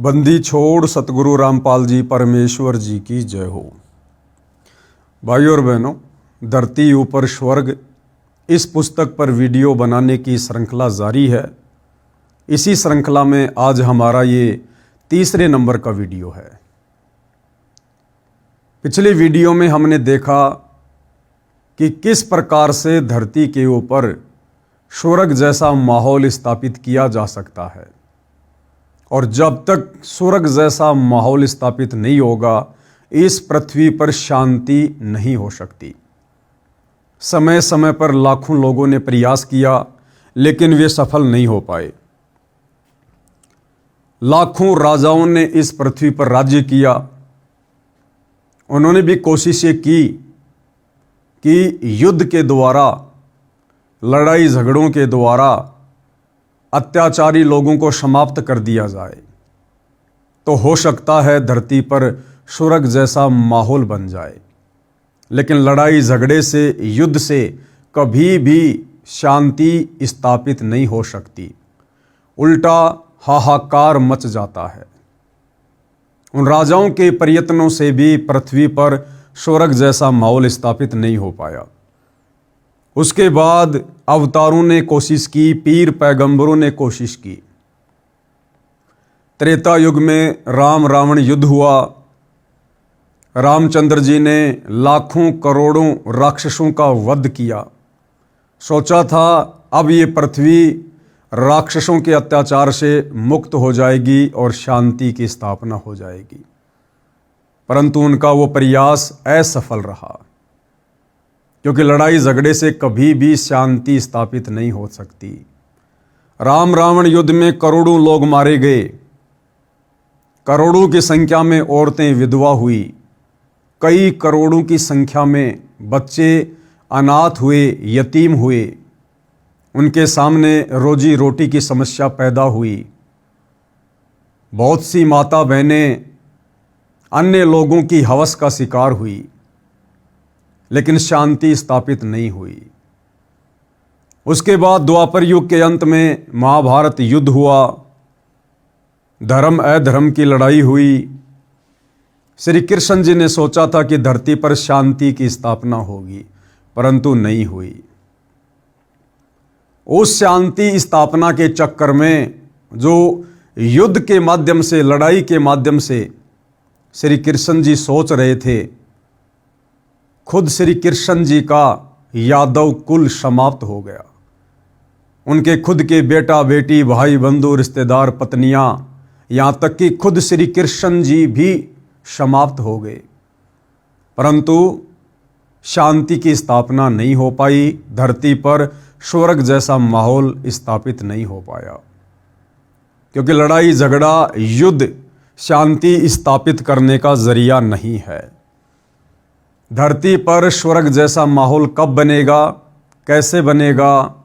बंदी छोड़ सतगुरु रामपाल जी परमेश्वर जी की जय हो। भाइयों और बहनों, धरती ऊपर स्वर्ग इस पुस्तक पर वीडियो बनाने की श्रृंखला जारी है। इसी श्रृंखला में आज हमारा ये तीसरे नंबर का वीडियो है। पिछले वीडियो में हमने देखा कि किस प्रकार से धरती के ऊपर स्वर्ग जैसा माहौल स्थापित किया जा सकता है, और जब तक स्वर्ग जैसा माहौल स्थापित नहीं होगा इस पृथ्वी पर शांति नहीं हो सकती। समय समय पर लाखों लोगों ने प्रयास किया लेकिन वे सफल नहीं हो पाए। लाखों राजाओं ने इस पृथ्वी पर राज्य किया। उन्होंने भी कोशिशें की कि युद्ध के द्वारा, लड़ाई झगड़ों के द्वारा अत्याचारी लोगों को समाप्त कर दिया जाए, तो हो सकता है धरती पर स्वर्ग जैसा माहौल बन जाए। लेकिन लड़ाई झगड़े से, युद्ध से कभी भी शांति स्थापित नहीं हो सकती। उल्टा हाहाकार मच जाता है। उन राजाओं के प्रयत्नों से भी पृथ्वी पर स्वर्ग जैसा माहौल स्थापित नहीं हो पाया। उसके बाद अवतारों ने कोशिश की, पीर पैगंबरों ने कोशिश की। त्रेता युग में राम रावण युद्ध हुआ। रामचंद्र जी ने लाखों करोड़ों राक्षसों का वध किया। सोचा था अब ये पृथ्वी राक्षसों के अत्याचार से मुक्त हो जाएगी और शांति की स्थापना हो जाएगी, परंतु उनका वो प्रयास असफल रहा, क्योंकि लड़ाई झगड़े से कभी भी शांति स्थापित नहीं हो सकती। राम रावण युद्ध में करोड़ों लोग मारे गए, करोड़ों की संख्या में औरतें विधवा हुई, कई करोड़ों की संख्या में बच्चे अनाथ हुए, यतीम हुए। उनके सामने रोजी रोटी की समस्या पैदा हुई। बहुत सी माता बहनें अन्य लोगों की हवस का शिकार हुई, लेकिन शांति स्थापित नहीं हुई। उसके बाद द्वापर युग के अंत में महाभारत युद्ध हुआ। धर्म अधर्म की लड़ाई हुई। श्री कृष्ण जी ने सोचा था कि धरती पर शांति की स्थापना होगी, परंतु नहीं हुई। उस शांति स्थापना के चक्कर में जो युद्ध के माध्यम से, लड़ाई के माध्यम से श्री कृष्ण जी सोच रहे थे, खुद श्री कृष्ण जी का यादव कुल समाप्त हो गया। उनके खुद के बेटा बेटी, भाई बंधु, रिश्तेदार, पत्नियां, यहां तक कि खुद श्री कृष्ण जी भी समाप्त हो गए, परंतु शांति की स्थापना नहीं हो पाई। धरती पर स्वर्ग जैसा माहौल स्थापित नहीं हो पाया, क्योंकि लड़ाई झगड़ा, युद्ध शांति स्थापित करने का जरिया नहीं है। धरती पर स्वर्ग जैसा माहौल कब बनेगा, कैसे बनेगा?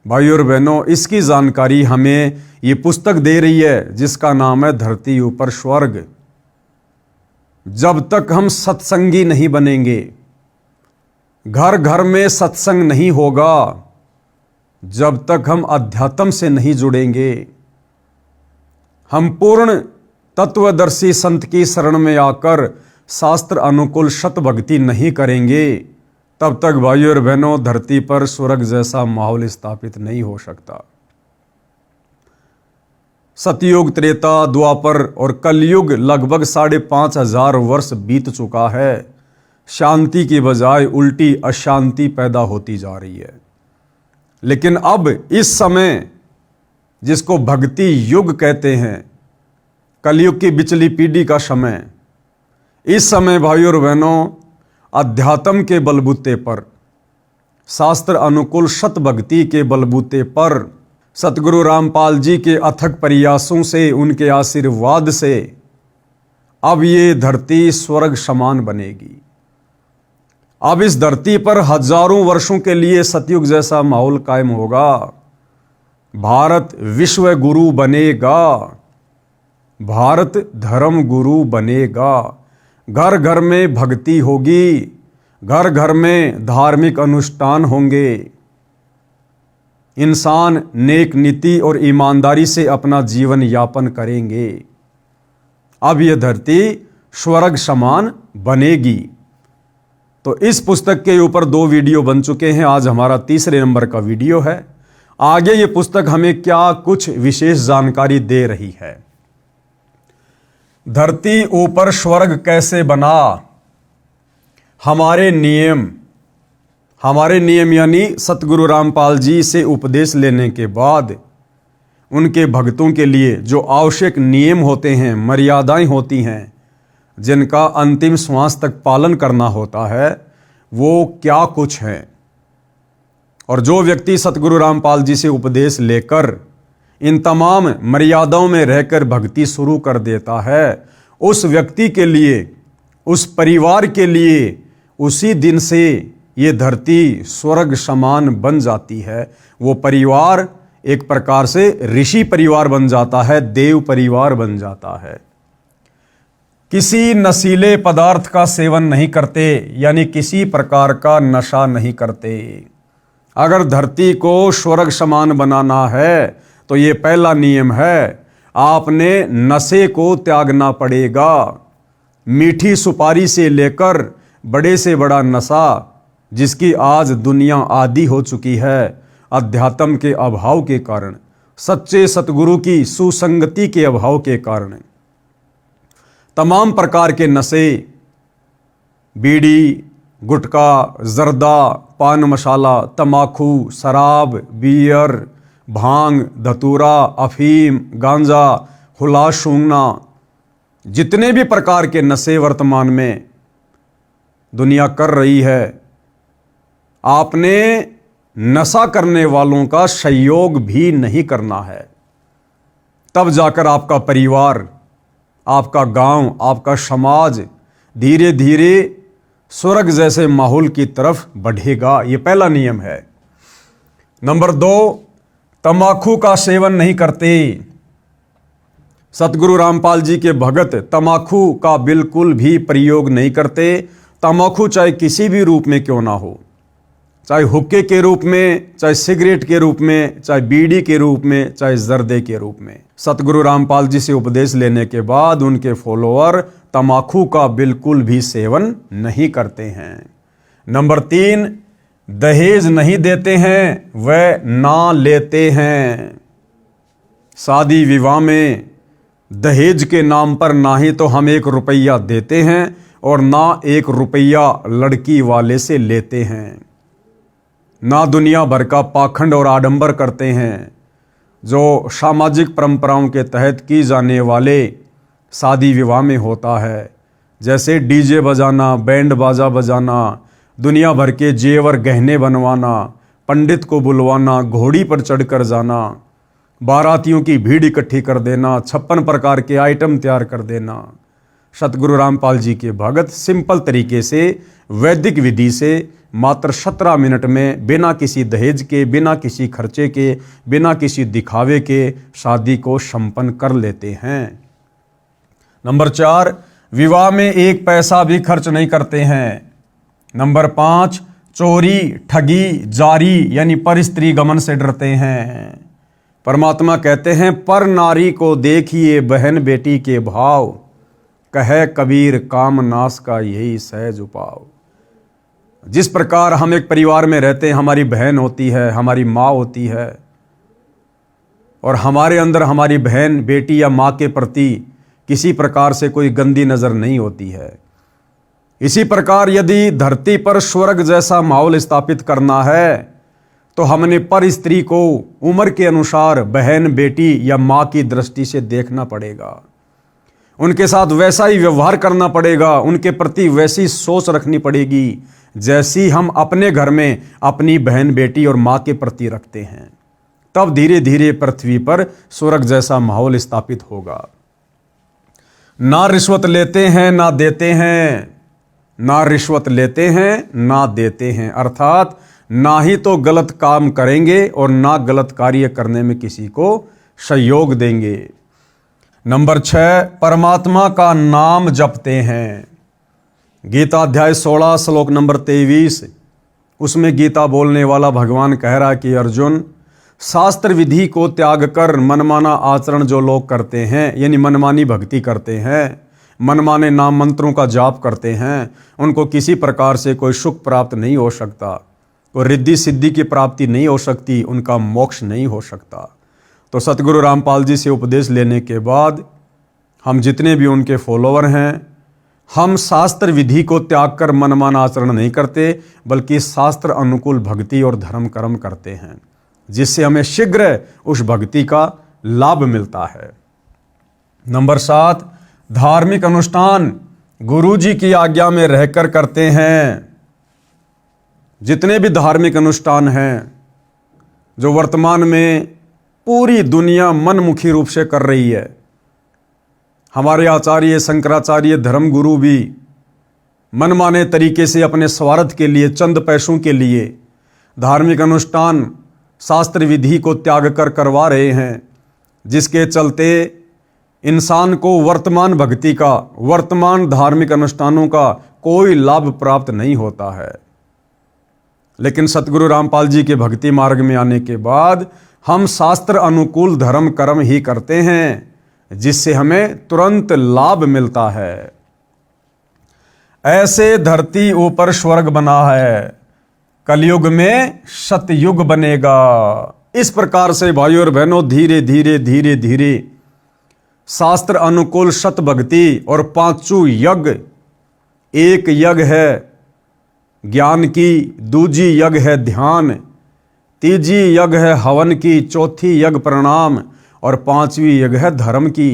भाइयों और बहनों, इसकी जानकारी हमें ये पुस्तक दे रही है जिसका नाम है धरती ऊपर स्वर्ग। जब तक हम सत्संगी नहीं बनेंगे, घर घर में सत्संग नहीं होगा, जब तक हम अध्यात्म से नहीं जुड़ेंगे, हम पूर्ण तत्वदर्शी संत की शरण में आकर शास्त्र अनुकूल सत भक्ति नहीं करेंगे, तब तक भाइयों और बहनों धरती पर स्वर्ग जैसा माहौल स्थापित नहीं हो सकता। सतयुग, त्रेता, द्वापर और कलयुग लगभग 5,500 वर्ष बीत चुका है। शांति की बजाय उल्टी अशांति पैदा होती जा रही है। लेकिन अब इस समय, जिसको भक्ति युग कहते हैं, कलयुग की बिचली पीढ़ी का समय, इस समय भाइयों और बहनों अध्यात्म के बलबूते पर, शास्त्र अनुकूल सत भक्ति के बलबूते पर, सतगुरु रामपाल जी के अथक प्रयासों से, उनके आशीर्वाद से अब ये धरती स्वर्ग समान बनेगी। अब इस धरती पर हजारों वर्षों के लिए सतयुग जैसा माहौल कायम होगा। भारत विश्व गुरु बनेगा, भारत धर्म गुरु बनेगा। घर घर में भक्ति होगी, घर घर में धार्मिक अनुष्ठान होंगे। इंसान नेक नीति और ईमानदारी से अपना जीवन यापन करेंगे। अब यह धरती स्वर्ग समान बनेगी। तो इस पुस्तक के ऊपर 2 वीडियो बन चुके हैं। आज हमारा 3रे नंबर का वीडियो है। आगे ये पुस्तक हमें क्या कुछ विशेष जानकारी दे रही है। धरती ऊपर स्वर्ग कैसे बना। हमारे नियम यानी सतगुरु रामपाल जी से उपदेश लेने के बाद उनके भक्तों के लिए जो आवश्यक नियम होते हैं, मर्यादाएं होती हैं, जिनका अंतिम श्वास तक पालन करना होता है, वो क्या कुछ है। और जो व्यक्ति सतगुरु रामपाल जी से उपदेश लेकर इन तमाम मर्यादाओं में रहकर भक्ति शुरू कर देता है, उस व्यक्ति के लिए, उस परिवार के लिए उसी दिन से ये धरती स्वर्ग समान बन जाती है। वो परिवार एक प्रकार से ऋषि परिवार बन जाता है, देव परिवार बन जाता है। किसी नशीले पदार्थ का सेवन नहीं करते, यानी किसी प्रकार का नशा नहीं करते। अगर धरती को स्वर्ग समान बनाना है तो ये पहला नियम है, आपने नशे को त्यागना पड़ेगा। मीठी सुपारी से लेकर बड़े से बड़ा नशा, जिसकी आज दुनिया आदी हो चुकी है अध्यात्म के अभाव के कारण, सच्चे सतगुरु की सुसंगति के अभाव के कारण। तमाम प्रकार के नशे, बीड़ी, गुटखा, जर्दा, पान मसाला, तमाकू, शराब, बियर, भांग, धतूरा, अफीम, गांजा, हुला सूंघना, जितने भी प्रकार के नशे वर्तमान में दुनिया कर रही है, आपने नशा करने वालों का सहयोग भी नहीं करना है। तब जाकर आपका परिवार, आपका गांव, आपका समाज धीरे धीरे स्वर्ग जैसे माहौल की तरफ बढ़ेगा। ये पहला नियम है। नंबर 2, तंबाकू का सेवन नहीं करते। सतगुरु रामपाल जी के भगत तंबाकू का बिल्कुल भी प्रयोग नहीं करते। तंबाकू चाहे किसी भी रूप में क्यों ना हो, चाहे हुक्के के रूप में, चाहे सिगरेट के रूप में, चाहे बीड़ी के रूप में, चाहे जर्दे के रूप में। सतगुरु रामपाल जी से उपदेश लेने के बाद उनके फॉलोअर तंबाकू का बिल्कुल भी सेवन नहीं करते हैं। नंबर 3, दहेज नहीं देते हैं, वह ना लेते हैं। शादी विवाह में दहेज के नाम पर ना ही तो हम 1 रुपया देते हैं और ना 1 रुपया लड़की वाले से लेते हैं। ना दुनिया भर का पाखंड और आडंबर करते हैं जो सामाजिक परंपराओं के तहत की जाने वाले शादी विवाह में होता है, जैसे डीजे बजाना, बैंड बाजा बजाना, दुनिया भर के जेवर गहने बनवाना, पंडित को बुलवाना, घोड़ी पर चढ़कर जाना, बारातियों की भीड़ इकट्ठी कर देना, 56 प्रकार के आइटम तैयार कर देना। सतगुरु रामपाल जी के भगत सिंपल तरीके से, वैदिक विधि से मात्र 17 मिनट में बिना किसी दहेज के, बिना किसी खर्चे के, बिना किसी दिखावे के शादी को संपन्न कर लेते हैं। नंबर 4, विवाह में 1 पैसा भी खर्च नहीं करते हैं। नंबर 5, चोरी, ठगी, जारी यानी पर स्त्री गमन से डरते हैं। परमात्मा कहते हैं, पर नारी को देखिए बहन बेटी के भाव, कहे कबीर काम नाश का यही सहज उपाव। जिस प्रकार हम एक परिवार में रहते हैं, हमारी बहन होती है, हमारी माँ होती है, और हमारे अंदर हमारी बहन, बेटी या माँ के प्रति किसी प्रकार से कोई गंदी नज़र नहीं होती है। इसी प्रकार यदि धरती पर स्वर्ग जैसा माहौल स्थापित करना है तो हमने पर स्त्री को उम्र के अनुसार बहन, बेटी या माँ की दृष्टि से देखना पड़ेगा। उनके साथ वैसा ही व्यवहार करना पड़ेगा, उनके प्रति वैसी सोच रखनी पड़ेगी जैसी हम अपने घर में अपनी बहन, बेटी और माँ के प्रति रखते हैं। तब धीरे धीरे पृथ्वी पर स्वर्ग जैसा माहौल स्थापित होगा। ना रिश्वत लेते हैं ना देते हैं, ना रिश्वत लेते हैं ना देते हैं, अर्थात ना ही तो गलत काम करेंगे और ना गलत कार्य करने में किसी को सहयोग देंगे। नंबर 6, परमात्मा का नाम जपते हैं। गीता अध्याय 16 श्लोक नंबर 23, उसमें गीता बोलने वाला भगवान कह रहा कि अर्जुन, शास्त्र विधि को त्याग कर मनमाना आचरण जो लोग करते हैं, यानी मनमानी भक्ति करते हैं, मनमाने नाम मंत्रों का जाप करते हैं, उनको किसी प्रकार से कोई सुख प्राप्त नहीं हो सकता, कोई रिद्धि सिद्धि की प्राप्ति नहीं हो सकती, उनका मोक्ष नहीं हो सकता। तो सतगुरु रामपाल जी से उपदेश लेने के बाद हम जितने भी उनके फॉलोअर हैं, हम शास्त्र विधि को त्याग कर मनमाना आचरण नहीं करते, बल्कि शास्त्र अनुकूल भक्ति और धर्म कर्म करते हैं, जिससे हमें शीघ्र उस भक्ति का लाभ मिलता है। नंबर 7, धार्मिक अनुष्ठान गुरु जी की आज्ञा में रहकर करते हैं। जितने भी धार्मिक अनुष्ठान हैं जो वर्तमान में पूरी दुनिया मनमुखी रूप से कर रही है, हमारे आचार्य शंकराचार्य धर्म गुरु भी मनमाने तरीके से अपने स्वार्थ के लिए, चंद पैसों के लिए धार्मिक अनुष्ठान शास्त्र विधि को त्याग कर करवा रहे हैं, जिसके चलते इंसान को वर्तमान भक्ति का, वर्तमान धार्मिक अनुष्ठानों का कोई लाभ प्राप्त नहीं होता है। लेकिन सतगुरु रामपाल जी के भक्ति मार्ग में आने के बाद हम शास्त्र अनुकूल धर्म कर्म ही करते हैं, जिससे हमें तुरंत लाभ मिलता है। ऐसे धरती ऊपर स्वर्ग बना है, कलयुग में सतयुग बनेगा। इस प्रकार से भाइयों और बहनों धीरे धीरे धीरे धीरे शास्त्र अनुकूल सत भक्ति और पांचों यज्ञ, एक यज्ञ है ज्ञान की, दूजी यज्ञ है ध्यान, तीजी यज्ञ है हवन की, चौथी यज्ञ प्रणाम और पांचवी यज्ञ है धर्म की।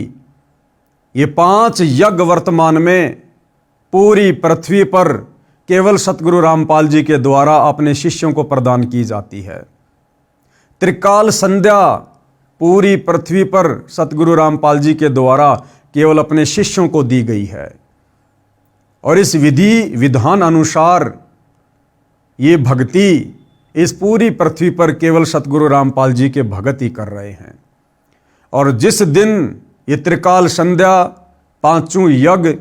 ये 5 यज्ञ वर्तमान में पूरी पृथ्वी पर केवल सतगुरु रामपाल जी के द्वारा अपने शिष्यों को प्रदान की जाती है। त्रिकाल संध्या पूरी पृथ्वी पर सतगुरु रामपाल जी के द्वारा केवल अपने शिष्यों को दी गई है, और इस विधि विधान अनुसार ये भक्ति इस पूरी पृथ्वी पर केवल सतगुरु रामपाल जी के भगत ही कर रहे हैं। और जिस दिन ये त्रिकाल संध्या, पांचों यज्ञ,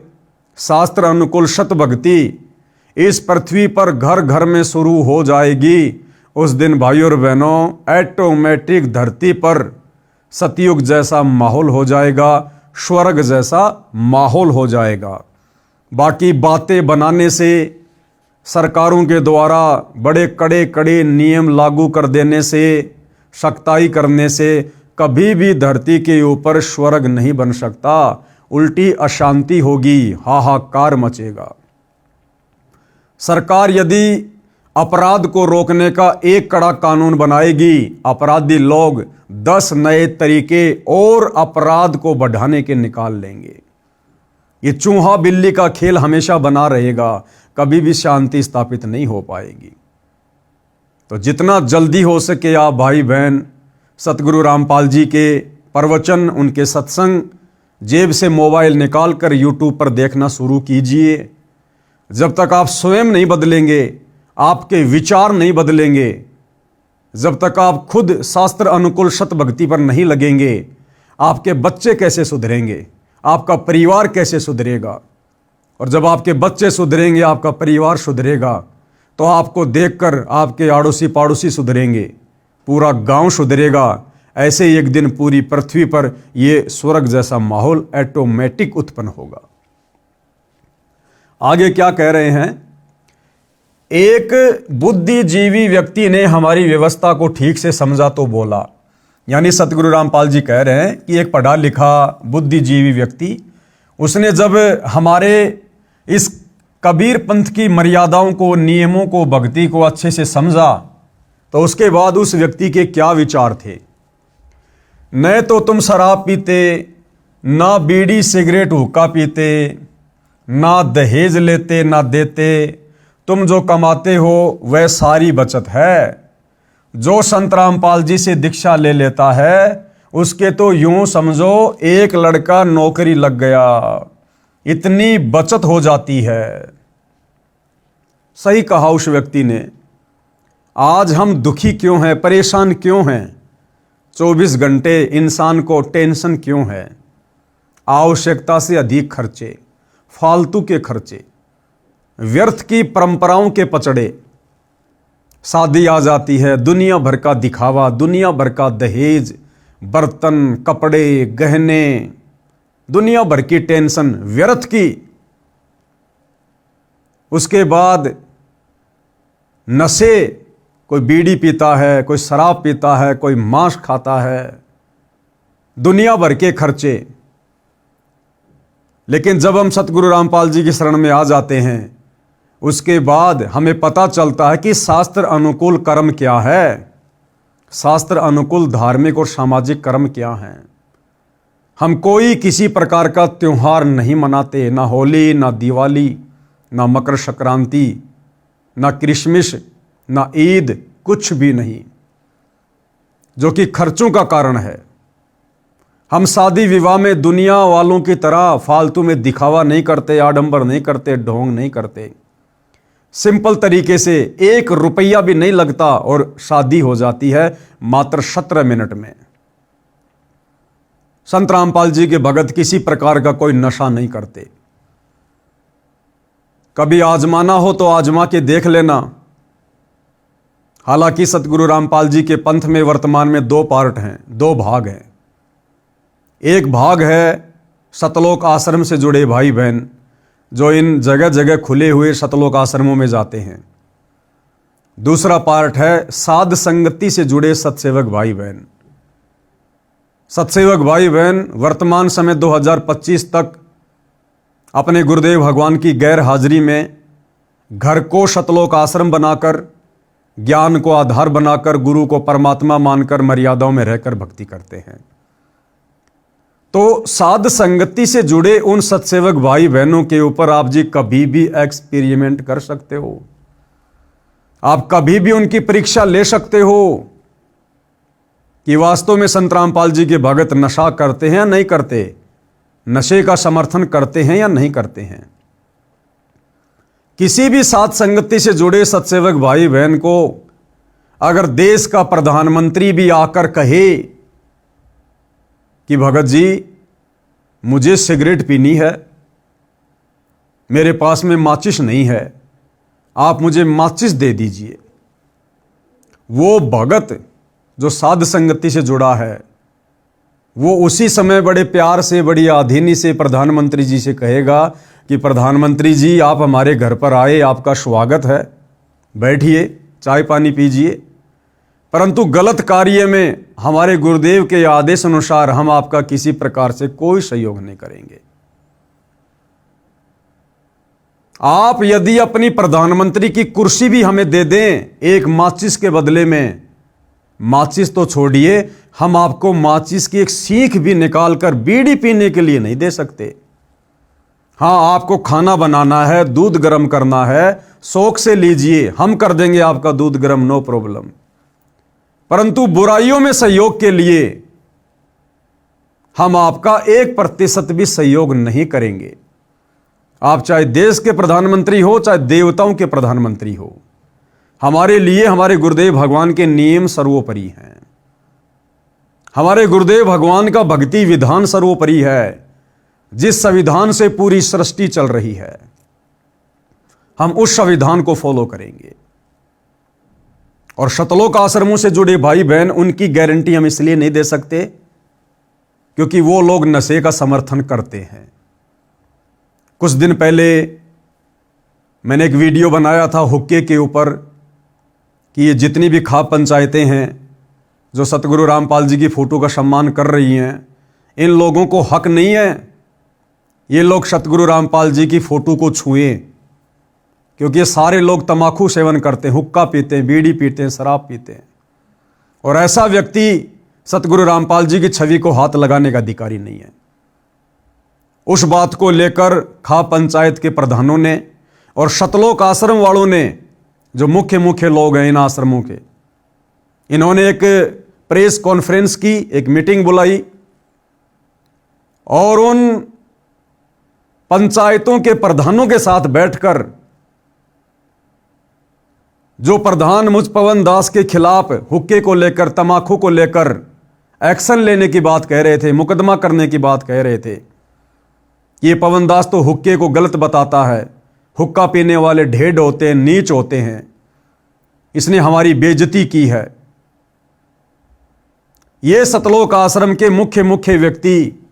शास्त्र अनुकूल सत भक्ति इस पृथ्वी पर घर घर में शुरू हो जाएगी, उस दिन भाइयों और बहनों ऑटोमेटिक धरती पर सतयुग जैसा माहौल हो जाएगा, स्वर्ग जैसा माहौल हो जाएगा। बाकी बातें बनाने से, सरकारों के द्वारा बड़े कड़े कड़े नियम लागू कर देने से, सख्ताई करने से कभी भी धरती के ऊपर स्वर्ग नहीं बन सकता। उल्टी अशांति होगी, हाहाकार मचेगा। सरकार यदि अपराध को रोकने का एक कड़ा कानून बनाएगी, अपराधी लोग 10 नए तरीके और अपराध को बढ़ाने के निकाल लेंगे। ये चूहा बिल्ली का खेल हमेशा बना रहेगा, कभी भी शांति स्थापित नहीं हो पाएगी। तो जितना जल्दी हो सके आप भाई बहन सतगुरु रामपाल जी के प्रवचन, उनके सत्संग जेब से मोबाइल निकालकर यूट्यूब पर देखना शुरू कीजिए। जब तक आप स्वयं नहीं बदलेंगे, आपके विचार नहीं बदलेंगे, जब तक आप खुद शास्त्र अनुकूल सत भक्ति पर नहीं लगेंगे, आपके बच्चे कैसे सुधरेंगे, आपका परिवार कैसे सुधरेगा। और जब आपके बच्चे सुधरेंगे, आपका परिवार सुधरेगा, तो आपको देखकर आपके आड़ोसी पाड़ोसी सुधरेंगे, पूरा गांव सुधरेगा। ऐसे ही एक दिन पूरी पृथ्वी पर यह स्वर्ग जैसा माहौल ऑटोमेटिक उत्पन्न होगा। आगे क्या कह रहे हैं? एक बुद्धिजीवी व्यक्ति ने हमारी व्यवस्था को ठीक से समझा तो बोला। यानी सतगुरु रामपाल जी कह रहे हैं कि एक पढ़ा लिखा बुद्धिजीवी व्यक्ति, उसने जब हमारे इस कबीर पंथ की मर्यादाओं को, नियमों को, भक्ति को अच्छे से समझा, तो उसके बाद उस व्यक्ति के क्या विचार थे। न तो तुम शराब पीते, ना बीड़ी सिगरेट हुक्का पीते, ना दहेज लेते ना देते, तुम जो कमाते हो वह सारी बचत है। जो संत रामपाल जी से दीक्षा ले लेता है उसके तो यूं समझो एक लड़का नौकरी लग गया, इतनी बचत हो जाती है। सही कहा उस व्यक्ति ने। आज हम दुखी क्यों हैं, परेशान क्यों हैं? 24 घंटे इंसान को टेंशन क्यों है? आवश्यकता से अधिक खर्चे, फालतू के खर्चे, व्यर्थ की परंपराओं के पचड़े, शादी आ जाती है, दुनिया भर का दिखावा, दुनिया भर का दहेज, बर्तन, कपड़े, गहने, दुनिया भर की टेंशन व्यर्थ की। उसके बाद नशे, कोई बीड़ी पीता है, कोई शराब पीता है, कोई मांस खाता है, दुनिया भर के खर्चे। लेकिन जब हम सतगुरु रामपाल जी की शरण में आ जाते हैं, उसके बाद हमें पता चलता है कि शास्त्र अनुकूल कर्म क्या है, शास्त्र अनुकूल धार्मिक और सामाजिक कर्म क्या हैं। हम कोई किसी प्रकार का त्योहार नहीं मनाते, ना होली, ना दिवाली, ना मकर संक्रांति, ना क्रिसमस, ना ईद, कुछ भी नहीं, जो कि खर्चों का कारण है। हम शादी विवाह में दुनिया वालों की तरह फालतू में दिखावा नहीं करते, आडंबर नहीं करते, ढोंग नहीं करते। सिंपल तरीके से 1 रुपया भी नहीं लगता और शादी हो जाती है मात्र 17 मिनट में। संत रामपाल जी के भगत किसी प्रकार का कोई नशा नहीं करते। कभी आजमाना हो तो आजमा के देख लेना। हालांकि सतगुरु रामपाल जी के पंथ में वर्तमान में 2 पार्ट हैं, 2 भाग हैं। एक भाग है सतलोक आश्रम से जुड़े भाई बहन, जो इन जगह जगह खुले हुए सतलोक आश्रमों में जाते हैं। दूसरा पार्ट है साध संगति से जुड़े सतसेवक भाई बहन। सतसेवक भाई बहन वर्तमान समय 2025 तक अपने गुरुदेव भगवान की गैर हाजिरी में घर को सतलोक आश्रम बनाकर, ज्ञान को आधार बनाकर, गुरु को परमात्मा मानकर मर्यादाओं में रहकर भक्ति करते हैं। तो साध संगति से जुड़े उन सतसेवक भाई बहनों के ऊपर आप जी कभी भी एक्सपेरिमेंट कर सकते हो। आप कभी भी उनकी परीक्षा ले सकते हो कि वास्तव में संत रामपाल जी के भगत नशा करते हैं या नहीं करते, नशे का समर्थन करते हैं या नहीं करते हैं। किसी भी साध संगति से जुड़े सतसेवक भाई बहन को अगर देश का प्रधानमंत्री भी आकर कहे कि भगत जी मुझे सिगरेट पीनी है, मेरे पास में माचिस नहीं है, आप मुझे माचिस दे दीजिए, वो भगत जो साध संगति से जुड़ा है वो उसी समय बड़े प्यार से, बड़ी आधीनी से प्रधानमंत्री जी से कहेगा कि प्रधानमंत्री जी आप हमारे घर पर आए, आपका स्वागत है, बैठिए, चाय पानी पीजिए। परंतु गलत कार्य में हमारे गुरुदेव के आदेश अनुसार हम आपका किसी प्रकार से कोई सहयोग नहीं करेंगे। आप यदि अपनी प्रधानमंत्री की कुर्सी भी हमें दे दें एक माचिस के बदले में, माचिस तो छोड़िए, हम आपको माचिस की एक सीख भी निकालकर बीड़ी पीने के लिए नहीं दे सकते। हाँ, आपको खाना बनाना है, दूध गर्म करना है, शौक से लीजिए, हम कर देंगे आपका दूध गर्म, नो प्रॉब्लम। परंतु बुराइयों में सहयोग के लिए हम आपका 1% भी सहयोग नहीं करेंगे। आप चाहे देश के प्रधानमंत्री हो, चाहे देवताओं के प्रधानमंत्री हो, हमारे लिए हमारे गुरुदेव भगवान के नियम सर्वोपरि हैं। हमारे गुरुदेव भगवान का भक्ति विधान सर्वोपरि है, जिस संविधान से पूरी सृष्टि चल रही है, हम उस संविधान को फॉलो करेंगे। और सतलोक आश्रमों से जुड़े भाई बहन, उनकी गारंटी हम इसलिए नहीं दे सकते क्योंकि वो लोग नशे का समर्थन करते हैं। कुछ दिन पहले मैंने एक वीडियो बनाया था हुक्के के ऊपर कि ये जितनी भी खाप पंचायतें हैं जो सतगुरु रामपाल जी की फोटो का सम्मान कर रही हैं, इन लोगों को हक नहीं है ये लोग सतगुरु रामपाल जी की फोटो को छुएं, क्योंकि ये सारे लोग तमाकू सेवन करते हैं, हुक्का पीते हैं, बीड़ी पीते हैं, शराब पीते हैं। और ऐसा व्यक्ति सतगुरु रामपाल जी की छवि को हाथ लगाने का अधिकारी नहीं है। उस बात को लेकर खाप पंचायत के प्रधानों ने और सतलोक आश्रम वालों ने, जो मुख्य लोग हैं इन आश्रमों के, इन्होंने एक प्रेस कॉन्फ्रेंस की, एक मीटिंग बुलाई और उन पंचायतों के प्रधानों के साथ बैठकर जो प्रधान मुझ पवन दास के खिलाफ हुक्के को लेकर, तमाकू को लेकर एक्शन लेने की बात कह रहे थे, मुकदमा करने की बात कह रहे थे, ये पवन दास तो हुक्के को गलत बताता है, हुक्का पीने वाले ढेड होते हैं, नीच होते हैं, इसने हमारी बेइज्जती की है। ये सतलोक आश्रम के मुख्य व्यक्ति,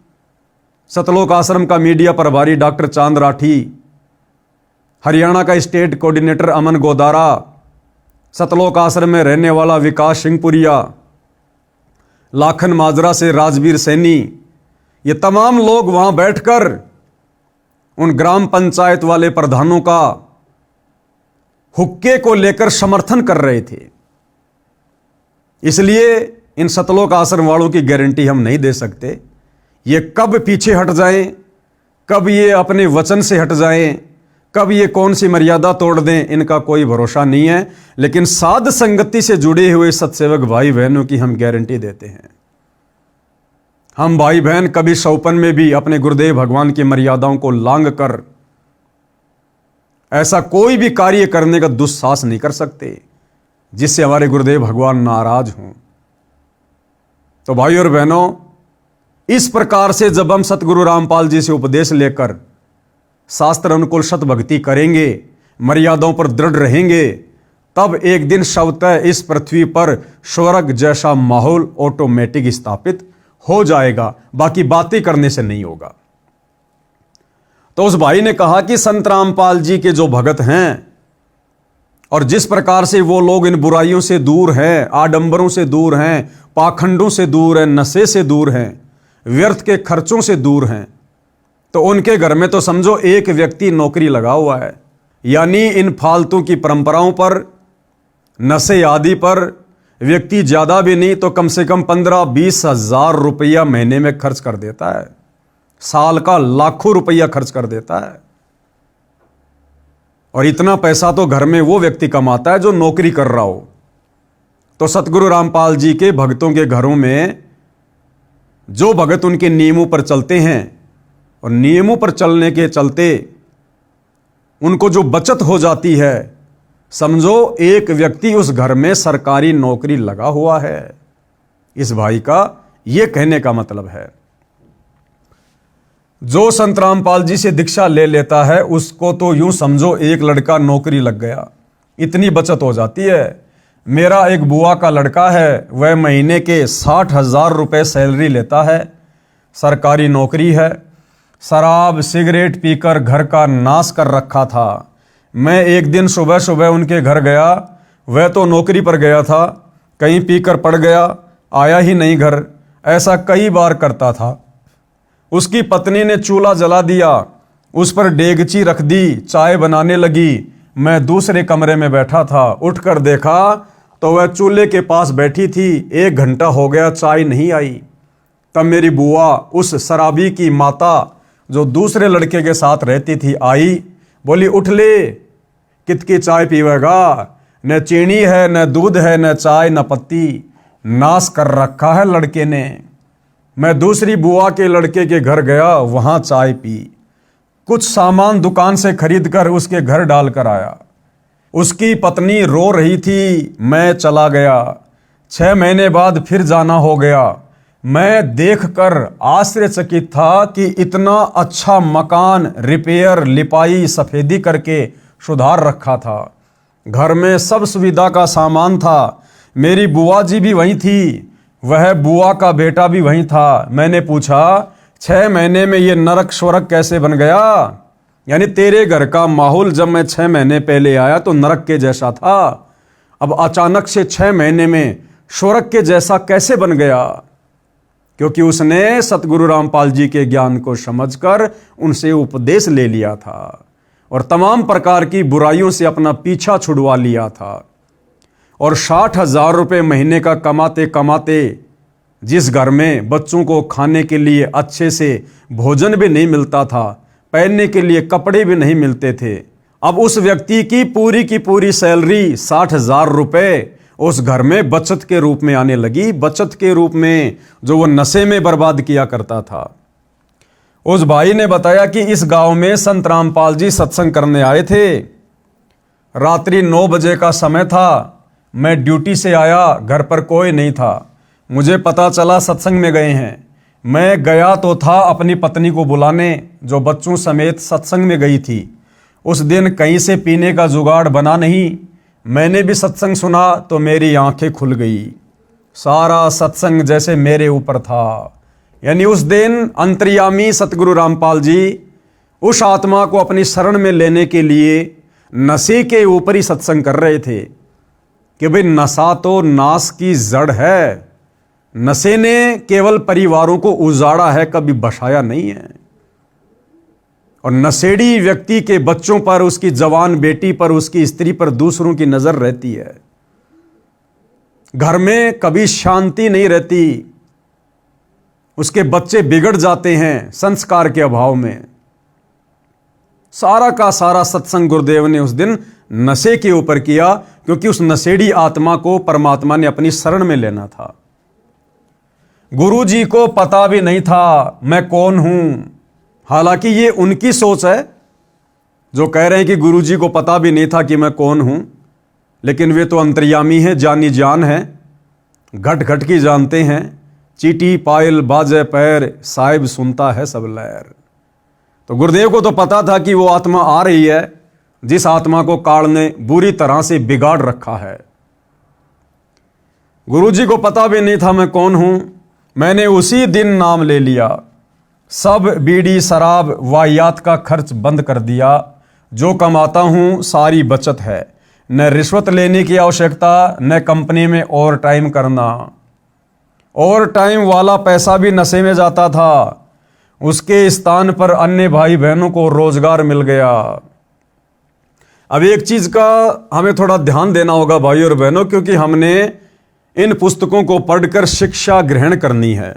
सतलोक आश्रम का मीडिया प्रभारी डॉक्टर चांद राठी, हरियाणा का स्टेट कोऑर्डिनेटर अमन गोदारा, सतलोक आश्रम में रहने वाला विकास सिंहपुरिया, लाखन माजरा से राजवीर सैनी, ये तमाम लोग वहां बैठकर उन ग्राम पंचायत वाले प्रधानों का हुक्के को लेकर समर्थन कर रहे थे। इसलिए इन सतलोक आश्रम वालों की गारंटी हम नहीं दे सकते। ये कब पीछे हट जाएं, कब ये अपने वचन से हट जाएं, कब ये कौन सी मर्यादा तोड़ दें, इनका कोई भरोसा नहीं है। लेकिन साध संगति से जुड़े हुए सत्सेवक भाई बहनों की हम गारंटी देते हैं। हम भाई बहन कभी सौपन में भी अपने गुरुदेव भगवान की मर्यादाओं को लांघ कर ऐसा कोई भी कार्य करने का दुस्साहस नहीं कर सकते जिससे हमारे गुरुदेव भगवान नाराज हों। तो भाई और बहनों, इस प्रकार से जब हम सतगुरु रामपाल जी से उपदेश लेकर शास्त्र अनुकूल सत भक्ति करेंगे, मर्यादाओं पर दृढ़ रहेंगे, तब एक दिन स्वतः इस पृथ्वी पर स्वर्ग जैसा माहौल ऑटोमेटिक स्थापित हो जाएगा। बाकी बातें करने से नहीं होगा। तो उस भाई ने कहा कि संत रामपाल जी के जो भगत हैं और जिस प्रकार से वो लोग इन बुराइयों से दूर हैं, आडंबरों से दूर हैं, पाखंडों से दूर हैं, नशे से दूर हैं, व्यर्थ के खर्चों से दूर हैं, तो उनके घर में तो समझो एक व्यक्ति नौकरी लगा हुआ है। यानी इन फालतू की परंपराओं पर, नशे आदि पर व्यक्ति ज्यादा भी नहीं तो कम से कम 15-20 हजार रुपया महीने में खर्च कर देता है। साल का लाखों रुपया खर्च कर देता है। और इतना पैसा तो घर में वो व्यक्ति कमाता है जो नौकरी कर रहा हो। तो सतगुरु रामपाल जी के भक्तों के घरों में जो भगत उनके नियमों पर चलते हैं और नियमों पर चलने के चलते उनको जो बचत हो जाती है, समझो एक व्यक्ति उस घर में सरकारी नौकरी लगा हुआ है। इस भाई का यह कहने का मतलब है, जो संत रामपाल जी से दीक्षा ले लेता है उसको तो यूं समझो एक लड़का नौकरी लग गया, इतनी बचत हो जाती है। मेरा एक बुआ का लड़का है, वह महीने के 60,000 रुपये सैलरी लेता है, सरकारी नौकरी है। शराब सिगरेट पीकर घर का नाश कर रखा था। मैं एक दिन सुबह सुबह उनके घर गया, वह तो नौकरी पर गया था, कहीं पीकर पड़ गया, आया ही नहीं घर। ऐसा कई बार करता था। उसकी पत्नी ने चूल्हा जला दिया, उस पर डेगची रख दी, चाय बनाने लगी। मैं दूसरे कमरे में बैठा था, उठकर देखा तो वह चूल्हे के पास बैठी थी। 1 घंटा हो गया, चाय नहीं आई। तब मेरी बुआ, उस शराबी की माता जो दूसरे लड़के के साथ रहती थी, आई, बोली उठ ले, कितकी चाय पीवेगा, न चीनी है, न दूध है, न चाय, न पत्ती, नाश कर रखा है लड़के ने। मैं दूसरी बुआ के लड़के के घर गया, वहां चाय पी, कुछ सामान दुकान से खरीद कर उसके घर डालकर आया। उसकी पत्नी रो रही थी, मैं चला गया। 6 महीने बाद फिर जाना हो गया। मैं देखकर आश्चर्यचकित था कि इतना अच्छा मकान रिपेयर, लिपाई, सफेदी करके सुधार रखा था। घर में सब सुविधा का सामान था। मेरी बुआ जी भी वहीं थी, वह बुआ का बेटा भी वहीं था। मैंने पूछा, 6 महीने में ये नरक स्वर्ग कैसे बन गया? यानी तेरे घर का माहौल जब मैं 6 महीने पहले आया तो नरक के जैसा था, अब अचानक से 6 महीने में स्वर्ग के जैसा कैसे बन गया? क्योंकि उसने सतगुरु रामपाल जी के ज्ञान को समझकर उनसे उपदेश ले लिया था और तमाम प्रकार की बुराइयों से अपना पीछा छुड़वा लिया था। और 60,000 रुपये महीने का कमाते कमाते जिस घर में बच्चों को खाने के लिए अच्छे से भोजन भी नहीं मिलता था, पहनने के लिए कपड़े भी नहीं मिलते थे, अब उस व्यक्ति की पूरी सैलरी 60,000 रुपये उस घर में बचत के रूप में आने लगी। बचत के रूप में जो वो नशे में बर्बाद किया करता था। उस भाई ने बताया कि इस गांव में संत रामपाल जी सत्संग करने आए थे। रात्रि 9 बजे का समय था। मैं ड्यूटी से आया, घर पर कोई नहीं था। मुझे पता चला सत्संग में गए हैं। मैं गया तो था अपनी पत्नी को बुलाने, जो बच्चों समेत सत्संग में गई थी। उस दिन कहीं से पीने का जुगाड़ बना नहीं। मैंने भी सत्संग सुना तो मेरी आंखें खुल गई, सारा सत्संग जैसे मेरे ऊपर था। यानी उस दिन अंतर्यामी सतगुरु रामपाल जी उस आत्मा को अपनी शरण में लेने के लिए नशे के ऊपर ही सत्संग कर रहे थे कि भाई नशा तो नाश की जड़ है। नशे ने केवल परिवारों को उजाड़ा है, कभी बसाया नहीं है। और नशेड़ी व्यक्ति के बच्चों पर, उसकी जवान बेटी पर, उसकी स्त्री पर दूसरों की नजर रहती है। घर में कभी शांति नहीं रहती, उसके बच्चे बिगड़ जाते हैं संस्कार के अभाव में। सारा का सारा सत्संग गुरुदेव ने उस दिन नशे के ऊपर किया, क्योंकि उस नशेड़ी आत्मा को परमात्मा ने अपनी शरण में लेना था। गुरु जी को पता भी नहीं था मैं कौन हूं। हालांकि ये उनकी सोच है जो कह रहे हैं कि गुरु जी को पता भी नहीं था कि मैं कौन हूं, लेकिन वे तो अंतर्यामी हैं, जानी जान है, घट घट की जानते हैं। चीटी पायल बाजे पैर, साहिब सुनता है सब लहर। तो गुरुदेव को तो पता था कि वो आत्मा आ रही है जिस आत्मा को काल ने बुरी तरह से बिगाड़ रखा है। गुरु जी को पता भी नहीं था मैं कौन हूं। मैंने उसी दिन नाम ले लिया, सब बीड़ी शराब वाहियात का खर्च बंद कर दिया। जो कमाता हूं सारी बचत है, न रिश्वत लेने की आवश्यकता, न कंपनी में ओवर टाइम करना। ओवर टाइम वाला पैसा भी नशे में जाता था, उसके स्थान पर अन्य भाई बहनों को रोजगार मिल गया। अब एक चीज का हमें थोड़ा ध्यान देना होगा भाई और बहनों, क्योंकि हमने इन पुस्तकों को पढ़कर शिक्षा ग्रहण करनी है।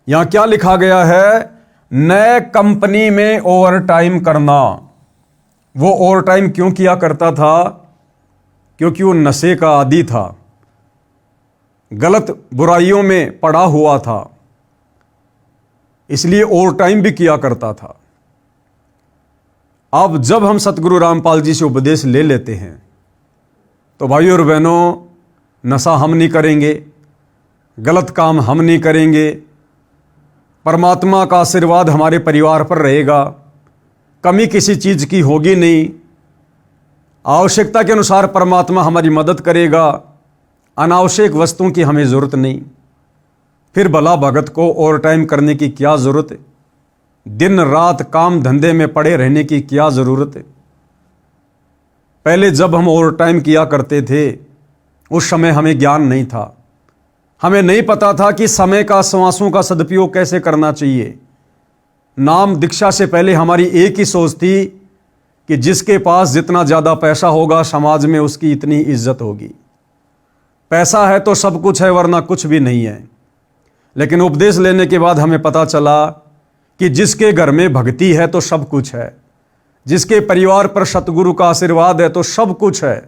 यहां क्या लिखा गया है? नए कंपनी में ओवर टाइम करना। वो ओवर टाइम क्यों किया करता था? क्योंकि वो नशे का आदी था, गलत बुराइयों में पड़ा हुआ था, इसलिए ओवर टाइम भी किया करता था। अब जब हम सतगुरु रामपाल जी से उपदेश ले लेते हैं तो भाइयों और बहनों, नशा हम नहीं करेंगे, गलत काम हम नहीं करेंगे, परमात्मा का आशीर्वाद हमारे परिवार पर रहेगा, कमी किसी चीज की होगी नहीं, आवश्यकता के अनुसार परमात्मा हमारी मदद करेगा, अनावश्यक वस्तुओं की हमें जरूरत नहीं। फिर भला भगत को ओवर टाइम करने की क्या जरूरत है? दिन रात काम धंधे में पड़े रहने की क्या जरूरत है? पहले जब हम ओवर टाइम किया करते थे उस समय हमें ज्ञान नहीं था, हमें नहीं पता था कि समय का, श्वासों का सदुपयोग कैसे करना चाहिए। नाम दीक्षा से पहले हमारी एक ही सोच थी कि जिसके पास जितना ज़्यादा पैसा होगा समाज में उसकी इतनी इज्जत होगी। पैसा है तो सब कुछ है, वरना कुछ भी नहीं है। लेकिन उपदेश लेने के बाद हमें पता चला कि जिसके घर में भक्ति है तो सब कुछ है, जिसके परिवार पर सतगुरु का आशीर्वाद है तो सब कुछ है,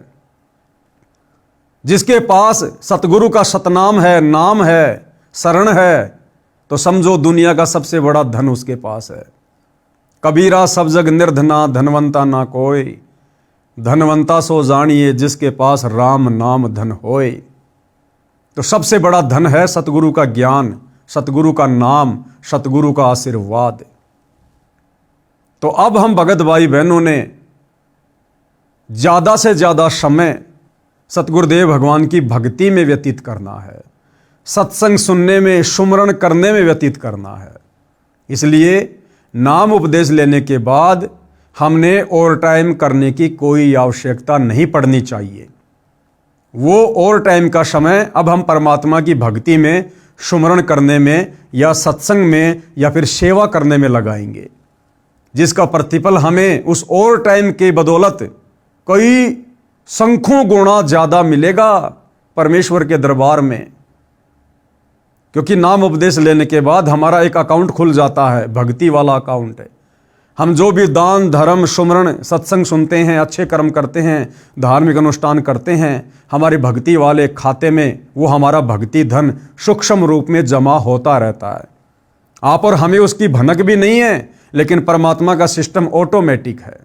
जिसके पास सतगुरु का सतनाम है, नाम है, शरण है, तो समझो दुनिया का सबसे बड़ा धन उसके पास है। कबीरा सब जग निर्धना, धनवंता ना कोई, धनवंता सो जानिए जिसके पास राम नाम धन होए। तो सबसे बड़ा धन है सतगुरु का ज्ञान, सतगुरु का नाम, सतगुरु का आशीर्वाद। तो अब हम भगत भाई बहनों ने ज्यादा से ज्यादा समय सतगुरुदेव भगवान की भक्ति में व्यतीत करना है, सत्संग सुनने में, सुमरण करने में व्यतीत करना है। इसलिए नाम उपदेश लेने के बाद हमने ओवर टाइम करने की कोई आवश्यकता नहीं पड़नी चाहिए। वो ओवर टाइम का समय अब हम परमात्मा की भक्ति में, सुमरण करने में, या सत्संग में, या फिर सेवा करने में लगाएंगे, जिसका प्रतिफल हमें उस ओवर टाइम के बदौलत कई संख्यों गुणा ज्यादा मिलेगा परमेश्वर के दरबार में। क्योंकि नाम उपदेश लेने के बाद हमारा एक अकाउंट खुल जाता है, भक्ति वाला अकाउंट है। हम जो भी दान धर्म सुमरण सत्संग सुनते हैं, अच्छे कर्म करते हैं, धार्मिक अनुष्ठान करते हैं, हमारे भक्ति वाले खाते में वो हमारा भक्ति धन सूक्ष्म रूप में जमा होता रहता है। आप और हमें उसकी भनक भी नहीं है, लेकिन परमात्मा का सिस्टम ऑटोमेटिक है,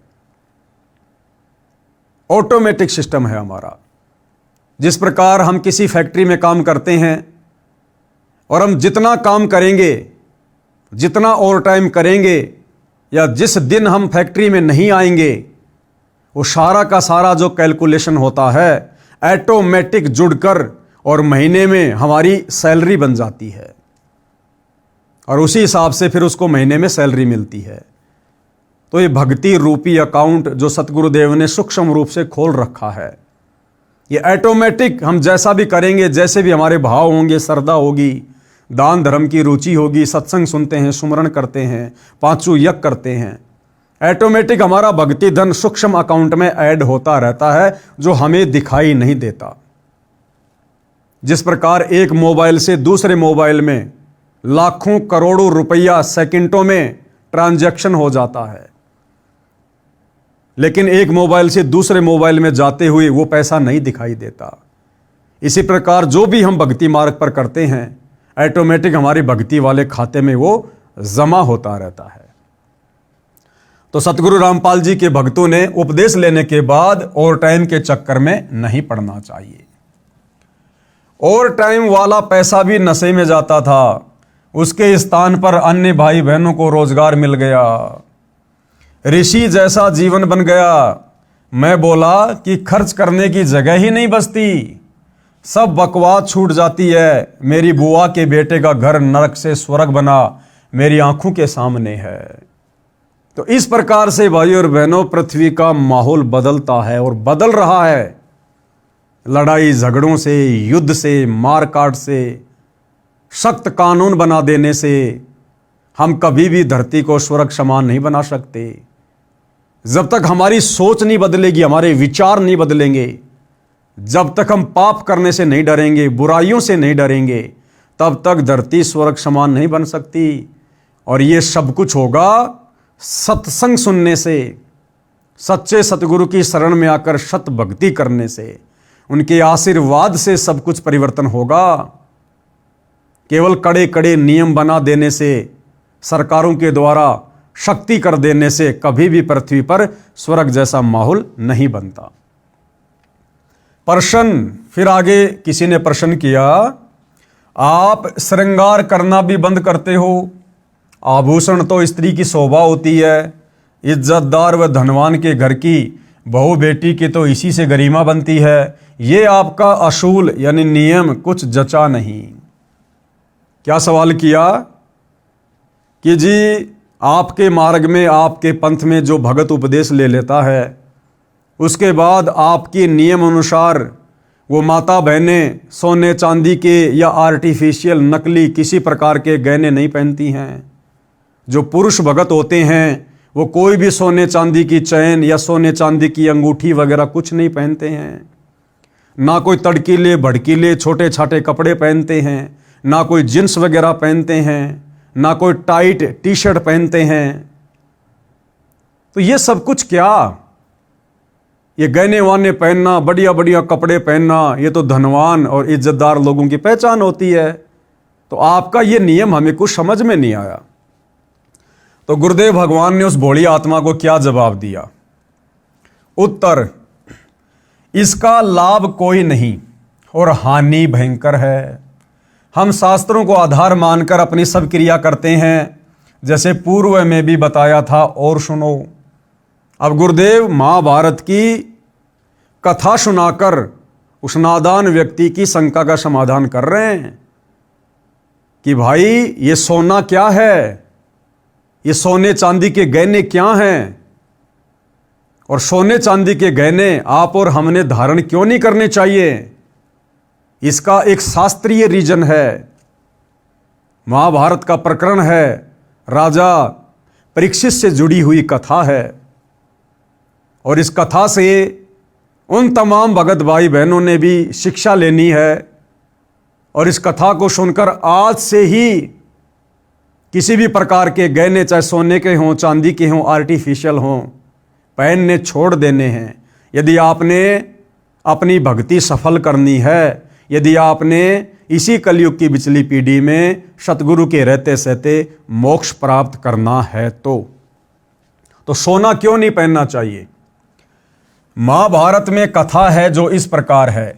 ऑटोमेटिक सिस्टम है हमारा। जिस प्रकार हम किसी फैक्ट्री में काम करते हैं और हम जितना काम करेंगे, जितना ओवर टाइम करेंगे, या जिस दिन हम फैक्ट्री में नहीं आएंगे वो सारा का सारा जो कैलकुलेशन होता है ऑटोमेटिक जुड़कर और महीने में हमारी सैलरी बन जाती है और उसी हिसाब से फिर उसको महीने में सैलरी मिलती है। तो ये भक्ति रूपी अकाउंट जो सतगुरुदेव ने सूक्ष्म रूप से खोल रखा है, ये ऑटोमेटिक हम जैसा भी करेंगे, जैसे भी हमारे भाव होंगे, श्रद्धा होगी, दान धर्म की रुचि होगी, सत्संग सुनते हैं, सुमरण करते हैं, पांचों यज्ञ करते हैं, ऑटोमेटिक हमारा भक्ति धन सूक्ष्म अकाउंट में ऐड होता रहता है जो हमें दिखाई नहीं देता। जिस प्रकार एक मोबाइल से दूसरे मोबाइल में लाखों करोड़ों रुपया सेकंडों में ट्रांजैक्शन हो जाता है, लेकिन एक मोबाइल से दूसरे मोबाइल में जाते हुए वो पैसा नहीं दिखाई देता। इसी प्रकार जो भी हम भक्ति मार्ग पर करते हैं ऑटोमेटिक हमारी भक्ति वाले खाते में वो जमा होता रहता है। तो सतगुरु रामपाल जी के भक्तों ने उपदेश लेने के बाद ओवर टाइम के चक्कर में नहीं पड़ना चाहिए। ओवर टाइम वाला पैसा भी नशे में जाता था, उसके स्थान पर अन्य भाई बहनों को रोजगार मिल गया, ऋषि जैसा जीवन बन गया। मैं बोला कि खर्च करने की जगह ही नहीं बचती, सब बकवास छूट जाती है। मेरी बुआ के बेटे का घर नरक से स्वर्ग बना मेरी आंखों के सामने है। तो इस प्रकार से भाई और बहनों पृथ्वी का माहौल बदलता है और बदल रहा है। लड़ाई झगड़ों से, युद्ध से, मारकाट से, सख्त कानून बना देने से हम कभी भी धरती को स्वर्ग समान नहीं बना सकते। जब तक हमारी सोच नहीं बदलेगी, हमारे विचार नहीं बदलेंगे, जब तक हम पाप करने से नहीं डरेंगे, बुराइयों से नहीं डरेंगे, तब तक धरती स्वर्ग समान नहीं बन सकती। और ये सब कुछ होगा सत्संग सुनने से, सच्चे सतगुरु की शरण में आकर सत भक्ति करने से, उनके आशीर्वाद से सब कुछ परिवर्तन होगा। केवल कड़े कड़े नियम बना देने से, सरकारों के द्वारा शक्ति कर देने से कभी भी पृथ्वी पर स्वर्ग जैसा माहौल नहीं बनता। प्रश्न फिर आगे किसी ने प्रश्न किया, आप श्रृंगार करना भी बंद करते हो? आभूषण तो स्त्री की शोभा होती है, इज्जतदार व धनवान के घर की बहू बेटी की तो इसी से गरिमा बनती है। ये आपका असूल यानी नियम कुछ जचा नहीं। क्या सवाल किया कि जी आपके मार्ग में, आपके पंथ में जो भगत उपदेश ले लेता है, उसके बाद आपके नियम अनुसार वो माता बहनें सोने चांदी के या आर्टिफिशियल नकली किसी प्रकार के गहने नहीं पहनती हैं। जो पुरुष भगत होते हैं वो कोई भी सोने चांदी की चैन या सोने चांदी की अंगूठी वगैरह कुछ नहीं पहनते हैं, ना कोई तड़कीले भड़कीले छोटे छाटे कपड़े पहनते हैं, ना कोई जींस वगैरह पहनते हैं, ना कोई टाइट टी शर्ट पहनते हैं। तो ये सब कुछ क्या, ये गहने वाने पहनना, बढ़िया बढ़िया कपड़े पहनना, ये तो धनवान और इज्जतदार लोगों की पहचान होती है। तो आपका ये नियम हमें कुछ समझ में नहीं आया। तो गुरुदेव भगवान ने उस भोली आत्मा को क्या जवाब दिया? उत्तर, इसका लाभ कोई नहीं और हानि भयंकर है। हम शास्त्रों को आधार मानकर अपनी सब क्रिया करते हैं, जैसे पूर्व में भी बताया था। और सुनो, अब गुरुदेव महाभारत की कथा सुनाकर उस नादान व्यक्ति की शंका का समाधान कर रहे हैं कि भाई ये सोना क्या है, ये सोने चांदी के गहने क्या हैं, और सोने चांदी के गहने आप और हमने धारण क्यों नहीं करने चाहिए? इसका एक शास्त्रीय रीजन है। महाभारत का प्रकरण है, राजा परीक्षित से जुड़ी हुई कथा है। और इस कथा से उन तमाम भगत भाई बहनों ने भी शिक्षा लेनी है। और इस कथा को सुनकर आज से ही किसी भी प्रकार के गहने, चाहे सोने के हों, चांदी के हों, आर्टिफिशियल हों, पहनने छोड़ देने हैं। यदि आपने अपनी भक्ति सफल करनी है, यदि आपने इसी कलयुग की पिछली पीढ़ी में सतगुरु के रहते सहते मोक्ष प्राप्त करना है तो सोना क्यों नहीं पहनना चाहिए? महाभारत में कथा है जो इस प्रकार है।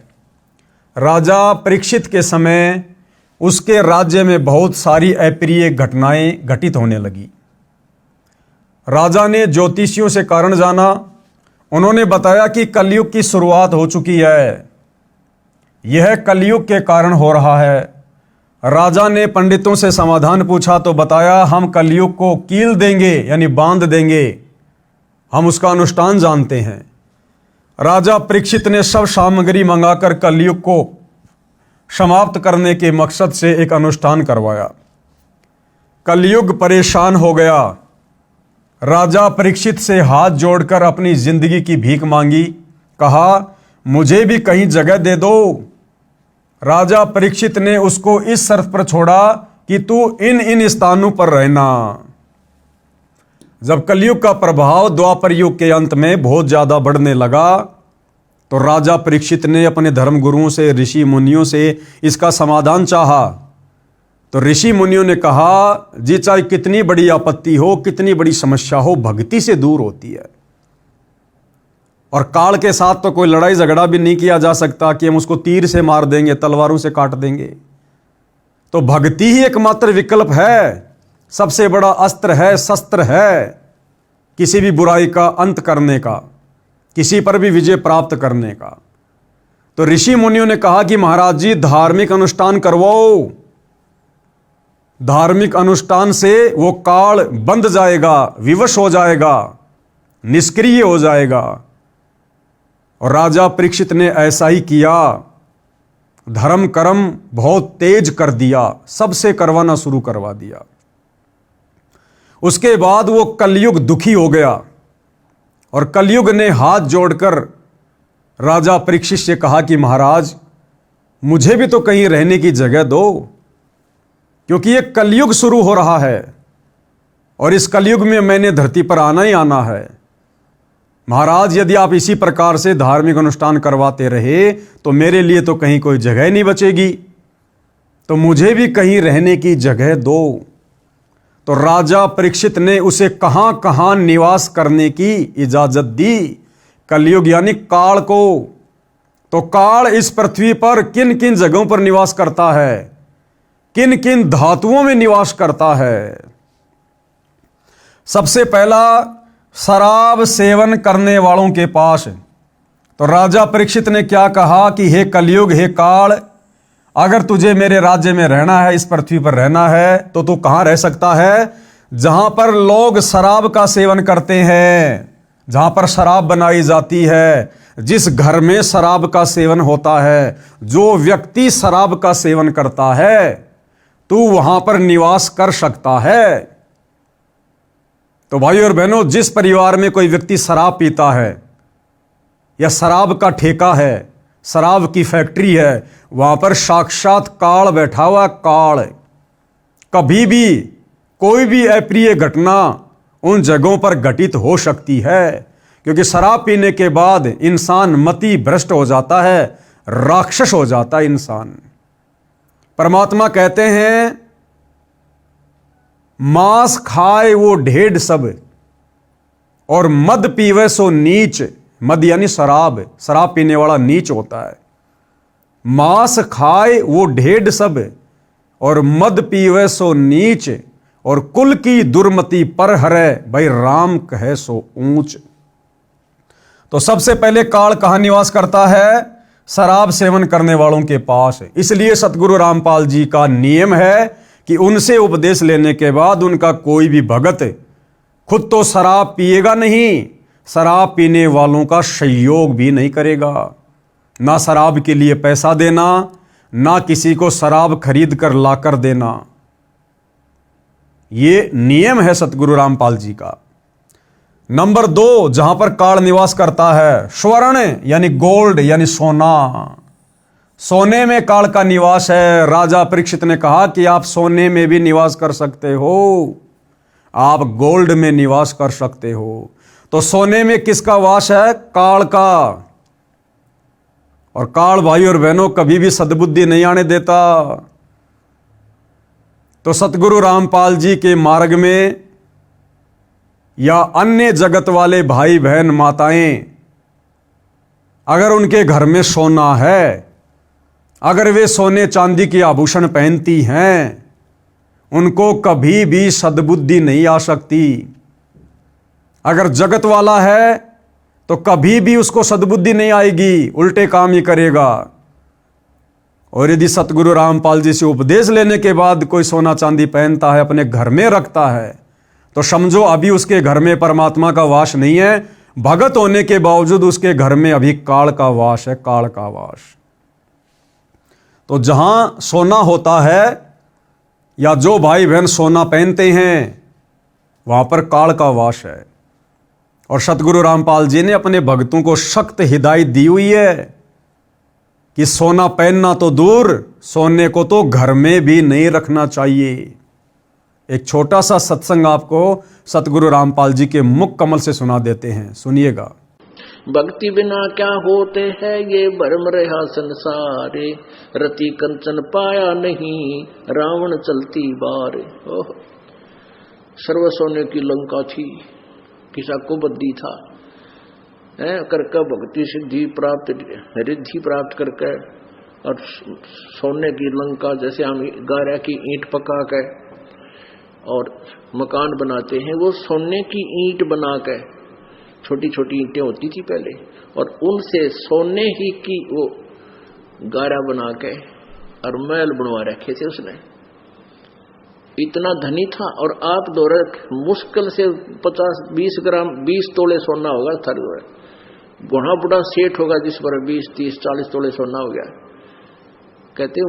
राजा परीक्षित के समय उसके राज्य में बहुत सारी अप्रिय घटनाएं घटित होने लगी। राजा ने ज्योतिषियों से कारण जाना, उन्होंने बताया कि कलयुग की शुरुआत हो चुकी है, यह कलयुग के कारण हो रहा है। राजा ने पंडितों से समाधान पूछा तो बताया, हम कलयुग को कील देंगे यानी बांध देंगे, हम उसका अनुष्ठान जानते हैं। राजा परीक्षित ने सब सामग्री मंगाकर कलयुग को समाप्त करने के मकसद से एक अनुष्ठान करवाया। कलयुग परेशान हो गया। राजा परीक्षित से हाथ जोड़कर अपनी जिंदगी की भीख मांगी, कहा मुझे भी कहीं जगह दे दो। राजा परीक्षित ने उसको इस शर्त पर छोड़ा कि तू इन इन स्थानों पर रहना। जब कलयुग का प्रभाव द्वापर युग के अंत में बहुत ज्यादा बढ़ने लगा तो राजा परीक्षित ने अपने धर्म गुरुओं से, ऋषि मुनियों से इसका समाधान चाहा। तो ऋषि मुनियों ने कहा, जी चाहे कितनी बड़ी आपत्ति हो, कितनी बड़ी समस्या हो, भक्ति से दूर होती है। और काल के साथ तो कोई लड़ाई झगड़ा भी नहीं किया जा सकता कि हम उसको तीर से मार देंगे, तलवारों से काट देंगे। तो भक्ति ही एकमात्र विकल्प है, सबसे बड़ा अस्त्र है, शस्त्र है किसी भी बुराई का अंत करने का, किसी पर भी विजय प्राप्त करने का। तो ऋषि मुनियों ने कहा कि महाराज जी धार्मिक अनुष्ठान करवाओ, धार्मिक अनुष्ठान से वो काल बंध जाएगा, विवश हो जाएगा, निष्क्रिय हो जाएगा। और राजा परीक्षित ने ऐसा ही किया, धर्म कर्म बहुत तेज कर दिया, सबसे करवाना शुरू करवा दिया। उसके बाद वो कलयुग दुखी हो गया और कलयुग ने हाथ जोड़कर राजा परीक्षित से कहा कि महाराज मुझे भी तो कहीं रहने की जगह दो, क्योंकि ये कलयुग शुरू हो रहा है और इस कलयुग में मैंने धरती पर आना ही आना है। महाराज यदि आप इसी प्रकार से धार्मिक अनुष्ठान करवाते रहे तो मेरे लिए तो कहीं कोई जगह नहीं बचेगी, तो मुझे भी कहीं रहने की जगह दो। तो राजा परीक्षित ने उसे कहां कहां निवास करने की इजाजत दी, कलयुग यानी काल को। तो काल इस पृथ्वी पर किन किन जगहों पर निवास करता है, किन किन धातुओं में निवास करता है। सबसे पहला शराब सेवन करने वालों के पास। तो राजा परीक्षित ने क्या कहा कि हे कलयुग, हे काल, अगर तुझे मेरे राज्य में रहना है, इस पृथ्वी पर रहना है, तो तू कहां रह सकता है? जहां पर लोग शराब का सेवन करते हैं, जहां पर शराब बनाई जाती है, जिस घर में शराब का सेवन होता है, जो व्यक्ति शराब का सेवन करता है, तू वहां पर निवास कर सकता है। तो भाई और बहनों, जिस परिवार में कोई व्यक्ति शराब पीता है या शराब का ठेका है, शराब की फैक्ट्री है, वहां पर साक्षात काल बैठा हुआ। काल कभी भी कोई भी अप्रिय घटना उन जगहों पर घटित हो सकती है, क्योंकि शराब पीने के बाद इंसान मति भ्रष्ट हो जाता है, राक्षस हो जाता है इंसान। परमात्मा कहते हैं, मांस खाए वो ढेढ़ सब और मद पीवे सो नीच। मद यानी शराब, शराब पीने वाला नीच होता है। मांस खाए वो ढेढ़ सब और मद पीवे सो नीच, और कुल की दुर्मति पर हरे भाई राम कहे सो ऊंच। तो सबसे पहले काल कहां निवास करता है? शराब सेवन करने वालों के पास। इसलिए सतगुरु रामपाल जी का नियम है कि उनसे उपदेश लेने के बाद उनका कोई भी भगत खुद तो शराब पिएगा नहीं, शराब पीने वालों का सहयोग भी नहीं करेगा। ना शराब के लिए पैसा देना, ना किसी को शराब खरीद कर लाकर देना। ये नियम है सतगुरु रामपाल जी का। नंबर 2, जहां पर काल निवास करता है, स्वर्ण यानी गोल्ड यानी सोना। सोने में काल का निवास है। राजा परीक्षित ने कहा कि आप सोने में भी निवास कर सकते हो, आप गोल्ड में निवास कर सकते हो। तो सोने में किसका वास है? काल का। और काल भाई और बहनों कभी भी सद्बुद्धि नहीं आने देता। तो सतगुरु रामपाल जी के मार्ग में या अन्य जगत वाले भाई बहन माताएं, अगर उनके घर में सोना है, अगर वे सोने चांदी के आभूषण पहनती हैं, उनको कभी भी सद्बुद्धि नहीं आ सकती। अगर जगत वाला है तो कभी भी उसको सद्बुद्धि नहीं आएगी, उल्टे काम ही करेगा। और यदि सतगुरु रामपाल जी से उपदेश लेने के बाद कोई सोना चांदी पहनता है, अपने घर में रखता है, तो समझो अभी उसके घर में परमात्मा का वास नहीं है। भगत होने के बावजूद उसके घर में अभी काल का वास है, काल का वास। तो जहां सोना होता है या जो भाई बहन सोना पहनते हैं, वहां पर काल का वास है। और सतगुरु रामपाल जी ने अपने भक्तों को सख्त हिदायत दी हुई है कि सोना पहनना तो दूर, सोने को तो घर में भी नहीं रखना चाहिए। एक छोटा सा सत्संग आपको सतगुरु रामपाल जी के मुख कमल से सुना देते हैं, सुनिएगा। भक्ति बिना क्या होते हैं ये भरम रहा संसारे, रति कंचन पाया नहीं रावण चलती बार। सर्व सोने की लंका थी, किसा को बद्दी था, करके भक्ति सिद्धि प्राप्त रिद्धि प्राप्त करके, और सोने की लंका जैसे हम गारा की ईंट पका के और मकान बनाते हैं, वो सोने की ईंट बना के, छोटी छोटी ईंटें होती थी पहले, और उनसे सोने ही की वो गारा बना के और महल बनवा रखे थे उसने। इतना धनी था। और आप दौरे मुश्किल से 50-20 ग्राम 20 तोले सोना होगा थर, बुढ़ा बुढ़ा सेठ होगा जिस पर 20-30-40 तोले सोना हो गया। कहते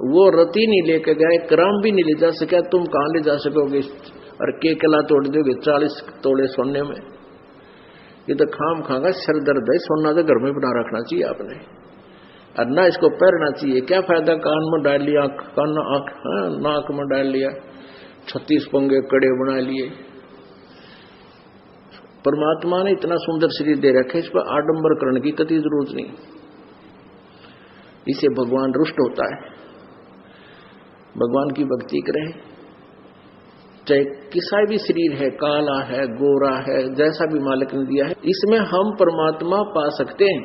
वो रति नहीं लेके गए, ग्राम भी नहीं ले जा सका, तुम कहां ले जा सकोगे और के कला तोड़ दोगे 40 तोले सोने में। ये तो खाम खागा सर दर्द है। सोना तो घर में बना रखना चाहिए आपने, और ना इसको पहनना चाहिए। क्या फायदा, कान में डाल लिया, कान आंख नाक में डाल लिया, 36 पंगे कड़े बना लिए। परमात्मा ने इतना सुंदर शरीर दे रखे, इस पर आडंबर करने की कतई जरूरत नहीं। इसे भगवान रुष्ट होता है। भगवान की भक्ति करें, चाहे किसा भी शरीर है, काला है, गोरा है, जैसा भी मालिक ने दिया है, इसमें हम परमात्मा पा सकते हैं।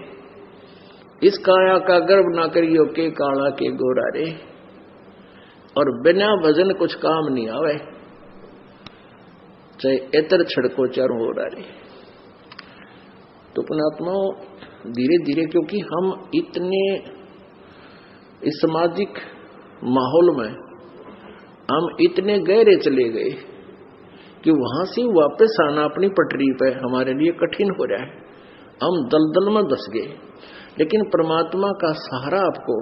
इस काया का गर्व ना करियो के काला के गोरा रे, और बिना भजन कुछ काम नहीं आवे, चाहे एतर छड़को चारों हो रे। तो पुणात्माओं धीरे धीरे, क्योंकि हम इतने इस सामाजिक माहौल में हम इतने गहरे चले गए कि वहां से वापस आना अपनी पटरी पे हमारे लिए कठिन हो रहा है। हम दलदल में धस गए। लेकिन परमात्मा का सहारा आपको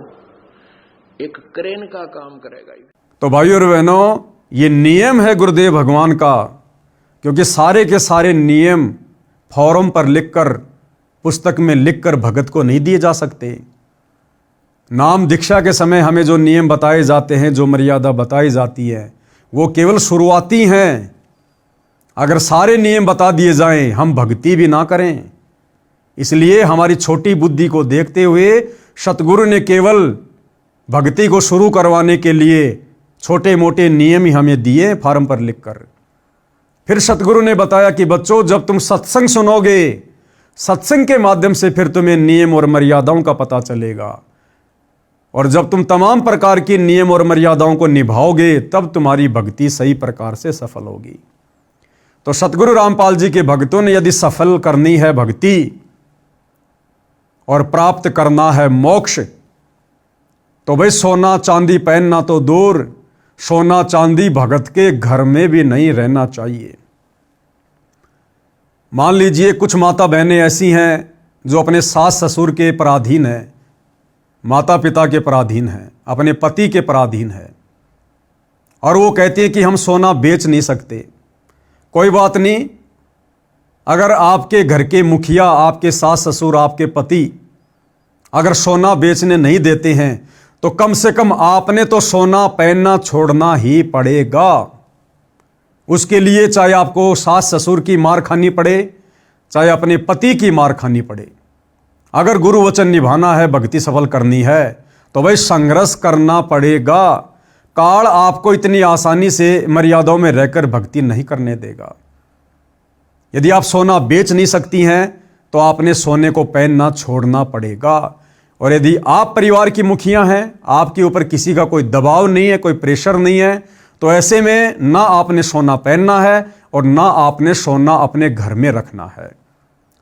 एक क्रेन का काम करेगा। तो भाइयों और बहनों, ये नियम है गुरुदेव भगवान का, क्योंकि सारे के सारे नियम फॉर्म पर लिखकर, पुस्तक में लिखकर भगत को नहीं दिए जा सकते। नाम दीक्षा के समय हमें जो नियम बताए जाते हैं, जो मर्यादा बताई जाती है, वो केवल शुरुआती हैं। अगर सारे नियम बता दिए जाएं, हम भक्ति भी ना करें। इसलिए हमारी छोटी बुद्धि को देखते हुए सतगुरु ने केवल भक्ति को शुरू करवाने के लिए छोटे मोटे नियम ही हमें दिए फॉर्म पर लिखकर। फिर सतगुरु ने बताया कि बच्चों, जब तुम सत्संग सुनोगे, सत्संग के माध्यम से फिर तुम्हें नियम और मर्यादाओं का पता चलेगा, और जब तुम तमाम प्रकार की नियम और मर्यादाओं को निभाओगे, तब तुम्हारी भक्ति सही प्रकार से सफल होगी। तो सतगुरु रामपाल जी के भक्तों ने यदि सफल करनी है भक्ति और प्राप्त करना है मोक्ष, तो भाई सोना चांदी पहनना तो दूर, सोना चांदी भगत के घर में भी नहीं रहना चाहिए। मान लीजिए कुछ माता बहनें ऐसी हैं जो अपने सास ससुर के पराधीन हैं, माता पिता के पराधीन हैं, अपने पति के पराधीन है, और वो कहती है कि हम सोना बेच नहीं सकते। कोई बात नहीं, अगर आपके घर के मुखिया, आपके सास ससुर, आपके पति अगर सोना बेचने नहीं देते हैं, तो कम से कम आपने तो सोना पहनना छोड़ना ही पड़ेगा। उसके लिए चाहे आपको सास ससुर की मार खानी पड़े, चाहे अपने पति की मार खानी पड़े। अगर गुरु वचन निभाना है, भक्ति सफल करनी है, तो भाई संघर्ष करना पड़ेगा। काल आपको इतनी आसानी से मर्यादाओं में रहकर भक्ति नहीं करने देगा। यदि आप सोना बेच नहीं सकती हैं, तो आपने सोने को पहनना छोड़ना पड़ेगा। और यदि आप परिवार की मुखिया हैं, आपके ऊपर किसी का कोई दबाव नहीं है, कोई प्रेशर नहीं है, तो ऐसे में ना आपने सोना पहनना है और ना आपने सोना अपने घर में रखना है।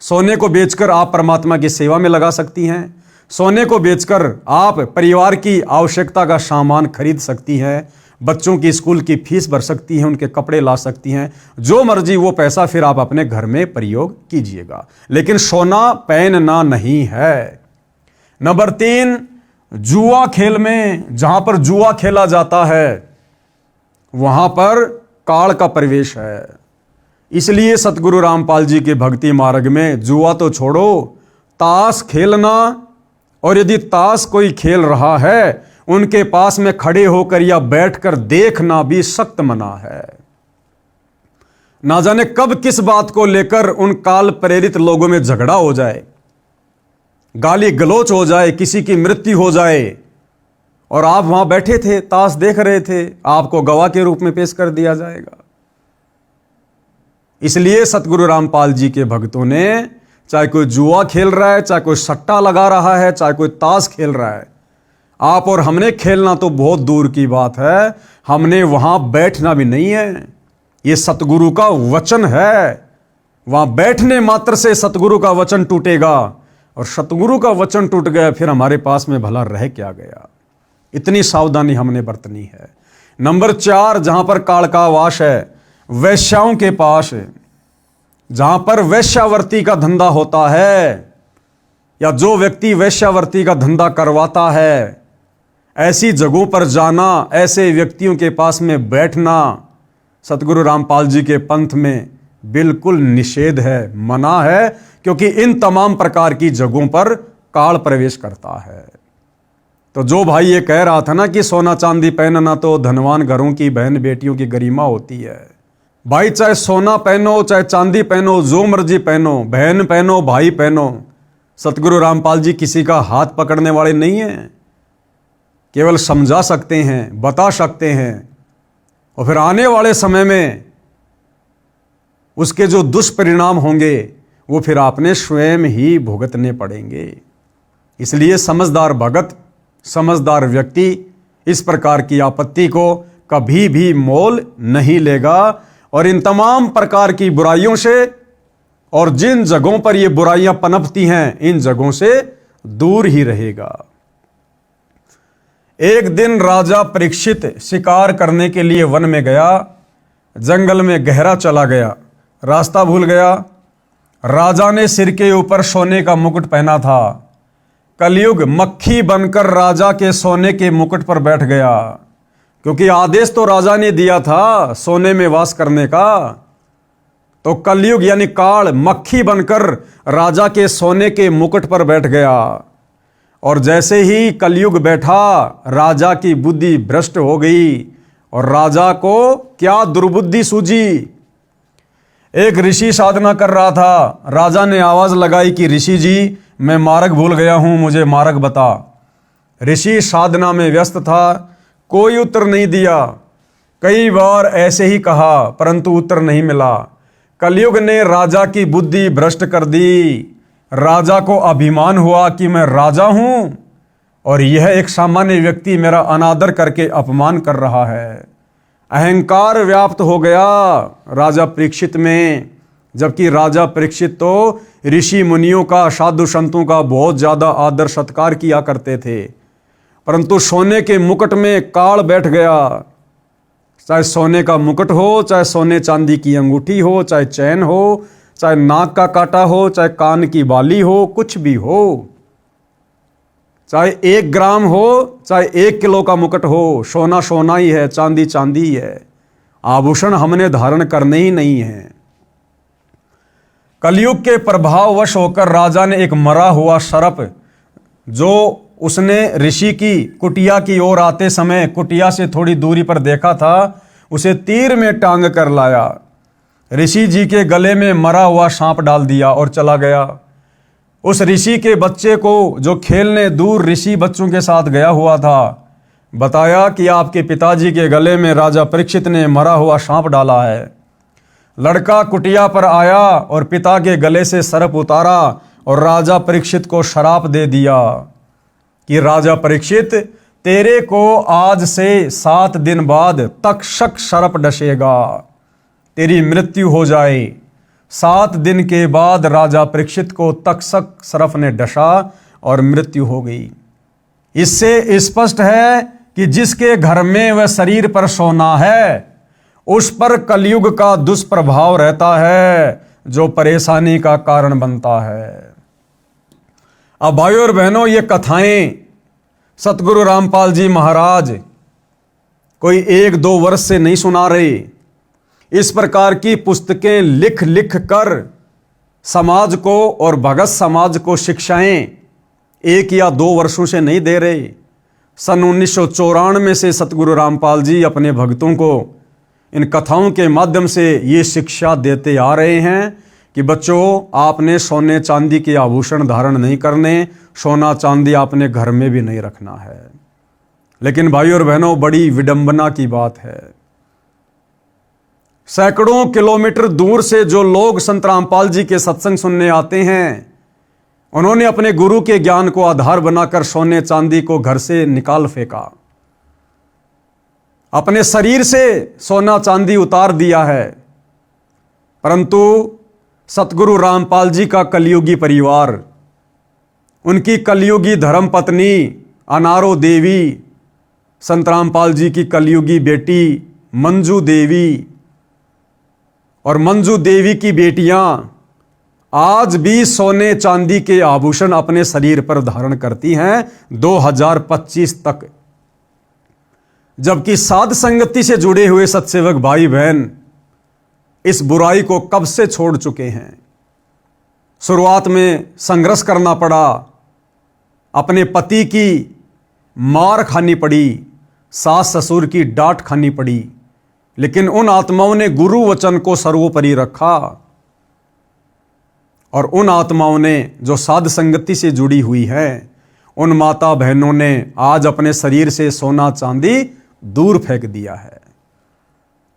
सोने को बेचकर आप परमात्मा की सेवा में लगा सकती हैं। सोने को बेचकर आप परिवार की आवश्यकता का सामान खरीद सकती हैं, बच्चों की स्कूल की फीस भर सकती हैं, उनके कपड़े ला सकती हैं, जो मर्जी वो पैसा फिर आप अपने घर में प्रयोग कीजिएगा, लेकिन सोना पहनना नहीं है। नंबर 3, जुआ खेल में जहां पर जुआ खेला जाता है वहां पर काल का प्रवेश है। इसलिए सतगुरु रामपाल जी के भक्ति मार्ग में जुआ तो छोड़ो, ताश खेलना, और यदि ताश कोई खेल रहा है उनके पास में खड़े होकर या बैठकर देखना भी सख्त मना है। ना जाने कब किस बात को लेकर उन काल प्रेरित लोगों में झगड़ा हो जाए, गाली गलोच हो जाए, किसी की मृत्यु हो जाए, और आप वहां बैठे थे, ताश देख रहे थे, आपको गवाह के रूप में पेश कर दिया जाएगा। इसलिए सतगुरु रामपाल जी के भक्तों ने, चाहे कोई जुआ खेल रहा है, चाहे कोई सट्टा लगा रहा है, चाहे कोई ताश खेल रहा है, आप और हमने खेलना तो बहुत दूर की बात है, हमने वहां बैठना भी नहीं है। ये सतगुरु का वचन है, वहां बैठने मात्र से सतगुरु का वचन टूटेगा, और सतगुरु का वचन टूट गया फिर हमारे पास में भला रह क्या गया। इतनी सावधानी हमने बरतनी है। नंबर 4, जहां पर काल का वास है, वैश्याओं के पास, जहां पर वैश्यावर्ती का धंधा होता है या जो व्यक्ति वैश्यावर्ती का धंधा करवाता है, ऐसी जगहों पर जाना, ऐसे व्यक्तियों के पास में बैठना सतगुरु रामपाल जी के पंथ में बिल्कुल निषेध है, मना है, क्योंकि इन तमाम प्रकार की जगहों पर काल प्रवेश करता है। तो जो भाई ये कह रहा था ना कि सोना चांदी पहनना तो धनवान घरों की बहन बेटियों की गरिमा होती है, भाई चाहे सोना पहनो, चाहे चांदी पहनो, जो मर्जी पहनो, बहन पहनो, भाई पहनो, सतगुरु रामपाल जी किसी का हाथ पकड़ने वाले नहीं हैं, केवल समझा सकते हैं, बता सकते हैं, और फिर आने वाले समय में उसके जो दुष्परिणाम होंगे वो फिर आपने स्वयं ही भुगतने पड़ेंगे। इसलिए समझदार भगत, समझदार व्यक्ति इस प्रकार की आपत्ति को कभी भी मोल नहीं लेगा, और इन तमाम प्रकार की बुराइयों से और जिन जगहों पर ये बुराइयां पनपती हैं, इन जगहों से दूर ही रहेगा। एक दिन राजा परीक्षित शिकार करने के लिए वन में गया, जंगल में गहरा चला गया, रास्ता भूल गया। राजा ने सिर के ऊपर सोने का मुकुट पहना था। कलयुग मक्खी बनकर राजा के सोने के मुकुट पर बैठ गया, क्योंकि आदेश तो राजा ने दिया था सोने में वास करने का। तो कलयुग यानी काल मक्खी बनकर राजा के सोने के मुकुट पर बैठ गया, और जैसे ही कलयुग बैठा राजा की बुद्धि भ्रष्ट हो गई, और राजा को क्या दुर्बुद्धि सूझी। एक ऋषि साधना कर रहा था, राजा ने आवाज लगाई कि ऋषि जी मैं मार्ग भूल गया हूं, मुझे मार्ग बता। ऋषि साधना में व्यस्त था, कोई उत्तर नहीं दिया। कई बार ऐसे ही कहा परंतु उत्तर नहीं मिला। कलयुग ने राजा की बुद्धि भ्रष्ट कर दी। राजा को अभिमान हुआ कि मैं राजा हूं और यह एक सामान्य व्यक्ति मेरा अनादर करके अपमान कर रहा है। अहंकार व्याप्त हो गया राजा परीक्षित में, जबकि राजा परीक्षित तो ऋषि मुनियों का, साधु संतों का बहुत ज्यादा आदर सत्कार किया करते थे, परंतु सोने के मुकुट में काल बैठ गया। चाहे सोने का मुकुट हो, चाहे सोने चांदी की अंगूठी हो, चाहे चैन हो, चाहे नाक का कांटा हो, चाहे कान की बाली हो, कुछ भी हो, चाहे 1 ग्राम हो, चाहे 1 किलो का मुकुट हो, सोना सोना ही है, चांदी चांदी ही है। आभूषण हमने धारण करने ही नहीं है। कलयुग के प्रभाववश होकर राजा ने एक मरा हुआ सर्प, जो उसने ऋषि की कुटिया की ओर आते समय कुटिया से थोड़ी दूरी पर देखा था, उसे तीर में टांग कर लाया, ऋषि जी के गले में मरा हुआ सांप डाल दिया और चला गया। उस ऋषि के बच्चे को, जो खेलने दूर ऋषि बच्चों के साथ गया हुआ था, बताया कि आपके पिताजी के गले में राजा परीक्षित ने मरा हुआ सांप डाला है। लड़का कुटिया पर आया और पिता के गले से सर्प उतारा और राजा परीक्षित को श्राप दे दिया कि राजा परीक्षित, तेरे को आज से 7 दिन बाद तक्षक सर्प डसेगा, तेरी मृत्यु हो जाए। 7 दिन के बाद राजा परीक्षित को तक्षक सर्प ने डसा और मृत्यु हो गई। इससे स्पष्ट है कि जिसके घर में वह शरीर पर सोना है उस पर कलयुग का दुष्प्रभाव रहता है, जो परेशानी का कारण बनता है। अब भाइयों और बहनों, ये कथाएं सतगुरु रामपाल जी महाराज कोई 1-2 वर्ष से नहीं सुना रहे। इस प्रकार की पुस्तकें लिख लिख कर समाज को और भगत समाज को शिक्षाएं 1 या 2 वर्षों से नहीं दे रहे। सन 1994 से सतगुरु रामपाल जी अपने भक्तों को इन कथाओं के माध्यम से ये शिक्षा देते आ रहे हैं कि बच्चों, आपने सोने चांदी के आभूषण धारण नहीं करने, सोना चांदी आपने घर में भी नहीं रखना है। लेकिन भाइयों और बहनों, बड़ी विडंबना की बात है, सैकड़ों किलोमीटर दूर से जो लोग संत रामपाल जी के सत्संग सुनने आते हैं, उन्होंने अपने गुरु के ज्ञान को आधार बनाकर सोने चांदी को घर से निकाल फेंका, अपने शरीर से सोना चांदी उतार दिया है। परंतु सतगुरु रामपाल जी का कलयुगी परिवार, उनकी कलयुगी धर्मपत्नी अनारो देवी, संत रामपाल जी की कलयुगी बेटी मंजू देवी और मंजू देवी की बेटियां आज भी सोने चांदी के आभूषण अपने शरीर पर धारण करती हैं 2025 तक। जबकि साध संगति से जुड़े हुए सत्सेवक भाई बहन इस बुराई को कब से छोड़ चुके हैं। शुरुआत में संघर्ष करना पड़ा, अपने पति की मार खानी पड़ी, सास ससुर की डांट खानी पड़ी, लेकिन उन आत्माओं ने गुरु वचन को सर्वोपरि रखा और उन आत्माओं ने जो साध संगति से जुड़ी हुई है, उन माता बहनों ने आज अपने शरीर से सोना चांदी दूर फेंक दिया है।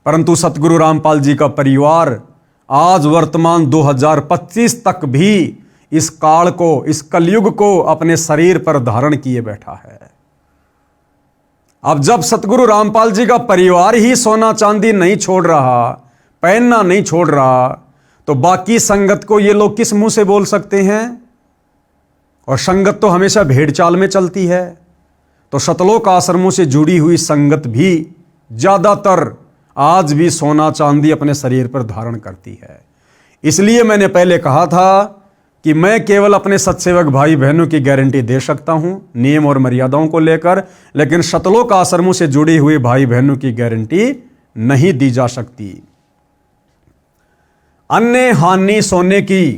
परंतु सतगुरु रामपाल जी का परिवार आज वर्तमान 2025 तक भी इस काल को, इस कलयुग को अपने शरीर पर धारण किए बैठा है। अब जब सतगुरु रामपाल जी का परिवार ही सोना चांदी नहीं छोड़ रहा, पहनना नहीं छोड़ रहा, तो बाकी संगत को ये लोग किस मुंह से बोल सकते हैं। और संगत तो हमेशा भेड़ चाल में चलती है, तो सतलोक आश्रमों से जुड़ी हुई संगत भी ज्यादातर आज भी सोना चांदी अपने शरीर पर धारण करती है। इसलिए मैंने पहले कहा था कि मैं केवल अपने सत्सेवक भाई बहनों की गारंटी दे सकता हूं नियम और मर्यादाओं को लेकर, लेकिन सतलोक आश्रमों से जुड़े हुए भाई बहनों की गारंटी नहीं दी जा सकती। अन्य हानि सोने की,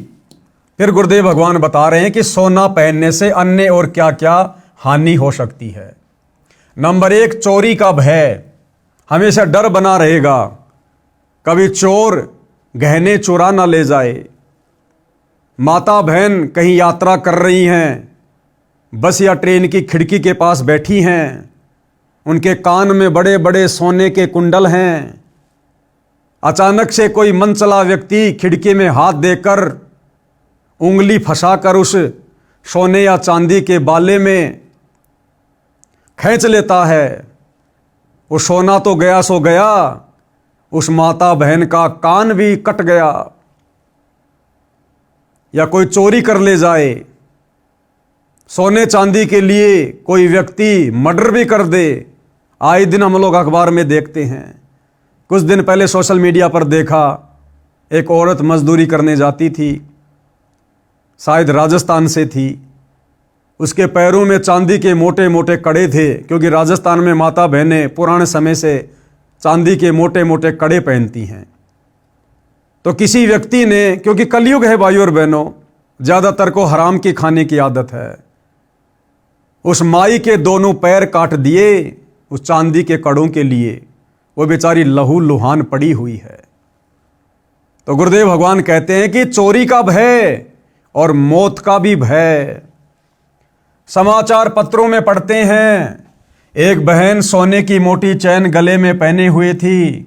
फिर गुरुदेव भगवान बता रहे हैं कि सोना पहनने से अन्य और क्या क्या हानि हो सकती है। नंबर 1, चोरी का भय, हमेशा डर बना रहेगा, कभी चोर गहने चुरा ना ले जाए। माता बहन कहीं यात्रा कर रही हैं, बस या ट्रेन की खिड़की के पास बैठी हैं, उनके कान में बड़े बड़े सोने के कुंडल हैं, अचानक से कोई मनचला व्यक्ति खिड़की में हाथ देकर उंगली फंसाकर उस सोने या चांदी के बाले में खींच लेता है। वो सोना तो गया सो गया, उस माता बहन का कान भी कट गया। या कोई चोरी कर ले जाए, सोने चांदी के लिए कोई व्यक्ति मर्डर भी कर दे। आए दिन हम लोग अखबार में देखते हैं। कुछ दिन पहले सोशल मीडिया पर देखा, एक औरत मजदूरी करने जाती थी, शायद राजस्थान से थी, उसके पैरों में चांदी के मोटे मोटे कड़े थे, क्योंकि राजस्थान में माता बहनें पुराने समय से चांदी के मोटे मोटे कड़े पहनती हैं। तो किसी व्यक्ति ने, क्योंकि कलयुग है भाइयों और बहनों, ज्यादातर को हराम की खाने की आदत है, उस माई के दोनों पैर काट दिए उस चांदी के कड़ों के लिए। वो बेचारी लहू लुहान पड़ी हुई है। तो गुरुदेव भगवान कहते हैं कि चोरी का भय और मौत का भी भय। समाचार पत्रों में पढ़ते हैं, एक बहन सोने की मोटी चैन गले में पहने हुए थी,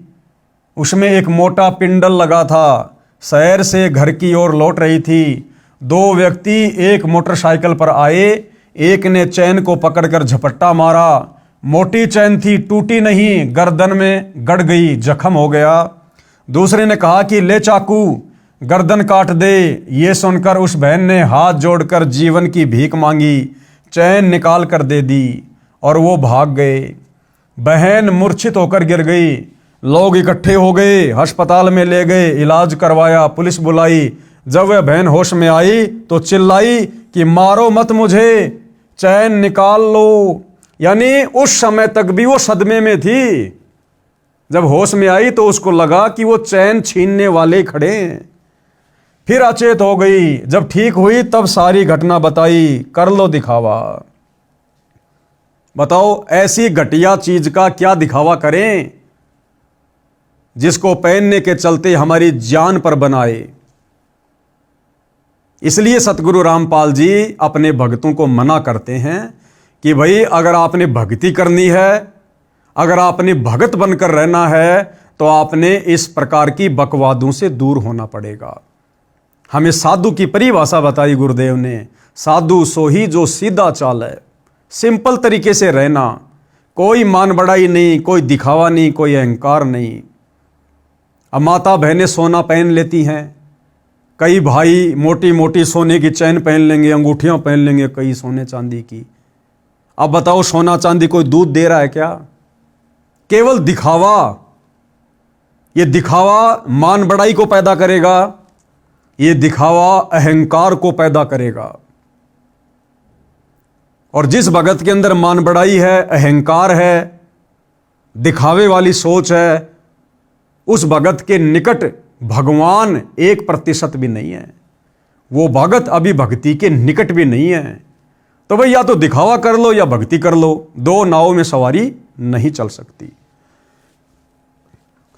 उसमें एक मोटा पिंडल लगा था, शहर से घर की ओर लौट रही थी। 2 व्यक्ति एक मोटरसाइकिल पर आए, एक ने चैन को पकड़कर झपट्टा मारा, मोटी चैन थी, टूटी नहीं, गर्दन में गड़ गई, जख्म हो गया। दूसरे ने कहा कि ले चाकू, गर्दन काट दे। ये सुनकर उस बहन ने हाथ जोड़कर जीवन की भीख मांगी, चैन निकाल कर दे दी और वो भाग गए। बहन मूर्छित होकर गिर गई। लोग इकट्ठे हो गए, अस्पताल में ले गए, इलाज करवाया, पुलिस बुलाई। जब वह बहन होश में आई तो चिल्लाई कि मारो मत मुझे, चैन निकाल लो। यानी उस समय तक भी वो सदमे में थी। जब होश में आई तो उसको लगा कि वो चैन छीनने वाले खड़े हैं। फिर अचेत हो गई। जब ठीक हुई तब सारी घटना बताई। कर लो दिखावा। बताओ ऐसी घटिया चीज का क्या दिखावा करें जिसको पहनने के चलते हमारी जान पर बनाए। इसलिए सतगुरु रामपाल जी अपने भक्तों को मना करते हैं कि भाई अगर आपने भक्ति करनी है, अगर आपने भगत बनकर रहना है तो आपने इस प्रकार की बकवादों से दूर होना पड़ेगा। हमें साधु की परिभाषा बताई गुरुदेव ने। साधु सोही जो सीधा चाल है, सिंपल तरीके से रहना, कोई मान बढ़ाई नहीं, कोई दिखावा नहीं, कोई अहंकार नहीं। अब माता बहनें सोना पहन लेती हैं, कई भाई मोटी मोटी सोने की चैन पहन लेंगे, अंगूठियां पहन लेंगे कई सोने चांदी की। अब बताओ सोना चांदी कोई दूध दे रहा है क्या? केवल दिखावा। ये दिखावा मान बढ़ाई को पैदा करेगा, ये दिखावा अहंकार को पैदा करेगा। और जिस भगत के अंदर मान बढ़ाई है, अहंकार है, दिखावे वाली सोच है, उस भगत के निकट भगवान 1% भी नहीं है। वो भगत अभी भक्ति के निकट भी नहीं है। तो भाई या तो दिखावा कर लो या भक्ति कर लो, दो नावों में सवारी नहीं चल सकती।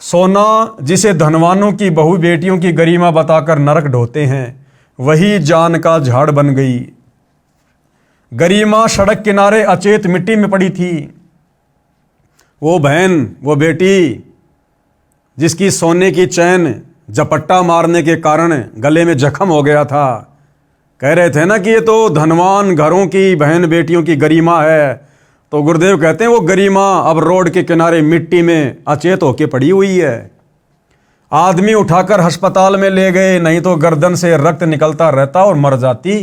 सोना जिसे धनवानों की बहु बेटियों की गरिमा बताकर नरक ढोते हैं, वही जान का झाड़ बन गई। गरिमा सड़क किनारे अचेत मिट्टी में पड़ी थी। वो बहन, वो बेटी जिसकी सोने की चैन झपट्टा मारने के कारण गले में जख्म हो गया था, कह रहे थे ना कि ये तो धनवान घरों की बहन बेटियों की गरिमा है। तो गुरुदेव कहते हैं वो गरिमा अब रोड के किनारे मिट्टी में अचेत होके पड़ी हुई है। आदमी उठाकर अस्पताल में ले गए, नहीं तो गर्दन से रक्त निकलता रहता और मर जाती।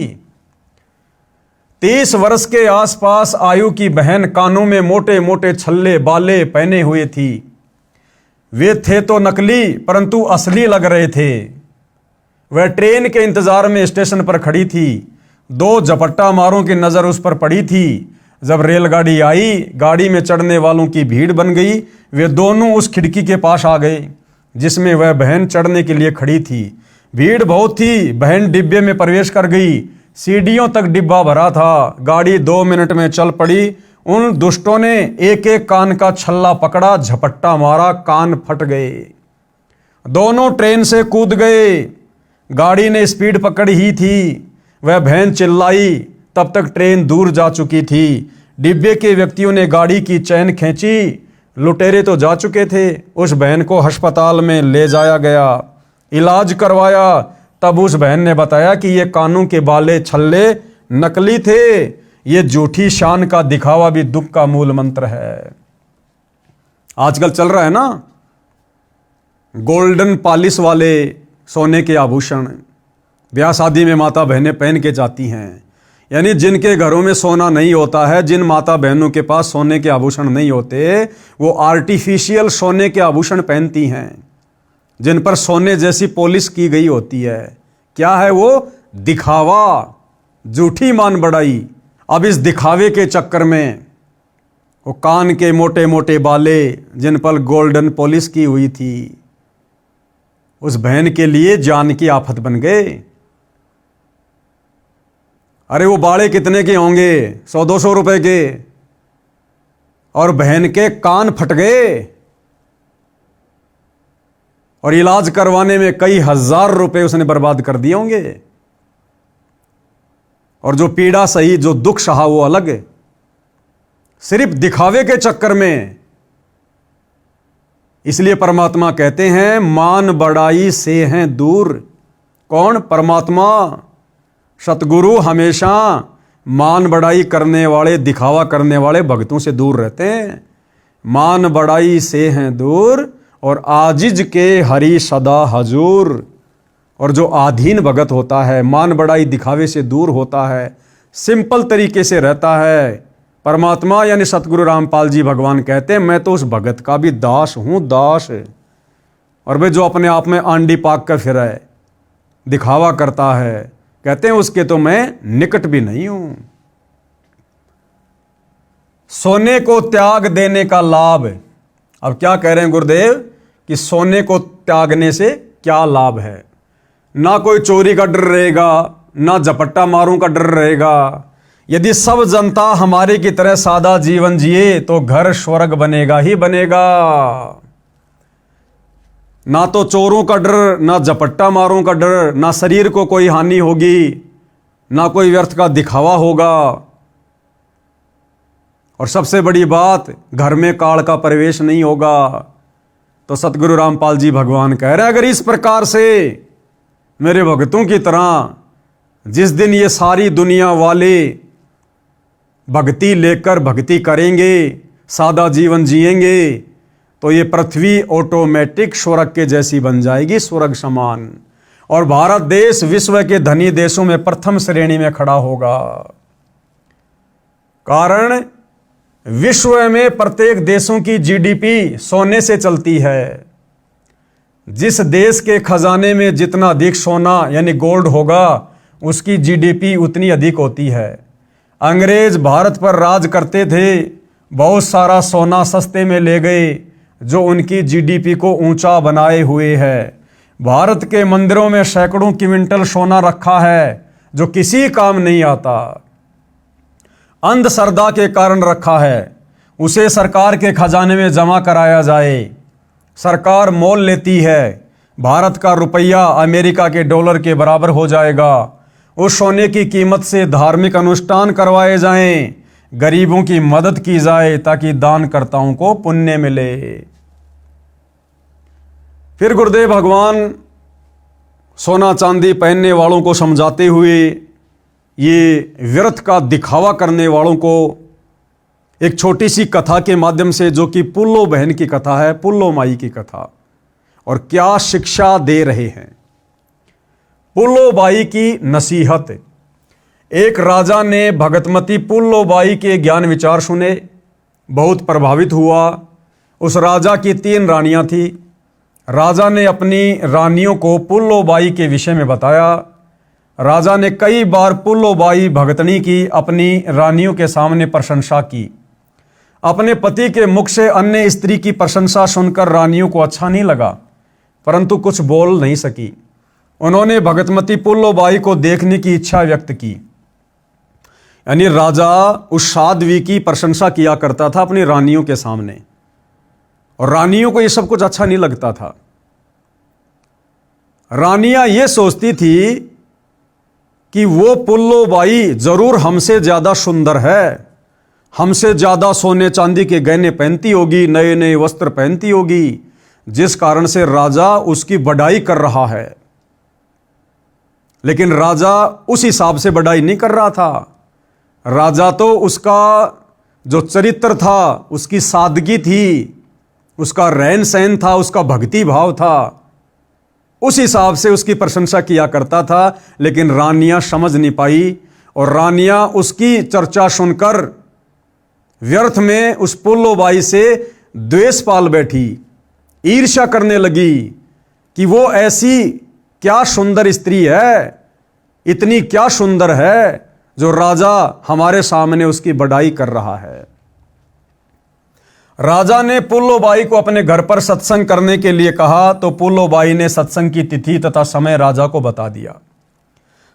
30 वर्ष के आसपास आयु की बहन कानों में मोटे मोटे छल्ले बाले पहने हुए थी। वे थे तो नकली परंतु असली लग रहे थे। वह ट्रेन के इंतजार में स्टेशन पर खड़ी थी। 2 झपट्टा मारों की नजर उस पर पड़ी थी। जब रेलगाड़ी आई, गाड़ी में चढ़ने वालों की भीड़ बन गई। वे दोनों उस खिड़की के पास आ गए जिसमें वह बहन चढ़ने के लिए खड़ी थी। भीड़ बहुत थी। बहन डिब्बे में प्रवेश कर गई। सीढ़ियों तक डिब्बा भरा था। गाड़ी 2 मिनट में चल पड़ी। उन दुष्टों ने एक एक कान का छल्ला पकड़ा, झपट्टा मारा, कान फट गए। दोनों ट्रेन से कूद गए। गाड़ी ने स्पीड पकड़ी ही थी। वह बहन चिल्लाई, तब तक ट्रेन दूर जा चुकी थी। डिब्बे के व्यक्तियों ने गाड़ी की चैन खींची। लुटेरे तो जा चुके थे। उस बहन को अस्पताल में ले जाया गया, इलाज करवाया। तब उस बहन ने बताया कि ये कानों के बाले छल्ले नकली थे। ये झूठी शान का दिखावा भी दुख का मूल मंत्र है। आजकल चल रहा है ना गोल्डन पॉलिश वाले सोने के आभूषण, ब्याह शादी में माता बहनें पहन के जाती हैं। यानी जिनके घरों में सोना नहीं होता है, जिन माता बहनों के पास सोने के आभूषण नहीं होते, वो आर्टिफिशियल सोने के आभूषण पहनती हैं जिन पर सोने जैसी पॉलिश की गई होती है। क्या है वो? दिखावा, झूठी मान बढ़ाई। अब इस दिखावे के चक्कर में वो कान के मोटे मोटे बाले जिन पर गोल्डन पॉलिश की हुई थी, उस बहन के लिए जान की आफत बन गए। अरे वो बाड़े कितने के होंगे? 100-200 रुपए के। और बहन के कान फट गए और इलाज करवाने में कई हजार रुपए उसने बर्बाद कर दिए होंगे। और जो पीड़ा सही, जो दुख सहा, वो अलग है। सिर्फ दिखावे के चक्कर में। इसलिए परमात्मा कहते हैं मान बढ़ाई से हैं दूर। कौन? परमात्मा। सतगुरु हमेशा मान बढ़ाई करने वाले, दिखावा करने वाले भक्तों से दूर रहते हैं। मान बढ़ाई से हैं दूर और आजिज के हरि सदा हजूर। और जो आधीन भगत होता है, मान बड़ाई दिखावे से दूर होता है, सिंपल तरीके से रहता है, परमात्मा यानी सतगुरु रामपाल जी भगवान कहते हैं मैं तो उस भगत का भी दास हूं, दास। और वे जो अपने आप में आंडी पाक कर फिर है, दिखावा करता है, कहते हैं उसके तो मैं निकट भी नहीं हूं। सोने को त्याग देने का लाभ। अब क्या कह रहे हैं गुरुदेव कि सोने को त्यागने से क्या लाभ है? ना कोई चोरी का डर रहेगा, ना झपट्टा मारूं का डर रहेगा। यदि सब जनता हमारे की तरह सादा जीवन जिए तो घर स्वर्ग बनेगा ही बनेगा। ना तो चोरों का डर, ना झपट्टा मारों का डर, ना शरीर को कोई हानि होगी, ना कोई व्यर्थ का दिखावा होगा। और सबसे बड़ी बात, घर में काल का प्रवेश नहीं होगा। तो सतगुरु रामपाल जी भगवान कह रहे हैं अगर इस प्रकार से मेरे भक्तों की तरह जिस दिन ये सारी दुनिया वाले भक्ति लेकर भक्ति करेंगे, सादा जीवन जिएंगे, तो ये पृथ्वी ऑटोमेटिक स्वर्ग के जैसी बन जाएगी, स्वर्ग समान। और भारत देश विश्व के धनी देशों में प्रथम श्रेणी में खड़ा होगा। कारण विश्व में प्रत्येक देशों की जीडीपी सोने से चलती है। जिस देश के खजाने में जितना अधिक सोना यानी गोल्ड होगा, उसकी जीडीपी उतनी अधिक होती है। अंग्रेज भारत पर राज करते थे, बहुत सारा सोना सस्ते में ले गए, जो उनकी जीडीपी को ऊंचा बनाए हुए है। भारत के मंदिरों में सैकड़ों क्विंटल सोना रखा है, जो किसी काम नहीं आता, अंधश्रद्धा के कारण रखा है। उसे सरकार के खजाने में जमा कराया जाए, सरकार मोल लेती है। भारत का रुपया अमेरिका के डॉलर के बराबर हो जाएगा। उस सोने की कीमत से धार्मिक अनुष्ठान करवाए जाएं, गरीबों की मदद की जाए ताकि दानकर्ताओं को पुण्य मिले। फिर गुरुदेव भगवान सोना चांदी पहनने वालों को समझाते हुए ये व्यर्थ का दिखावा करने वालों को एक छोटी सी कथा के माध्यम से, जो कि पुल्लो बहन की कथा है, पुल्लो माई की कथा, और क्या शिक्षा दे रहे हैं। पुल्लो बाई की नसीहत। एक राजा ने भगतमती पुल्लो बाई के ज्ञान विचार सुने, बहुत प्रभावित हुआ। उस राजा की 3 रानियां थी। राजा ने अपनी रानियों को पुल्लो बाई के विषय में बताया। राजा ने कई बार पुल्लो बाई भगतनी की अपनी रानियों के सामने प्रशंसा की। अपने पति के मुख से अन्य स्त्री की प्रशंसा सुनकर रानियों को अच्छा नहीं लगा, परंतु कुछ बोल नहीं सकी। उन्होंने भगतमती पुल्लो बाई को देखने की इच्छा व्यक्त की। यानी राजा उस साध्वी की प्रशंसा किया करता था अपनी रानियों के सामने, और रानियों को यह सब कुछ अच्छा नहीं लगता था। रानियां ये सोचती थी कि वो पुल्लो बाई जरूर हमसे ज्यादा सुंदर है, हमसे ज्यादा सोने चांदी के गहने पहनती होगी, नए नए वस्त्र पहनती होगी, जिस कारण से राजा उसकी बढ़ाई कर रहा है। लेकिन राजा उस हिसाब से बढ़ाई नहीं कर रहा था। राजा तो उसका जो चरित्र था, उसकी सादगी थी, उसका रहन सहन था, उसका भक्ति भाव था, उस हिसाब से उसकी प्रशंसा किया करता था। लेकिन रानियां समझ नहीं पाई, और रानियां उसकी चर्चा सुनकर व्यर्थ में उस पुल्लो बाई से द्वेष पाल बैठी, ईर्ष्या करने लगी कि वो ऐसी क्या सुंदर स्त्री है, इतनी क्या सुंदर है, जो राजा हमारे सामने उसकी बढ़ाई कर रहा है। राजा ने पुल्लो बाई को अपने घर पर सत्संग करने के लिए कहा, तो पुल्लो बाई ने सत्संग की तिथि तथा समय राजा को बता दिया।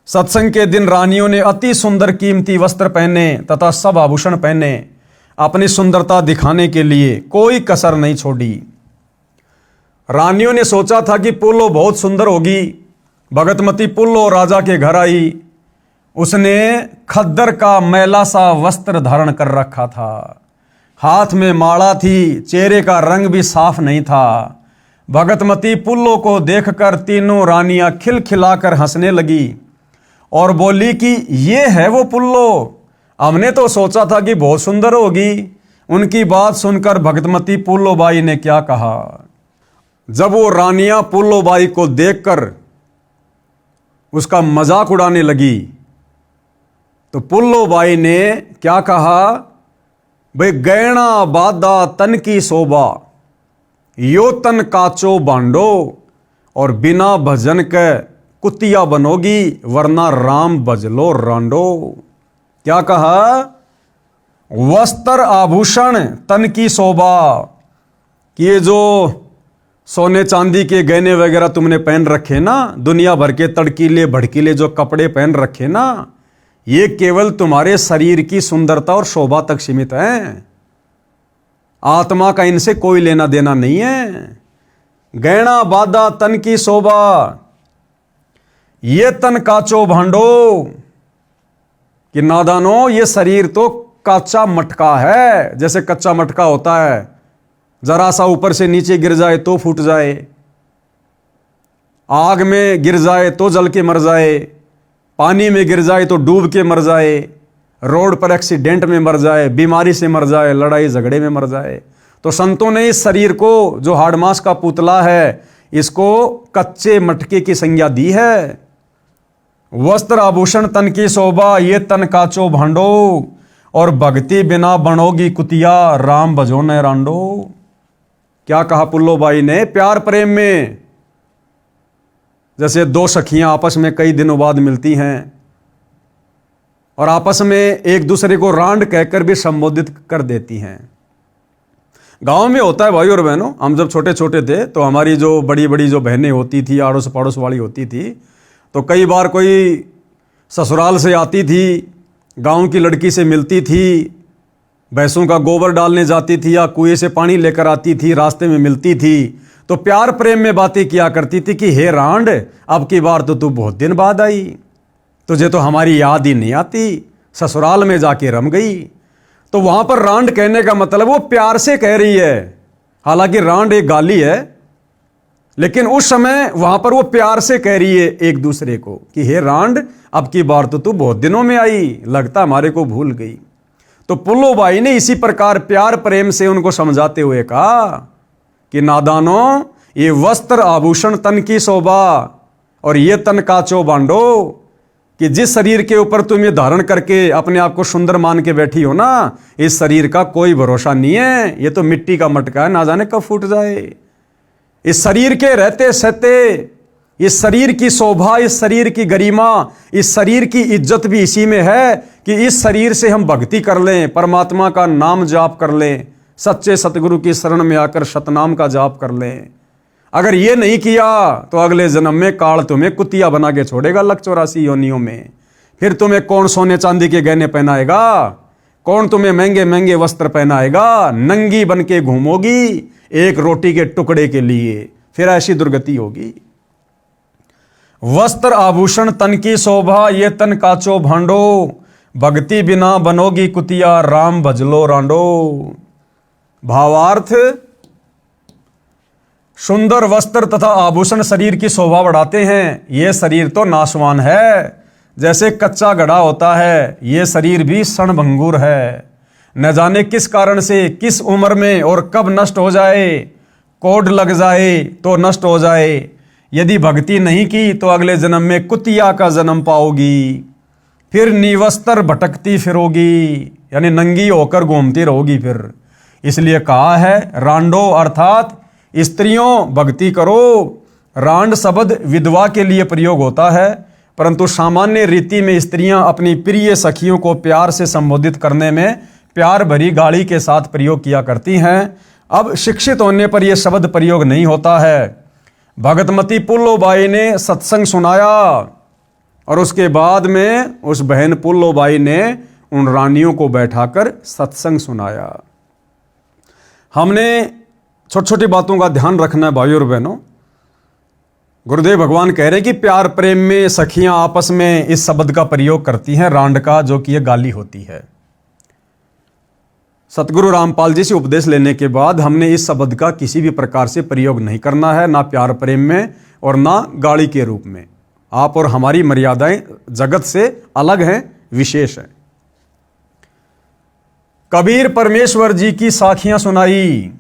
सत्संग के दिन रानियों ने अति सुंदर कीमती वस्त्र पहने तथा सब आभूषण पहने, अपनी सुंदरता दिखाने के लिए कोई कसर नहीं छोड़ी। रानियों ने सोचा था कि पुल्लो बहुत सुंदर होगी। भगतमती पुल्लो राजा के घर आई। उसने खद्दर का मैला सा वस्त्र धारण कर रखा था, हाथ में माला थी, चेहरे का रंग भी साफ नहीं था। भगतमती पुल्लो को देखकर तीनों रानियां खिलखिलाकर हंसने लगी और बोली कि ये है वो पुल्लो, हमने तो सोचा था कि बहुत सुंदर होगी। उनकी बात सुनकर भगतमती पुल्लो बाई ने क्या कहा, जब वो रानियां पुल्लो बाई को देखकर उसका मजाक उड़ाने लगी। तो पुल्लो बाई ने क्या कहा, भाई गैणा बादा तन की शोभा, यो तन काचो बांडो, और बिना भजन के कुतिया बनोगी, वरना राम भजलो रांडो। क्या कहा, वस्त्र आभूषण तन की शोभा, कि ये जो सोने चांदी के गहने वगैरह तुमने पहन रखे ना, दुनिया भर के तड़कीले भड़कीले जो कपड़े पहन रखे ना, ये केवल तुम्हारे शरीर की सुंदरता और शोभा तक सीमित हैं। आत्मा का इनसे कोई लेना देना नहीं है। गहना बादा तन की शोभा, ये तन काचो भांडो, कि नादानो ये शरीर तो कच्चा मटका है। जैसे कच्चा मटका होता है, जरा सा ऊपर से नीचे गिर जाए तो फूट जाए, आग में गिर जाए तो जल के मर जाए, पानी में गिर जाए तो डूब के मर जाए, रोड पर एक्सीडेंट में मर जाए, बीमारी से मर जाए, लड़ाई झगड़े में मर जाए। तो संतों ने इस शरीर को, जो हाड़मास का पुतला है, इसको कच्चे मटके की संज्ञा दी है। वस्त्र आभूषण तन की शोभा, ये तन काचो भांडो, और भक्ति बिना बनोगी कुतिया, राम भजो न रांडो। क्या कहा पुल्लो बाई ने, प्यार प्रेम में जैसे दो सखियां आपस में कई दिनों बाद मिलती हैं और आपस में एक दूसरे को रांड कहकर भी संबोधित कर देती हैं। गांव में होता है भाई और बहनों, हम जब छोटे छोटे थे तो हमारी जो बड़ी बड़ी जो बहनें होती थी, आड़ोस पड़ोस वाली होती थी, तो कई बार कोई ससुराल से आती थी, गांव की लड़की से मिलती थी, भैंसों का गोबर डालने जाती थी या कुएं से पानी लेकर आती थी, रास्ते में मिलती थी, तो प्यार प्रेम में बातें किया करती थी कि हे रांड, अब की बार तो तू बहुत दिन बाद आई, तुझे तो हमारी याद ही नहीं आती, ससुराल में जाके रम गई। तो वहां पर रांड कहने का मतलब वो प्यार से कह रही है। हालांकि रांड एक गाली है, लेकिन उस समय वहां पर वो प्यार से कह रही है एक दूसरे को कि हे रांड, अब की बार तो तू बहुत दिनों में आई, लगता हमारे को भूल गई। तो पुल्लो बाई ने इसी प्रकार प्यार प्रेम से उनको समझाते हुए कहा कि नादानो, ये वस्त्र आभूषण तन की शोभा और ये तन काचो बांडो, कि जिस शरीर के ऊपर तुम ये धारण करके अपने आप को सुंदर मान के बैठी हो ना, इस शरीर का कोई भरोसा नहीं है, ये तो मिट्टी का मटका है, ना जाने कब फूट जाए। इस शरीर के रहते सहते, इस शरीर की शोभा, इस शरीर की गरिमा, इस शरीर की इज्जत भी इसी में है कि इस शरीर से हम भक्ति कर लें, परमात्मा का नाम जाप कर लें, सच्चे सतगुरु की शरण में आकर सतनाम का जाप कर लें। अगर ये नहीं किया तो अगले जन्म में काल तुम्हें कुतिया बना के छोड़ेगा, लख 84 योनियों में। फिर तुम्हें कौन सोने चांदी के गहने पहनाएगा, कौन तुम्हें महंगे महंगे वस्त्र पहनाएगा, नंगी बन के घूमोगी एक रोटी के टुकड़े के लिए, फिर ऐसी दुर्गति होगी। वस्त्र आभूषण तन की शोभा, ये तन काचो भांडो, भक्ति बिना बनोगी कुतिया, राम भजलो रांडो। भावार्थ, सुंदर वस्त्र तथा आभूषण शरीर की शोभा बढ़ाते हैं। यह शरीर तो नाशवान है, जैसे कच्चा घड़ा होता है, यह शरीर भी क्षणभंगुर है। न जाने किस कारण से, किस उम्र में और कब नष्ट हो जाए, कोड लग जाए तो नष्ट हो जाए। यदि भक्ति नहीं की तो अगले जन्म में कुतिया का जन्म पाओगी, फिर निवस्त्र भटकती फिरोगी, यानी नंगी होकर घूमती रहोगी फिर। इसलिए कहा है रांडो, अर्थात स्त्रियों भक्ति करो। रांड शब्द विधवा के लिए प्रयोग होता है, परंतु सामान्य रीति में स्त्रियां अपनी प्रिय सखियों को प्यार से संबोधित करने में प्यार भरी गाली के साथ प्रयोग किया करती हैं। अब शिक्षित होने पर यह शब्द प्रयोग नहीं होता है। भगतमती पुल्लो बाई ने सत्संग सुनाया और उसके बाद में उस बहन पुल्लो बाई ने उन रानियों को बैठाकर सत्संग सुनाया। हमने छोटी छोटी बातों का ध्यान रखना है भाइयों और बहनों। गुरुदेव भगवान कह रहे हैं कि प्यार प्रेम में सखियां आपस में इस शब्द का प्रयोग करती हैं, रांड का, जो कि यह गाली होती है। सतगुरु रामपाल जी से उपदेश लेने के बाद हमने इस शब्द का किसी भी प्रकार से प्रयोग नहीं करना है, ना प्यार प्रेम में और ना गाली के रूप में। आप और हमारी मर्यादाएं जगत से अलग हैं, विशेष हैं। कबीर परमेश्वर जी की साखियां सुनाई।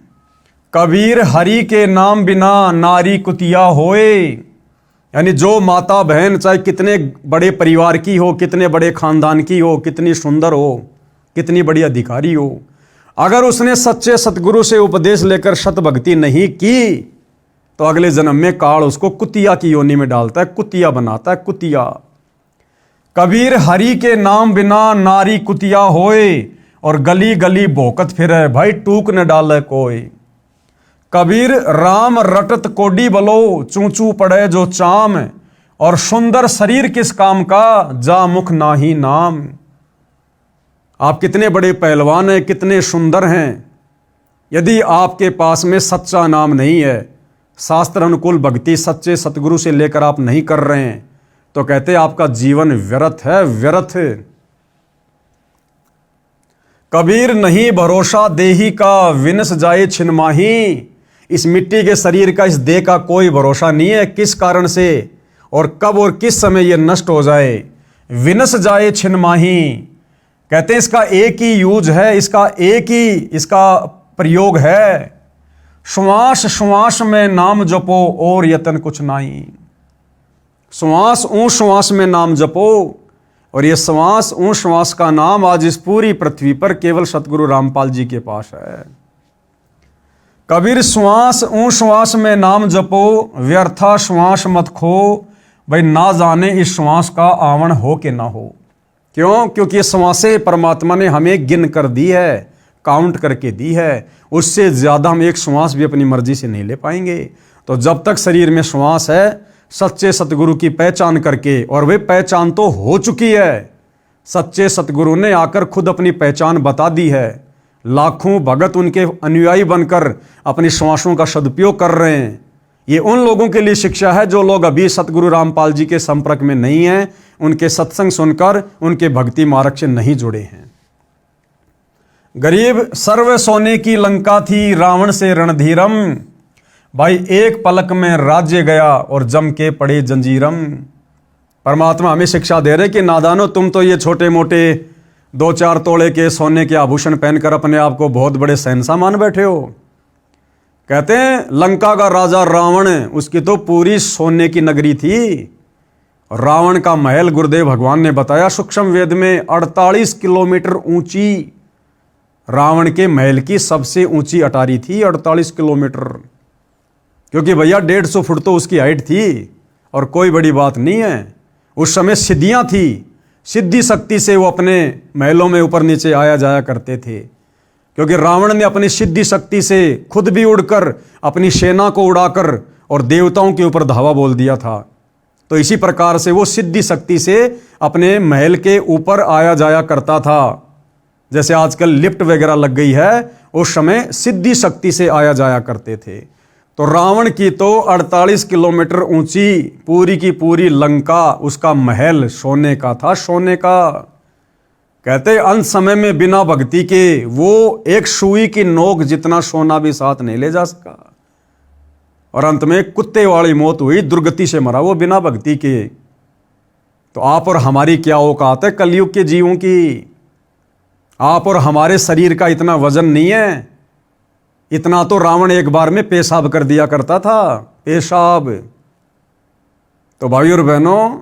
कबीर हरि के नाम बिना नारी कुतिया होए, यानी जो माता बहन चाहे कितने बड़े परिवार की हो, कितने बड़े खानदान की हो, कितनी सुंदर हो, कितनी बड़ी अधिकारी हो, अगर उसने सच्चे सतगुरु से उपदेश लेकर सत भक्ति नहीं की तो अगले जन्म में काल उसको कुतिया की योनि में डालता है, कुतिया बनाता है, कुतिया। कबीर हरि के नाम बिना नारी कुतिया होए, और गली गली भोकत फिरे, भाई टूक न डाले कोई। कबीर राम रटत कोडी बलो, चूचू पड़े जो चाम, और सुंदर शरीर किस काम का, जा मुख नाही नाम। आप कितने बड़े पहलवान हैं, कितने सुंदर हैं, यदि आपके पास में सच्चा नाम नहीं है, शास्त्र अनुकूल भक्ति सच्चे सतगुरु से लेकर आप नहीं कर रहे हैं, तो कहते आपका जीवन व्यर्थ है, व्यर्थ। कबीर नहीं भरोसा देही का, विनस जाए छिनमाही। इस मिट्टी के शरीर का, इस देह का कोई भरोसा नहीं है, किस कारण से और कब और किस समय यह नष्ट हो जाए। विनस जाए छिनमाही, कहते हैं इसका एक ही यूज है, इसका एक ही इसका प्रयोग है। श्वास श्वास में नाम जपो, और यतन कुछ नहीं। श्वास श्वास में नाम जपो, और ये श्वास श्वास का नाम आज इस पूरी पृथ्वी पर केवल सतगुरु रामपाल जी के पास है। कबीर श्वास श्वास में नाम जपो, व्यर्था श्वास मत खो, भाई ना जाने इस श्वास का आवन हो कि ना हो। क्यों? क्योंकि ये श्वासें परमात्मा ने हमें गिन कर दी है, काउंट करके दी है, उससे ज़्यादा हम एक श्वास भी अपनी मर्जी से नहीं ले पाएंगे। तो जब तक शरीर में श्वास है, सच्चे सतगुरु की पहचान करके, और वे पहचान तो हो चुकी है, सच्चे सतगुरु ने आकर खुद अपनी पहचान बता दी है। लाखों भगत उनके अनुयायी बनकर अपनी श्वासों का सदुपयोग कर रहे हैं। ये उन लोगों के लिए शिक्षा है जो लोग अभी सतगुरु रामपाल जी के संपर्क में नहीं हैं, उनके सत्संग सुनकर उनके भक्ति मार्ग से नहीं जुड़े हैं। गरीब सर्व सोने की लंका थी, रावण से रणधीरम, भाई एक पलक में राज्य गया और जम के पड़े जंजीरम। परमात्मा हमें शिक्षा दे रहे कि नादानो, तुम तो ये छोटे मोटे 2-4 तोले के सोने के आभूषण पहनकर अपने आप को बहुत बड़े शहंशाह मान बैठे हो। कहते हैं लंका का राजा रावण, उसकी तो पूरी सोने की नगरी थी। रावण का महल गुरुदेव भगवान ने बताया सूक्ष्म वेद में 48 किलोमीटर ऊंची रावण के महल की सबसे ऊंची अटारी थी, 48 किलोमीटर। क्योंकि भैया 150 फुट तो उसकी हाइट थी, और कोई बड़ी बात नहीं है। उस समय सिद्धियां थी, सिद्धि शक्ति से वो अपने महलों में ऊपर नीचे आया जाया करते थे। क्योंकि रावण ने अपनी सिद्धि शक्ति से खुद भी उड़कर अपनी सेना को उड़ाकर और देवताओं के ऊपर धावा बोल दिया था। तो इसी प्रकार से वो सिद्धि शक्ति से अपने महल के ऊपर आया जाया करता था। जैसे आजकल लिफ्ट वगैरह लग गई है, उस समय सिद्धि शक्ति से आया जाया करते थे। तो रावण की तो 48 किलोमीटर ऊंची पूरी की पूरी लंका, उसका महल सोने का था, सोने का। कहते अंत समय में बिना भक्ति के वो एक सुई की नोक जितना सोना भी साथ नहीं ले जा सका, और अंत में कुत्ते वाली मौत हुई, दुर्गति से मरा वो बिना भक्ति के। तो आप और हमारी क्या औकात है कलयुग के जीवों की? आप और हमारे शरीर का इतना वजन नहीं है। इतना तो रावण एक बार में पेशाब कर दिया करता था, पेशाब। तो भाई और बहनों,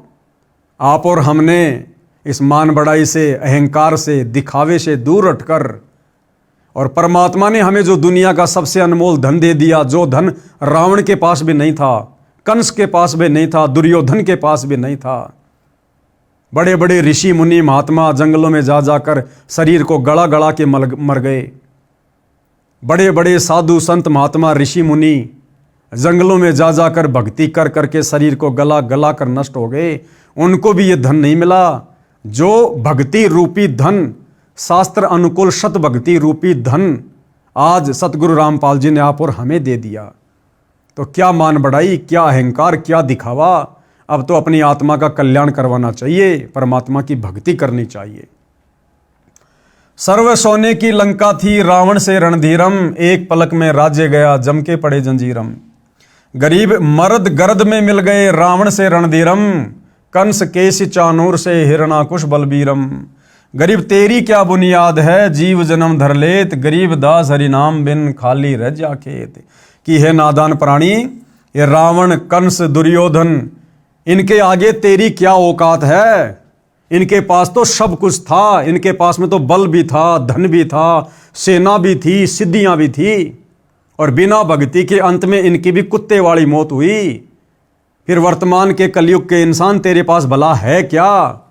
आप और हमने इस मान बढ़ाई से, अहंकार से, दिखावे से दूर हटकर, और परमात्मा ने हमें जो दुनिया का सबसे अनमोल धन दे दिया, जो धन रावण के पास भी नहीं था, कंस के पास भी नहीं था, दुर्योधन के पास भी नहीं था। बड़े बड़े ऋषि मुनि महात्मा जंगलों में जा जाकर शरीर को गला गला के मर गए। बड़े बड़े साधु संत महात्मा ऋषि मुनि जंगलों में जा जाकर भक्ति कर करके शरीर को गला गला कर नष्ट हो गए। उनको भी ये धन नहीं मिला जो भक्ति रूपी धन, शास्त्र अनुकूल सत भक्ति रूपी धन आज सतगुरु रामपाल जी ने आप और हमें दे दिया। तो क्या मान बढ़ाई, क्या अहंकार, क्या दिखावा। अब तो अपनी आत्मा का कल्याण करवाना चाहिए, परमात्मा की भक्ति करनी चाहिए। सर्व सोने की लंका थी, रावण से रणधीरम, एक पलक में राज्य गया, जम के पड़े जंजीरम। गरीब मर्द गर्द में मिल गए, रावण से रणधीरम, कंस केश चानूर से हिरणाकुश बलबीरम। गरीब तेरी क्या बुनियाद है, जीव जन्म धर लेत, गरीब दास हरिनाम बिन खाली रह जा खेत। कि है नादान प्राणी, ये रावण, कंस, दुर्योधन, इनके आगे तेरी क्या औकात है? इनके पास तो सब कुछ था, इनके पास में तो बल भी था, धन भी था, सेना भी थी, सिद्धियां भी थी, और बिना भक्ति के अंत में इनकी भी कुत्ते वाली मौत हुई। फिर वर्तमान के कलयुग के इंसान तेरे पास भला है क्या?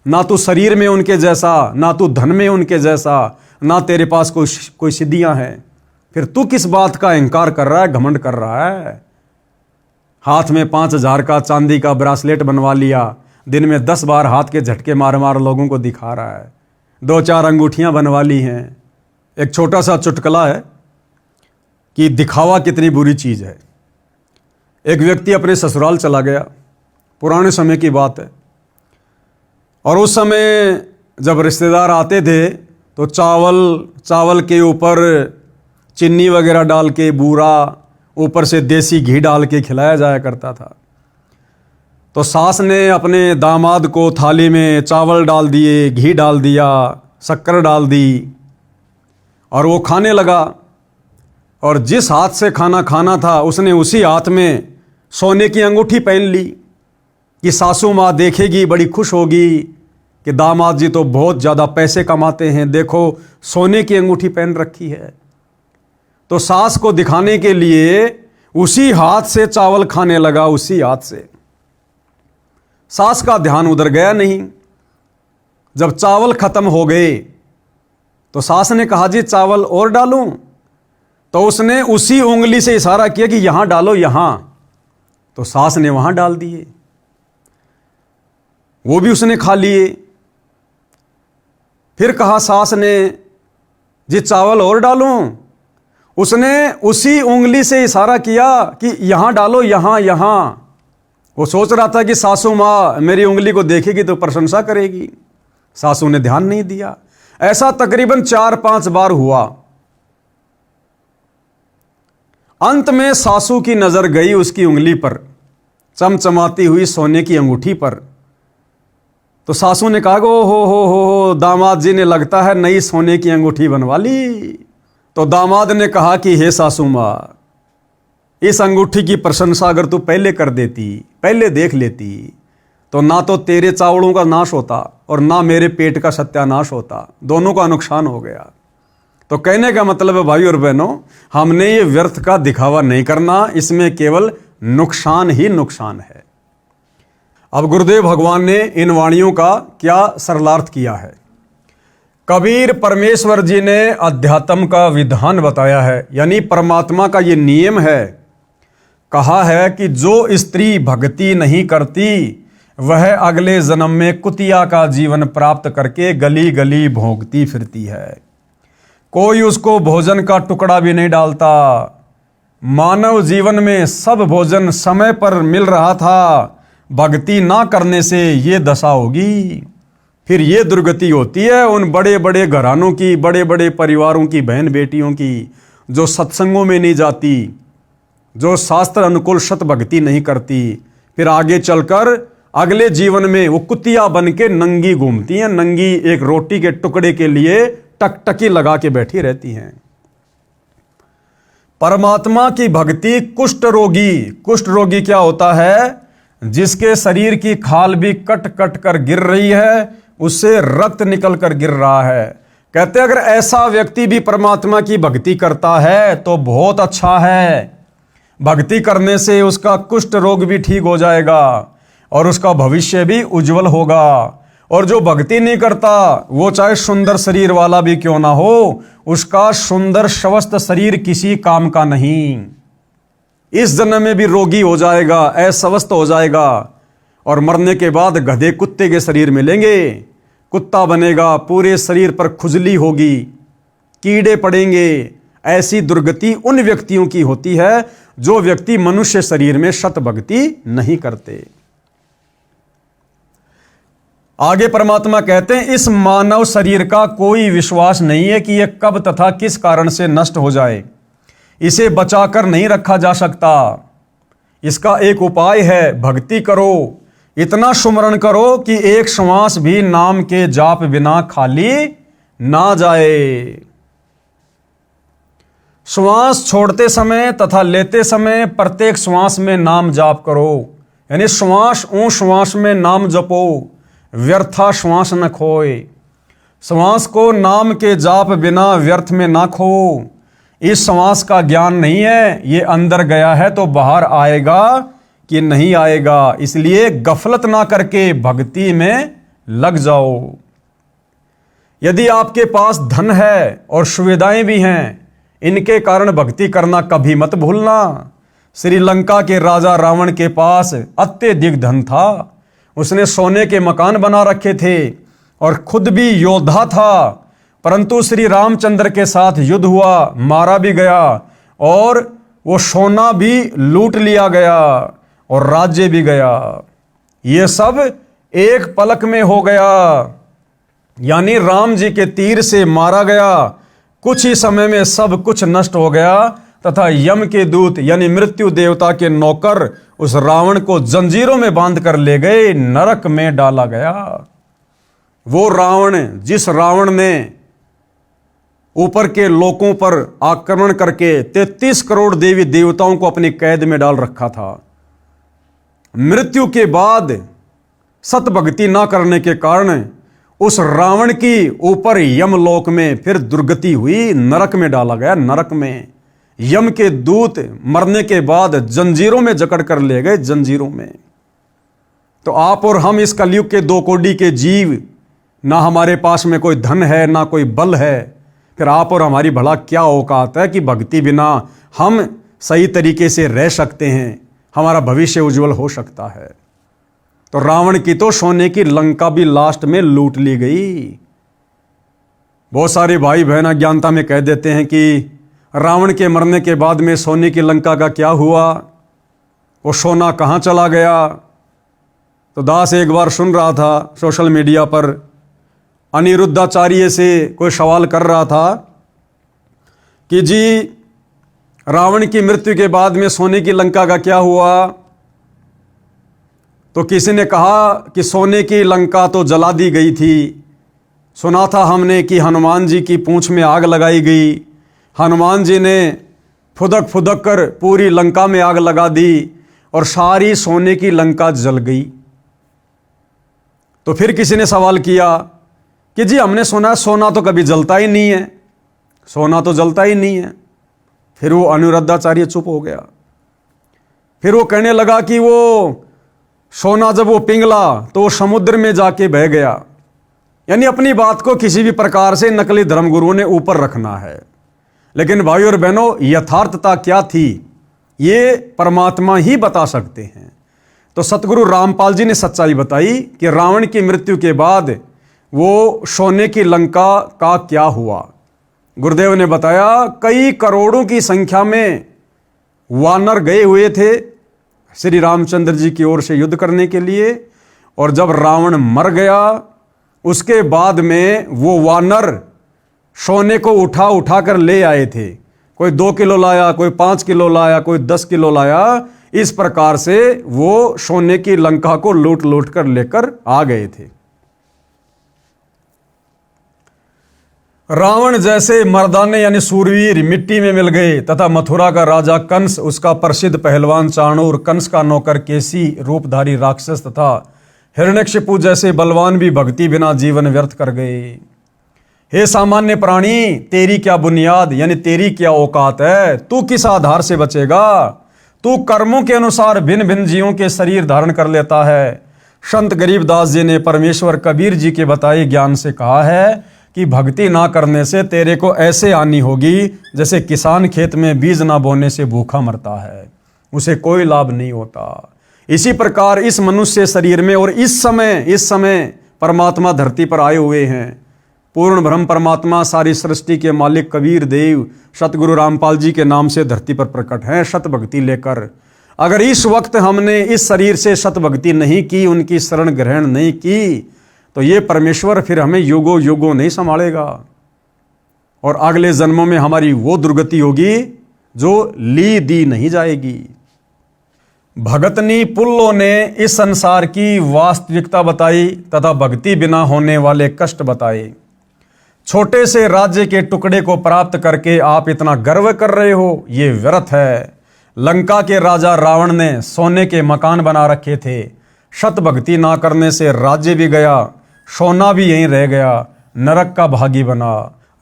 ना तू शरीर में उनके जैसा, ना तू धन में उनके जैसा, ना तेरे पास कोई सिद्धियां हैं। फिर तू किस बात का अहंकार कर रहा है, घमंड कर रहा है? हाथ में 5,000 का चांदी का ब्रासलेट बनवा लिया, दिन में 10 बार हाथ के झटके मार मार लोगों को दिखा रहा है, 2-4 अंगूठियां बनवा ली हैं। एक छोटा सा चुटकुला है कि दिखावा कितनी बुरी चीज है। एक व्यक्ति अपने ससुराल चला गया, पुराने समय की बात है, और उस समय जब रिश्तेदार आते थे तो चावल के ऊपर चीनी वगैरह डाल के, बूरा ऊपर से देसी घी डाल के खिलाया जाया करता था। तो सास ने अपने दामाद को थाली में चावल डाल दिए, घी डाल दिया, शक्कर डाल दी, और वो खाने लगा। और जिस हाथ से खाना खाना था उसने उसी हाथ में सोने की अंगूठी पहन ली कि सासू माँ देखेगी, बड़ी खुश होगी कि दामाद जी तो बहुत ज़्यादा पैसे कमाते हैं, देखो सोने की अंगूठी पहन रखी है। तो सास को दिखाने के लिए उसी हाथ से चावल खाने लगा, उसी हाथ से। सास का ध्यान उधर गया नहीं। जब चावल खत्म हो गए तो सास ने कहा, जी चावल और डालूं? तो उसने उसी उंगली से इशारा किया कि यहां डालो, यहां। तो सास ने वहां डाल दिए, वो भी उसने खा लिए। फिर कहा सास ने, जी चावल और डालूं? उसने उसी उंगली से इशारा किया कि यहां डालो, यहां यहां। वो सोच रहा था कि सासू माँ मेरी उंगली को देखेगी तो प्रशंसा करेगी। सासू ने ध्यान नहीं दिया। ऐसा तकरीबन 4-5 बार हुआ। अंत में सासू की नजर गई उसकी उंगली पर, चमचमाती हुई सोने की अंगूठी पर। तो सासू ने कहा, ओ हो दामाद जी ने लगता है नई सोने की अंगूठी बनवा ली। तो दामाद ने कहा कि हे सासू माँ, इस अंगूठी की प्रशंसा अगर तू पहले कर देती, पहले देख लेती, तो ना तो तेरे चावलों का नाश होता और ना मेरे पेट का सत्यानाश होता, दोनों का नुकसान हो गया। तो कहने का मतलब है भाई और बहनों, हमने ये व्यर्थ का दिखावा नहीं करना, इसमें केवल नुकसान ही नुकसान है। अब गुरुदेव भगवान ने इन वाणियों का क्या सरलार्थ किया है? कबीर परमेश्वर जी ने अध्यात्म का विधान बताया है, यानी परमात्मा का ये नियम है। कहा है कि जो स्त्री भक्ति नहीं करती वह अगले जन्म में कुतिया का जीवन प्राप्त करके गली गली भोंकती फिरती है। कोई उसको भोजन का टुकड़ा भी नहीं डालता। मानव जीवन में सब भोजन समय पर मिल रहा था, भक्ति ना करने से ये दशा होगी। फिर ये दुर्गति होती है उन बड़े बड़े घरानों की, बड़े बड़े परिवारों की बहन बेटियों की, जो सत्संगों में नहीं जाती, जो शास्त्र अनुकूल सत भक्ति नहीं करती। फिर आगे चलकर अगले जीवन में वो कुतिया बन के नंगी घूमती हैं, नंगी एक रोटी के टुकड़े के लिए टकटकी लगा के बैठी रहती हैं। परमात्मा की भक्ति कुष्ठ रोगी क्या होता है? जिसके शरीर की खाल भी कट कट कर गिर रही है, उससे रक्त निकल कर गिर रहा है। कहते अगर ऐसा व्यक्ति भी परमात्मा की भक्ति करता है तो बहुत अच्छा है। भक्ति करने से उसका कुष्ठ रोग भी ठीक हो जाएगा और उसका भविष्य भी उज्जवल होगा। और जो भक्ति नहीं करता वो चाहे सुंदर शरीर वाला भी क्यों ना हो, उसका सुंदर स्वस्थ शरीर किसी काम का नहीं। इस जन्म में भी रोगी हो जाएगा, अस्वस्थ हो जाएगा, और मरने के बाद गधे कुत्ते के शरीर मिलेंगे, कुत्ता बनेगा, पूरे शरीर पर खुजली होगी, कीड़े पड़ेंगे। ऐसी दुर्गति उन व्यक्तियों की होती है जो व्यक्ति मनुष्य शरीर में सत भक्ति नहीं करते। आगे परमात्मा कहते हैं, इस मानव शरीर का कोई विश्वास नहीं है कि यह कब तथा किस कारण से नष्ट हो जाए। इसे बचाकर नहीं रखा जा सकता। इसका एक उपाय है, भक्ति करो, इतना सुमरण करो कि एक श्वास भी नाम के जाप बिना खाली ना जाए। श्वास छोड़ते समय तथा लेते समय प्रत्येक श्वास में नाम जाप करो, यानी श्वास ऊ श्वास में नाम जपो, व्यर्था श्वास न खोए। श्वास को नाम के जाप बिना व्यर्थ में ना खो। इस श्वास का ज्ञान नहीं है, ये अंदर गया है तो बाहर आएगा कि नहीं आएगा। इसलिए गफलत ना करके भक्ति में लग जाओ। यदि आपके पास धन है और सुविधाएं भी हैं, इनके कारण भक्ति करना कभी मत भूलना। श्रीलंका के राजा रावण के पास अत्यधिक धन था, उसने सोने के मकान बना रखे थे और खुद भी योद्धा था, परंतु श्री रामचंद्र के साथ युद्ध हुआ, मारा भी गया और वो सोना भी लूट लिया गया और राज्य भी गया। ये सब एक पलक में हो गया, यानी राम जी के तीर से मारा गया। कुछ ही समय में सब कुछ नष्ट हो गया तथा यम के दूत यानी मृत्यु देवता के नौकर उस रावण को जंजीरों में बांध कर ले गए, नरक में डाला गया। वो रावण, जिस रावण ने ऊपर के लोकों पर आक्रमण करके 33 करोड़ देवी देवताओं को अपनी कैद में डाल रखा था, मृत्यु के बाद सत भक्ति ना करने के कारण उस रावण की ऊपर यमलोक में फिर दुर्गति हुई, नरक में डाला गया। नरक में यम के दूत मरने के बाद जंजीरों में जकड़ कर ले गए, जंजीरों में। तो आप और हम इस कलयुग के दो कोटि के जीव, ना हमारे पास में कोई धन है ना कोई बल है, फिर आप और हमारी भला क्या औकात है कि भक्ति बिना हम सही तरीके से रह सकते हैं, हमारा भविष्य उज्जवल हो सकता है। तो रावण की तो सोने की लंका भी लास्ट में लूट ली गई। बहुत सारे भाई बहन अज्ञानता में कह देते हैं कि रावण के मरने के बाद में सोने की लंका का क्या हुआ, वो सोना कहाँ चला गया। तो दास एक बार सुन रहा था सोशल मीडिया पर, अनिरुद्धाचार्य से कोई सवाल कर रहा था कि जी रावण की मृत्यु के बाद में सोने की लंका का क्या हुआ। तो किसी ने कहा कि सोने की लंका तो जला दी गई थी। सुना था हमने कि हनुमान जी की पूंछ में आग लगाई गई, हनुमान जी ने फुदक फुदक कर पूरी लंका में आग लगा दी और सारी सोने की लंका जल गई। तो फिर किसी ने सवाल किया कि जी हमने सुना सोना तो कभी जलता ही नहीं है, सोना तो जलता ही नहीं है। फिर वो अनिरुद्धाचार्य चुप हो गया। फिर वो कहने लगा कि वो सोना जब वो पिघला तो वो समुद्र में जाके बह गया। यानी अपनी बात को किसी भी प्रकार से नकली धर्मगुरुओं ने ऊपर रखना है, लेकिन भाइयों और बहनों यथार्थता क्या थी ये परमात्मा ही बता सकते हैं। तो सतगुरु रामपाल जी ने सच्चाई बताई कि रावण की मृत्यु के बाद वो सोने की लंका का क्या हुआ। गुरुदेव ने बताया कई करोड़ों की संख्या में वानर गए हुए थे श्री रामचंद्र जी की ओर से युद्ध करने के लिए, और जब रावण मर गया उसके बाद में वो वानर सोने को उठा उठा कर ले आए थे। कोई 2 किलो लाया, कोई 5 किलो लाया, कोई 10 किलो लाया। इस प्रकार से वो सोने की लंका को लूट लूट कर लेकर आ गए थे। रावण जैसे मर्दाने यानी सूरवीर मिट्टी में मिल गए तथा मथुरा का राजा कंस, उसका प्रसिद्ध पहलवान चाणूर, कंस का नौकर केसी रूपधारी राक्षस तथा हिरण्यकशिपु जैसे बलवान भी भक्ति बिना जीवन व्यर्थ कर गए। हे सामान्य प्राणी, तेरी क्या बुनियाद यानी तेरी क्या औकात है? तू किस आधार से बचेगा? तू कर्मों के अनुसार भिन्न भिन्न जीवों के शरीर धारण कर लेता है। संत गरीबदास जी ने परमेश्वर कबीर जी के बताए ज्ञान से कहा है कि भक्ति ना करने से तेरे को ऐसे हानि होगी जैसे किसान खेत में बीज ना बोने से भूखा मरता है, उसे कोई लाभ नहीं होता। इसी प्रकार इस मनुष्य शरीर में और इस समय परमात्मा धरती पर आए हुए हैं। पूर्ण ब्रह्म परमात्मा सारी सृष्टि के मालिक कबीर देव सतगुरु रामपाल जी के नाम से धरती पर प्रकट हैं सत भक्ति लेकर। अगर इस वक्त हमने इस शरीर से सत भक्ति नहीं की, उनकी शरण ग्रहण नहीं की, तो ये परमेश्वर फिर हमें युगों युगों नहीं संभालेगा और अगले जन्मों में हमारी वो दुर्गति होगी जो ली दी नहीं जाएगी। भगतनी पुल्लों ने इस संसार की वास्तविकता बताई तथा भक्ति बिना होने वाले कष्ट बताए। छोटे से राज्य के टुकड़े को प्राप्त करके आप इतना गर्व कर रहे हो, ये व्यर्थ है। लंका के राजा रावण ने सोने के मकान बना रखे थे। शत भक्ति ना करने से राज्य भी गया, सोना भी यहीं रह गया, नरक का भागी बना।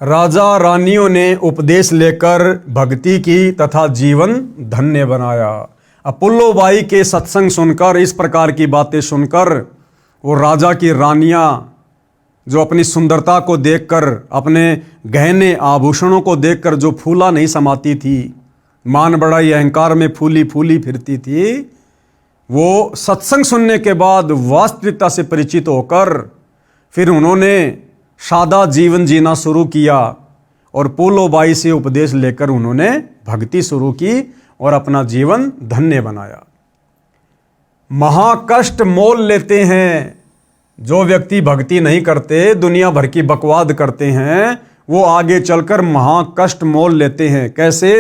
राजा रानियों ने उपदेश लेकर भक्ति की तथा जीवन धन्य बनाया। अपुल्लो बाई के सत्संग सुनकर, इस प्रकार की बातें सुनकर, वो राजा की रानियां जो अपनी सुंदरता को देखकर, अपने गहने आभूषणों को देखकर जो फूला नहीं समाती थी, मान बड़ाई अहंकार में फूली फूली फिरती थी, वो सत्संग सुनने के बाद वास्तविकता से परिचित होकर फिर उन्होंने सादा जीवन जीना शुरू किया और पोलो बाई से उपदेश लेकर उन्होंने भक्ति शुरू की और अपना जीवन धन्य बनाया। महाकष्ट मोल लेते हैं जो व्यक्ति भक्ति नहीं करते, दुनिया भर की बकवाद करते हैं, वो आगे चलकर महाकष्ट मोल लेते हैं। कैसे?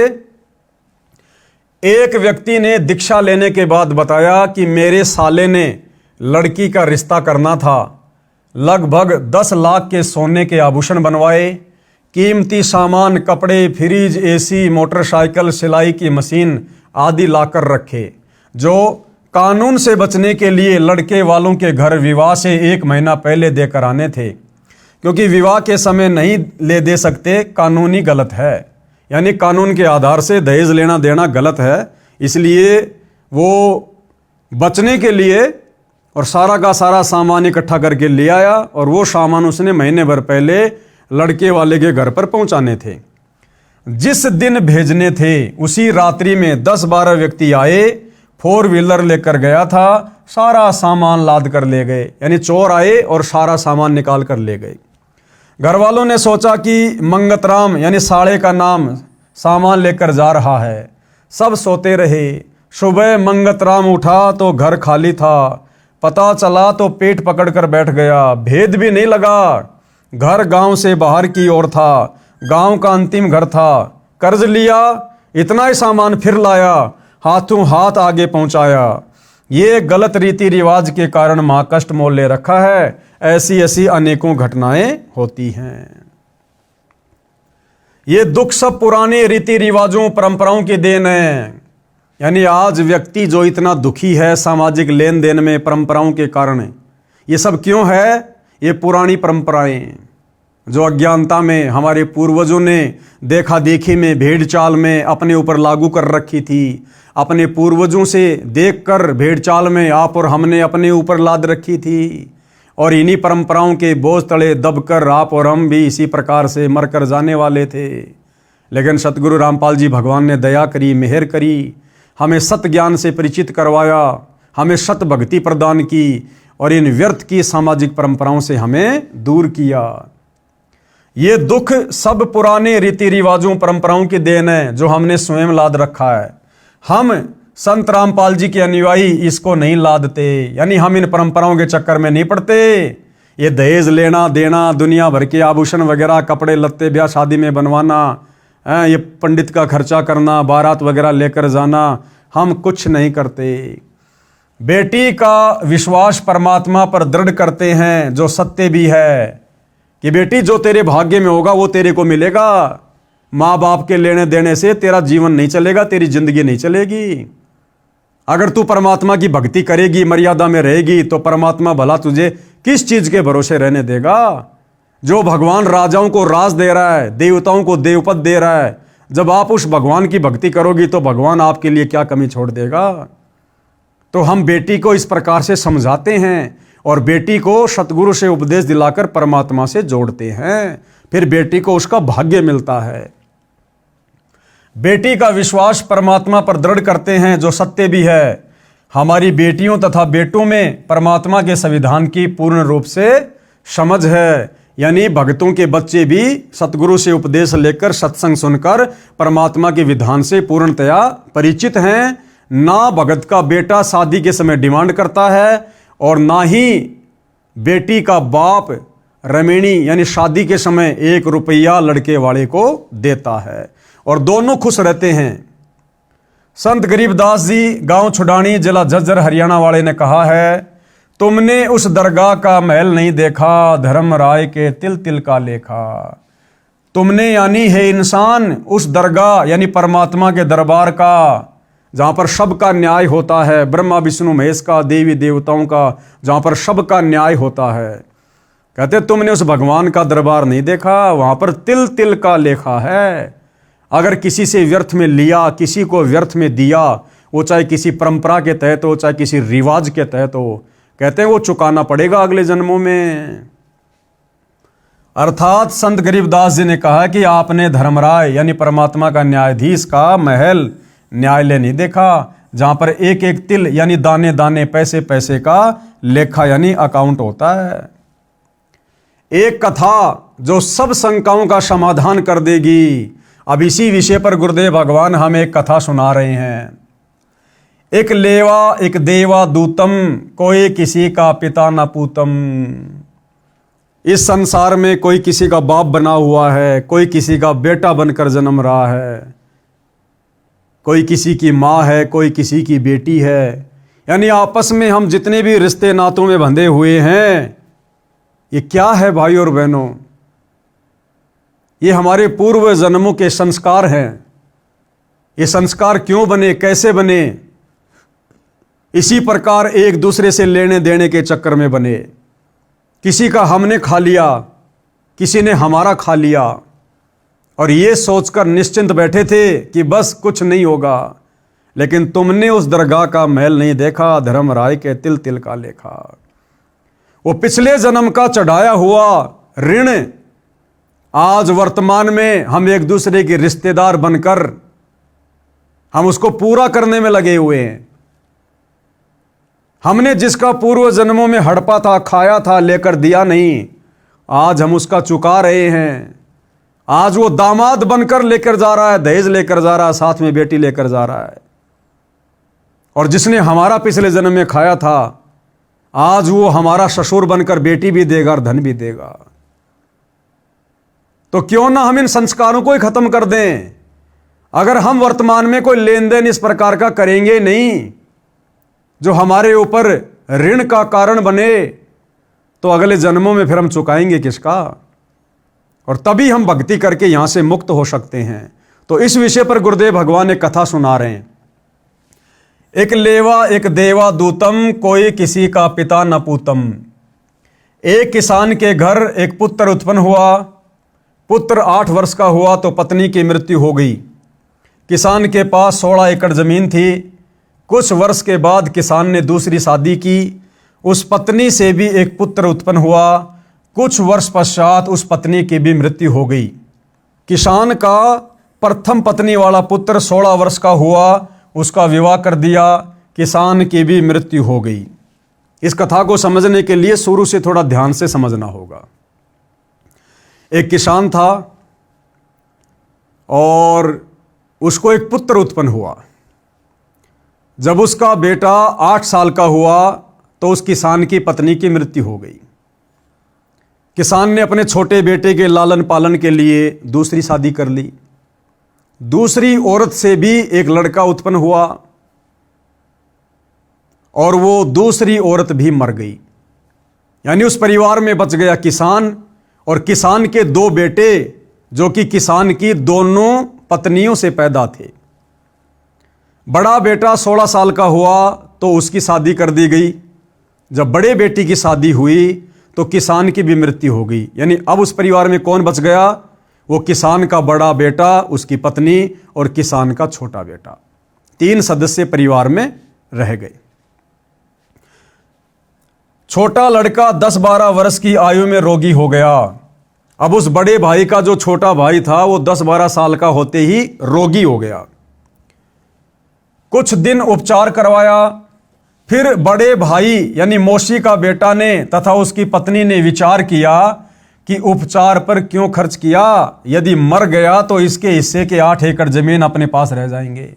एक व्यक्ति ने दीक्षा लेने के बाद बताया कि मेरे साले ने लड़की का रिश्ता करना था, लगभग 10 लाख के सोने के आभूषण बनवाए, कीमती सामान, कपड़े, फ्रिज, एसी, मोटरसाइकिल, सिलाई की मशीन आदि लाकर रखे, जो कानून से बचने के लिए लड़के वालों के घर विवाह से 1 महीना पहले देकर आने थे, क्योंकि विवाह के समय नहीं ले दे सकते, कानूनी गलत है, यानी कानून के आधार से दहेज लेना देना गलत है। इसलिए वो बचने के लिए और सारा का सारा सामान इकट्ठा करके ले आया और वो सामान उसने महीने भर पहले लड़के वाले के घर पर पहुंचाने थे। जिस दिन भेजने थे उसी रात्रि में 10-12 व्यक्ति आए, 4 व्हीलर लेकर गया था, सारा सामान लाद कर ले गए, यानी चोर आए और सारा सामान निकाल कर ले गए। घर वालों ने सोचा कि मंगतराम यानी साले का नाम सामान लेकर जा रहा है, सब सोते रहे। सुबह मंगतराम उठा तो घर खाली था, पता चला तो पेट पकड़कर बैठ गया, भेद भी नहीं लगा। घर गांव से बाहर की ओर था, गांव का अंतिम घर था, कर्ज लिया, इतना ही सामान फिर लाया, हाथों हाथ आगे पहुंचाया। ये गलत रीति रिवाज के कारण महाकष्ट मोल ले रखा है। ऐसी ऐसी अनेकों घटनाएं होती हैं। ये दुख सब पुराने रीति रिवाजों परंपराओं की देन है। यानी आज व्यक्ति जो इतना दुखी है सामाजिक लेन देन में परंपराओं के कारण, ये सब क्यों है? ये पुरानी परंपराएं जो अज्ञानता में हमारे पूर्वजों ने देखा देखी में, भेड़ चाल में अपने ऊपर लागू कर रखी थी। अपने पूर्वजों से देखकर भेड़ चाल में आप और हमने अपने ऊपर लाद रखी थी और इन्हीं परंपराओं के बोझ तले दबकर आप और हम भी इसी प्रकार से मरकर जाने वाले थे। लेकिन सतगुरु रामपाल जी भगवान ने दया करी, मेहर करी, हमें सत ज्ञान से परिचित करवाया, हमें सत भक्ति प्रदान की और इन व्यर्थ की सामाजिक परंपराओं से हमें दूर किया। ये दुख सब पुराने रीति रिवाजों परंपराओं की देन है जो हमने स्वयं लाद रखा है। हम संत रामपाल जी के अनुयायी इसको नहीं लादते, यानी हम इन परंपराओं के चक्कर में नहीं पड़ते। ये दहेज लेना देना, दुनिया भर के आभूषण वगैरह, कपड़े लत्ते ब्याह शादी में बनवाना, ये पंडित का खर्चा करना, बारात वगैरह लेकर जाना, हम कुछ नहीं करते। बेटी का विश्वास परमात्मा पर दृढ़ करते हैं जो सत्य भी है कि बेटी जो तेरे भाग्य में होगा वो तेरे को मिलेगा। माँ बाप के लेने देने से तेरा जीवन नहीं चलेगा, तेरी जिंदगी नहीं चलेगी। अगर तू परमात्मा की भक्ति करेगी, मर्यादा में रहेगी, तो परमात्मा भला तुझे किस चीज के भरोसे रहने देगा? जो भगवान राजाओं को राज दे रहा है, देवताओं को देवपद दे रहा है, जब आप उस भगवान की भक्ति करोगी तो भगवान आपके लिए क्या कमी छोड़ देगा? तो हम बेटी को इस प्रकार से समझाते हैं और बेटी को सतगुरु से उपदेश दिलाकर परमात्मा से जोड़ते हैं, फिर बेटी को उसका भाग्य मिलता है। बेटी का विश्वास परमात्मा पर दृढ़ करते हैं जो सत्य भी है। हमारी बेटियों तथा बेटों में परमात्मा के संविधान की पूर्ण रूप से समझ है, यानी भक्तों के बच्चे भी सतगुरु से उपदेश लेकर सत्संग सुनकर परमात्मा के विधान से पूर्णतया परिचित हैं। ना भगत का बेटा शादी के समय डिमांड करता है और ना ही बेटी का बाप रमेणी यानी शादी के समय 1 रुपया लड़के वाले को देता है और दोनों खुश रहते हैं। संत गरीबदास जी गांव छुडानी जिला झज्जर हरियाणा वाले ने कहा है, तुमने उस दरगाह का महल नहीं देखा, धर्म राय के तिल तिल का लेखा। तुमने यानी है इंसान उस दरगाह यानी परमात्मा के दरबार का जहाँ पर सबका न्याय होता है, ब्रह्मा विष्णु महेश का, देवी देवताओं का, जहाँ पर सबका न्याय होता है। कहते तुमने उस भगवान का दरबार नहीं देखा, वहाँ पर तिल तिल का लेखा है। अगर किसी से व्यर्थ में लिया, किसी को व्यर्थ में दिया, वो चाहे किसी परंपरा के तहत हो, चाहे किसी रिवाज के तहत हो, कहते हैं वो चुकाना पड़ेगा अगले जन्मों में। अर्थात संत गरीबदास जी ने कहा कि आपने धर्मराय यानी परमात्मा का न्यायाधीश का महल न्यायालय नहीं देखा, जहां पर एक एक तिल यानी दाने दाने पैसे पैसे का लेखा यानी अकाउंट होता है। एक कथा जो सब शंकाओं का समाधान कर देगी। अब इसी विषय पर गुरुदेव भगवान हमें एक कथा सुना रहे हैं। एक लेवा एक देवा दूतम, कोई किसी का पिता न पूतम। इस संसार में कोई किसी का बाप बना हुआ है, कोई किसी का बेटा बनकर जन्म रहा है, कोई किसी की माँ है, कोई किसी की बेटी है। यानी आपस में हम जितने भी रिश्ते नातों में बंधे हुए हैं, ये क्या है भाई और बहनों? ये हमारे पूर्व जन्मों के संस्कार हैं। ये संस्कार क्यों बने, कैसे बने? इसी प्रकार एक दूसरे से लेने देने के चक्कर में बने। किसी का हमने खा लिया, किसी ने हमारा खा लिया, और ये सोचकर निश्चिंत बैठे थे कि बस कुछ नहीं होगा। लेकिन तुमने उस दरगाह का महल नहीं देखा, धर्मराय के तिल तिल का लेखा। वो पिछले जन्म का चढ़ाया हुआ ऋण आज वर्तमान में हम एक दूसरे के रिश्तेदार बनकर हम उसको पूरा करने में लगे हुए हैं। हमने जिसका पूर्व जन्मों में हड़पा था, खाया था, लेकर दिया नहीं, आज हम उसका चुका रहे हैं। आज वो दामाद बनकर लेकर जा रहा है, दहेज लेकर जा रहा है, साथ में बेटी लेकर जा रहा है। और जिसने हमारा पिछले जन्म में खाया था, आज वो हमारा ससुर बनकर बेटी भी देगा और धन भी देगा। तो क्यों ना हम इन संस्कारों को ही खत्म कर दें। अगर हम वर्तमान में कोई लेन देन इस प्रकार का करेंगे नहीं जो हमारे ऊपर ऋण का कारण बने, तो अगले जन्मों में फिर हम चुकाएंगे किसका? और तभी हम भक्ति करके यहां से मुक्त हो सकते हैं। तो इस विषय पर गुरुदेव भगवान एक कथा सुना रहे हैं। एक लेवा एक देवा दूतम, कोई किसी का पिता न पूतम। एक किसान के घर एक पुत्र उत्पन्न हुआ। पुत्र 8 वर्ष का हुआ तो पत्नी की मृत्यु हो गई। किसान के पास 16 एकड़ जमीन थी। कुछ वर्ष के बाद किसान ने दूसरी शादी की। उस पत्नी से भी एक पुत्र उत्पन्न हुआ। कुछ वर्ष पश्चात उस पत्नी की भी मृत्यु हो गई। किसान का प्रथम पत्नी वाला पुत्र 16 वर्ष का हुआ, उसका विवाह कर दिया। किसान की भी मृत्यु हो गई। इस कथा को समझने के लिए शुरू से थोड़ा ध्यान से समझना होगा। एक किसान था और उसको एक पुत्र उत्पन्न हुआ। जब उसका बेटा 8 साल का हुआ तो उस किसान की पत्नी की मृत्यु हो गई। किसान ने अपने छोटे बेटे के लालन पालन के लिए दूसरी शादी कर ली। दूसरी औरत से भी एक लड़का उत्पन्न हुआ और वो दूसरी औरत भी मर गई। यानी उस परिवार में बच गया किसान और किसान के 2 बेटे, जो कि किसान की दोनों पत्नियों से पैदा थे। बड़ा बेटा 16 साल का हुआ तो उसकी शादी कर दी गई। जब बड़े बेटी की शादी हुई तो किसान की भी मृत्यु हो गई। यानी अब उस परिवार में कौन बच गया? वो किसान का बड़ा बेटा, उसकी पत्नी और किसान का छोटा बेटा। 3 सदस्य परिवार में रह गए। छोटा लड़का 10-12 वर्ष की आयु में रोगी हो गया। अब उस बड़े भाई का जो छोटा भाई था वो 10-12 साल का होते ही रोगी हो गया। कुछ दिन उपचार करवाया। फिर बड़े भाई यानी मौसी का बेटा ने तथा उसकी पत्नी ने विचार किया कि उपचार पर क्यों खर्च किया, यदि मर गया तो इसके हिस्से के 8 एकड़ जमीन अपने पास रह जाएंगे।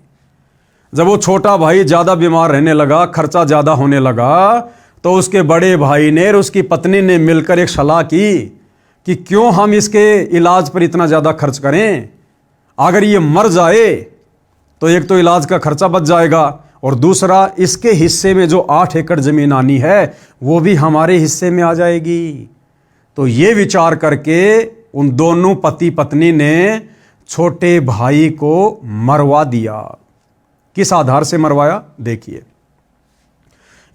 जब वो छोटा भाई ज्यादा बीमार रहने लगा, खर्चा ज्यादा होने लगा, तो उसके बड़े भाई ने और उसकी पत्नी ने मिलकर एक सलाह की कि क्यों हम इसके इलाज पर इतना ज्यादा खर्च करें। अगर ये मर जाए तो एक तो इलाज का खर्चा बच जाएगा और दूसरा इसके हिस्से में जो 8 एकड़ जमीन आनी है वो भी हमारे हिस्से में आ जाएगी। तो ये विचार करके उन दोनों पति पत्नी ने छोटे भाई को मरवा दिया। किस आधार से मरवाया देखिए।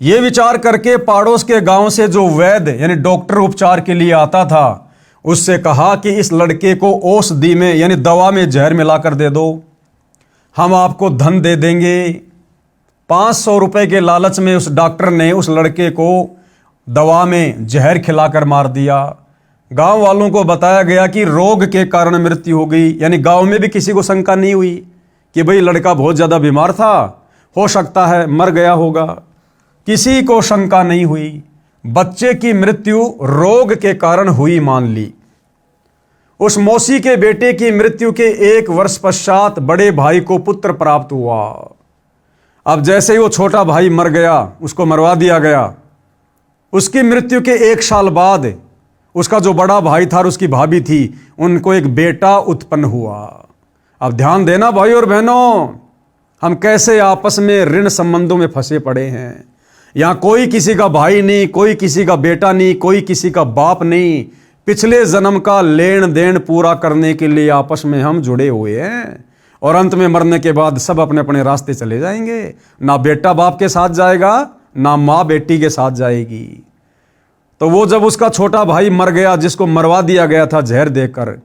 यह विचार करके पड़ोस के गांव से जो वैद्य यानी डॉक्टर उपचार के लिए आता था, उससे कहा कि इस लड़के को औषधि में यानी दवा में जहर मिलाकर दे दो, हम आपको धन दे देंगे। 500 रुपए के लालच में उस डॉक्टर ने उस लड़के को दवा में जहर खिलाकर मार दिया। गांव वालों को बताया गया कि रोग के कारण मृत्यु हो गई, यानी गांव में भी किसी को शंका नहीं हुई कि भाई लड़का बहुत ज्यादा बीमार था, हो सकता है मर गया होगा। किसी को शंका नहीं हुई। बच्चे की मृत्यु रोग के कारण हुई मान ली। उस मौसी के बेटे की मृत्यु के 1 वर्ष पश्चात बड़े भाई को पुत्र प्राप्त हुआ। अब जैसे ही वो छोटा भाई मर गया, उसको मरवा दिया गया। उसकी मृत्यु के 1 साल बाद उसका जो बड़ा भाई था और उसकी भाभी थी, उनको एक बेटा उत्पन्न हुआ। अब ध्यान देना भाई और बहनों, हम कैसे आपस में ऋण संबंधों में फंसे पड़े हैं। यहां कोई किसी का भाई नहीं, कोई किसी का बेटा नहीं, कोई किसी का बाप नहीं। पिछले जन्म का लेन देन पूरा करने के लिए आपस में हम जुड़े हुए हैं, और अंत में मरने के बाद सब अपने अपने रास्ते चले जाएंगे। ना बेटा बाप के साथ जाएगा, ना माँ बेटी के साथ जाएगी। तो वो जब उसका छोटा भाई मर गया, जिसको मरवा दिया गया था जहर देकर,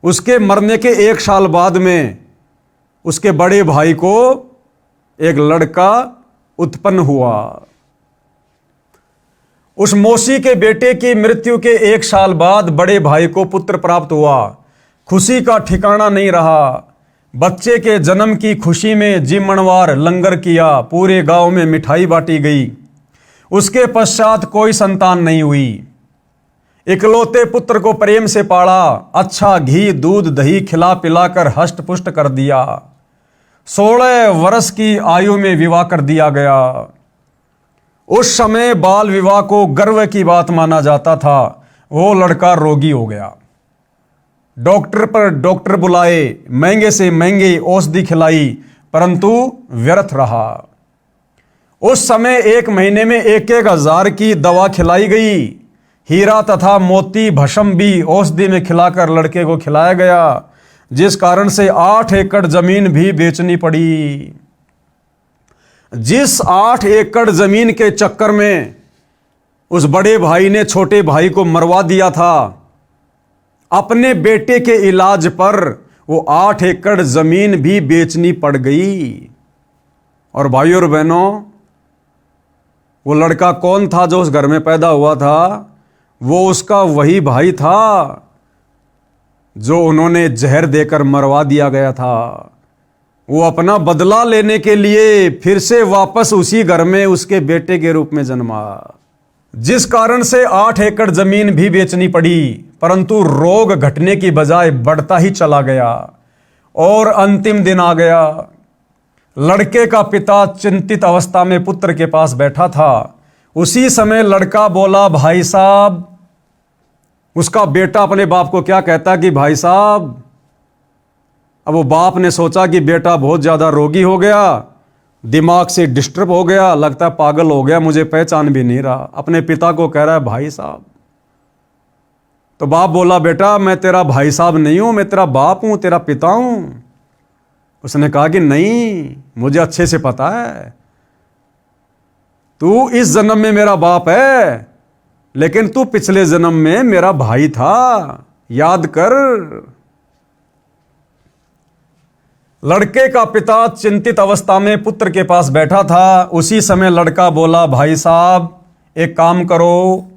उसके मरने के 1 साल बाद में उसके बड़े भाई को एक लड़का उत्पन्न हुआ। उस मौसी के बेटे की मृत्यु के 1 साल बाद बड़े भाई को पुत्र प्राप्त हुआ। खुशी का ठिकाना नहीं रहा। बच्चे के जन्म की खुशी में जिमणवार लंगर किया, पूरे गांव में मिठाई बांटी गई। उसके पश्चात कोई संतान नहीं हुई। इकलौते पुत्र को प्रेम से पाला, अच्छा घी दूध दही खिला पिलाकर हष्ट पुष्ट कर दिया। 16 वर्ष की आयु में विवाह कर दिया गया। उस समय बाल विवाह को गर्व की बात माना जाता था। वो लड़का रोगी हो गया। डॉक्टर पर डॉक्टर बुलाए, महंगे से महंगी औषधि खिलाई, परंतु व्यर्थ रहा। उस समय 1 महीने में 1-1 हजार की दवा खिलाई गई। हीरा तथा मोती भस्म भी औषधि में खिलाकर लड़के को खिलाया गया, जिस कारण से 8 एकड़ जमीन भी बेचनी पड़ी। जिस 8 एकड़ जमीन के चक्कर में उस बड़े भाई ने छोटे भाई को मरवा दिया था, अपने बेटे के इलाज पर वो 8 एकड़ जमीन भी बेचनी पड़ गई। और भाइयों और बहनों, वो लड़का कौन था जो उस घर में पैदा हुआ था? वो उसका वही भाई था जो उन्होंने जहर देकर मरवा दिया गया था। वो अपना बदला लेने के लिए फिर से वापस उसी घर में उसके बेटे के रूप में जन्मा, जिस कारण से 8 एकड़ जमीन भी बेचनी पड़ी। परंतु रोग घटने की बजाय बढ़ता ही चला गया और अंतिम दिन आ गया। लड़के का पिता चिंतित अवस्था में पुत्र के पास बैठा था। उसी समय लड़का बोला, भाई साहब। उसका बेटा अपने बाप को क्या कहता कि भाई साहब। अब वो बाप ने सोचा कि बेटा बहुत ज्यादा रोगी हो गया, दिमाग से डिस्टर्ब हो गया, लगता है पागल हो गया, मुझे पहचान भी नहीं रहा। अपने पिता को कह रहा है भाई साहब। तो बाप बोला, बेटा मैं तेरा भाई साहब नहीं हूं, मैं तेरा बाप हूं, तेरा पिता हूं। उसने कहा कि नहीं, मुझे अच्छे से पता है, तू इस जन्म में मेरा बाप है, लेकिन तू पिछले जन्म में मेरा भाई था, याद कर। लड़के का पिता चिंतित अवस्था में पुत्र के पास बैठा था। उसी समय लड़का बोला, भाई साहब एक काम करो।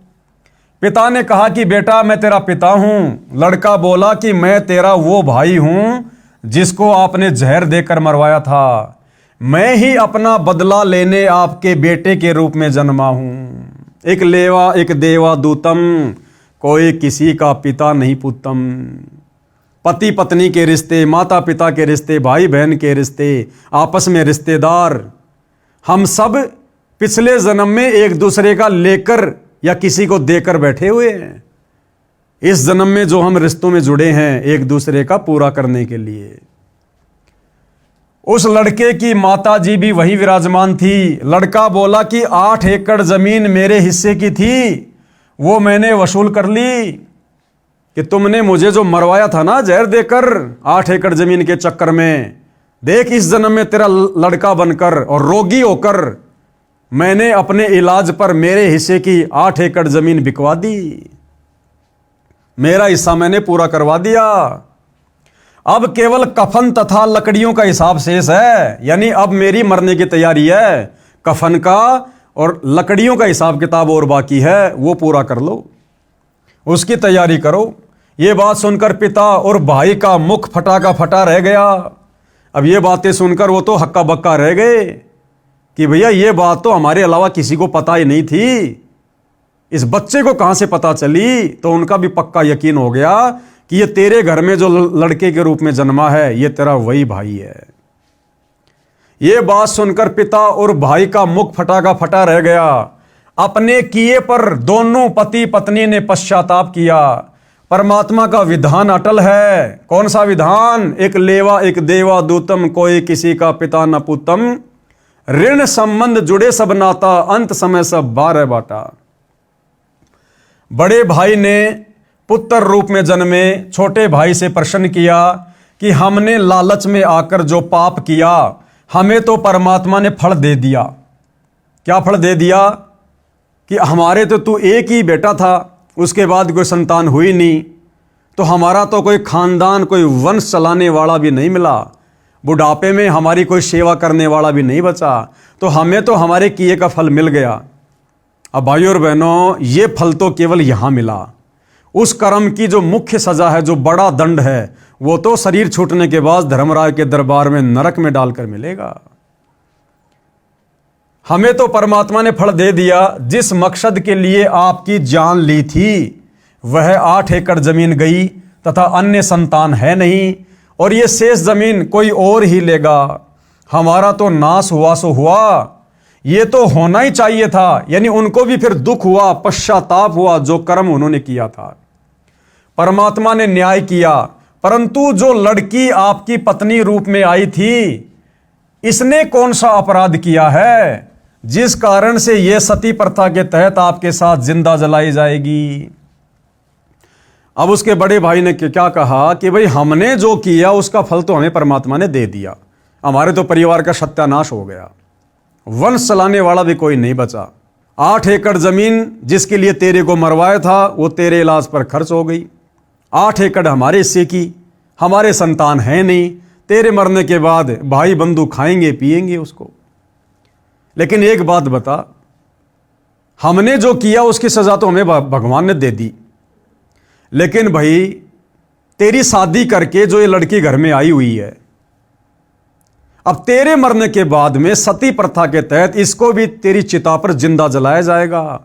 पिता ने कहा कि बेटा मैं तेरा पिता हूं। लड़का बोला कि मैं तेरा वो भाई हूं जिसको आपने जहर देकर मरवाया था। मैं ही अपना बदला लेने आपके बेटे के रूप में जन्मा हूं। एक लेवा एक देवा दूतम, कोई किसी का पिता नहीं पुतम। पति पत्नी के रिश्ते, माता पिता के रिश्ते, भाई बहन के रिश्ते, आपस में रिश्तेदार, हम सब पिछले जन्म में एक दूसरे का लेकर या किसी को देकर बैठे हुए हैं। इस जन्म में जो हम रिश्तों में जुड़े हैं एक दूसरे का पूरा करने के लिए। उस लड़के की माता जी भी वही विराजमान थी। लड़का बोला कि 8 एकड़ जमीन मेरे हिस्से की थी, वो मैंने वसूल कर ली कि तुमने मुझे जो मरवाया था ना जहर देकर 8 एकड़ जमीन के चक्कर में, देख, इस जन्म में तेरा लड़का बनकर और रोगी होकर मैंने अपने इलाज पर मेरे हिस्से की 8 एकड़ जमीन बिकवा दी, मेरा हिस्सा मैंने पूरा करवा दिया। अब केवल कफन तथा लकड़ियों का हिसाब शेष है, यानी अब मेरी मरने की तैयारी है, कफन का और लकड़ियों का हिसाब किताब और बाकी है, वो पूरा कर लो, उसकी तैयारी करो। ये बात सुनकर पिता और भाई का मुख फटा का फटा रह गया। अब ये बातें सुनकर वो तो हक्का बक्का रह गए कि भैया ये बात तो हमारे अलावा किसी को पता ही नहीं थी, इस बच्चे को कहां से पता चली। तो उनका भी पक्का यकीन हो गया कि ये तेरे घर में जो लड़के के रूप में जन्मा है, ये तेरा वही भाई है। ये बात सुनकर पिता और भाई का मुख फटा का फटा रह गया। अपने किए पर दोनों पति पत्नी ने पश्चाताप किया। परमात्मा का विधान अटल है। कौन सा विधान? एक लेवा एक देवा दूतम, कोई किसी का पिता न पुतम, ऋण संबंध जुड़े सब नाता, अंत समय सब बार बाटा। बड़े भाई ने पुत्र रूप में जन्मे छोटे भाई से प्रश्न किया कि हमने लालच में आकर जो पाप किया, हमें तो परमात्मा ने फल दे दिया। क्या फल दे दिया? कि हमारे तो तू एक ही बेटा था, उसके बाद कोई संतान हुई नहीं, तो हमारा तो कोई खानदान, कोई वंश चलाने वाला भी नहीं मिला, बुढ़ापे में हमारी कोई सेवा करने वाला भी नहीं बचा, तो हमें तो हमारे किए का फल मिल गया। अब भाइयों और बहनों, ये फल तो केवल यहां मिला। उस कर्म की जो मुख्य सजा है, जो बड़ा दंड है, वो तो शरीर छूटने के बाद धर्मराज के दरबार में नरक में डालकर मिलेगा। हमें तो परमात्मा ने फल दे दिया। जिस मकसद के लिए आपकी जान ली थी वह 8 एकड़ जमीन गई तथा अन्य संतान है नहीं, और ये शेष जमीन कोई और ही लेगा। हमारा तो नाश हुआ सो हुआ, ये तो होना ही चाहिए था। यानी उनको भी फिर दुख हुआ, पश्चाताप हुआ जो कर्म उन्होंने किया था। परमात्मा ने न्याय किया, परंतु जो लड़की आपकी पत्नी रूप में आई थी, इसने कौन सा अपराध किया है जिस कारण से यह सती प्रथा के तहत आपके साथ जिंदा जलाई जाएगी? अब उसके बड़े भाई ने क्या कहा कि भाई हमने जो किया उसका फल तो हमें परमात्मा ने दे दिया, हमारे तो परिवार का सत्यानाश हो गया, वंश चलाने वाला भी कोई नहीं बचा। 8 एकड़ जमीन जिसके लिए तेरे को मरवाया था वो तेरे इलाज पर खर्च हो गई। 8 एकड़ हमारे हिस्से की, हमारे संतान है नहीं, तेरे मरने के बाद भाई बंधु खाएंगे पिएंगे उसको। लेकिन एक बात बता, हमने जो किया उसकी सजा तो हमें भगवान ने दे दी, लेकिन भाई तेरी शादी करके जो ये लड़की घर में आई हुई है, अब तेरे मरने के बाद में सती प्रथा के तहत इसको भी तेरी चिता पर जिंदा जलाया जाएगा।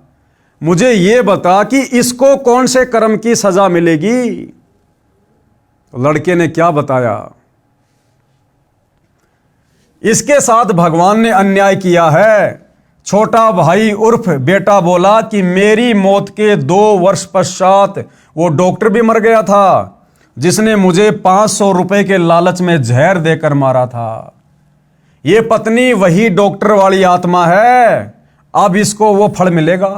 मुझे यह बता कि इसको कौन से कर्म की सजा मिलेगी? तो लड़के ने क्या बताया? इसके साथ भगवान ने अन्याय किया है। छोटा भाई उर्फ बेटा बोला कि मेरी मौत के 2 वर्ष पश्चात वो डॉक्टर भी मर गया था जिसने मुझे 500 रुपए के लालच में जहर देकर मारा था। ये पत्नी वही डॉक्टर वाली आत्मा है। अब इसको वो फल मिलेगा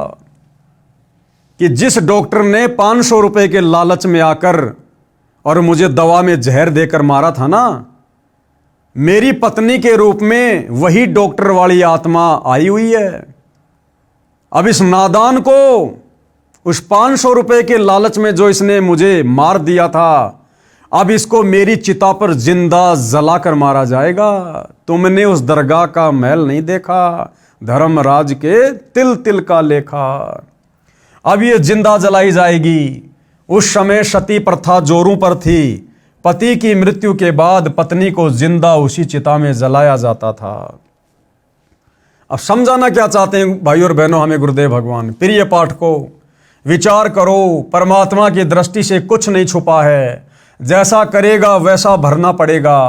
कि जिस डॉक्टर ने 500 रुपए के लालच में आकर और मुझे दवा में जहर देकर मारा था ना, मेरी पत्नी के रूप में वही डॉक्टर वाली आत्मा आई हुई है। अब इस नादान को उस 500 रुपए के लालच में जो इसने मुझे मार दिया था, अब इसको मेरी चिता पर जिंदा जलाकर मारा जाएगा। तुमने उस दरगाह का महल नहीं देखा, धर्मराज के तिल तिल का लेखा। अब ये जिंदा जलाई जाएगी। उस समय सती प्रथा जोरों पर थी। पति की मृत्यु के बाद पत्नी को जिंदा उसी चिता में जलाया जाता था। अब समझाना क्या चाहते हैं भाइयों और बहनों हमें गुरुदेव भगवान? प्रिय पाठ को विचार करो, परमात्मा की दृष्टि से कुछ नहीं छुपा है। जैसा करेगा वैसा भरना पड़ेगा।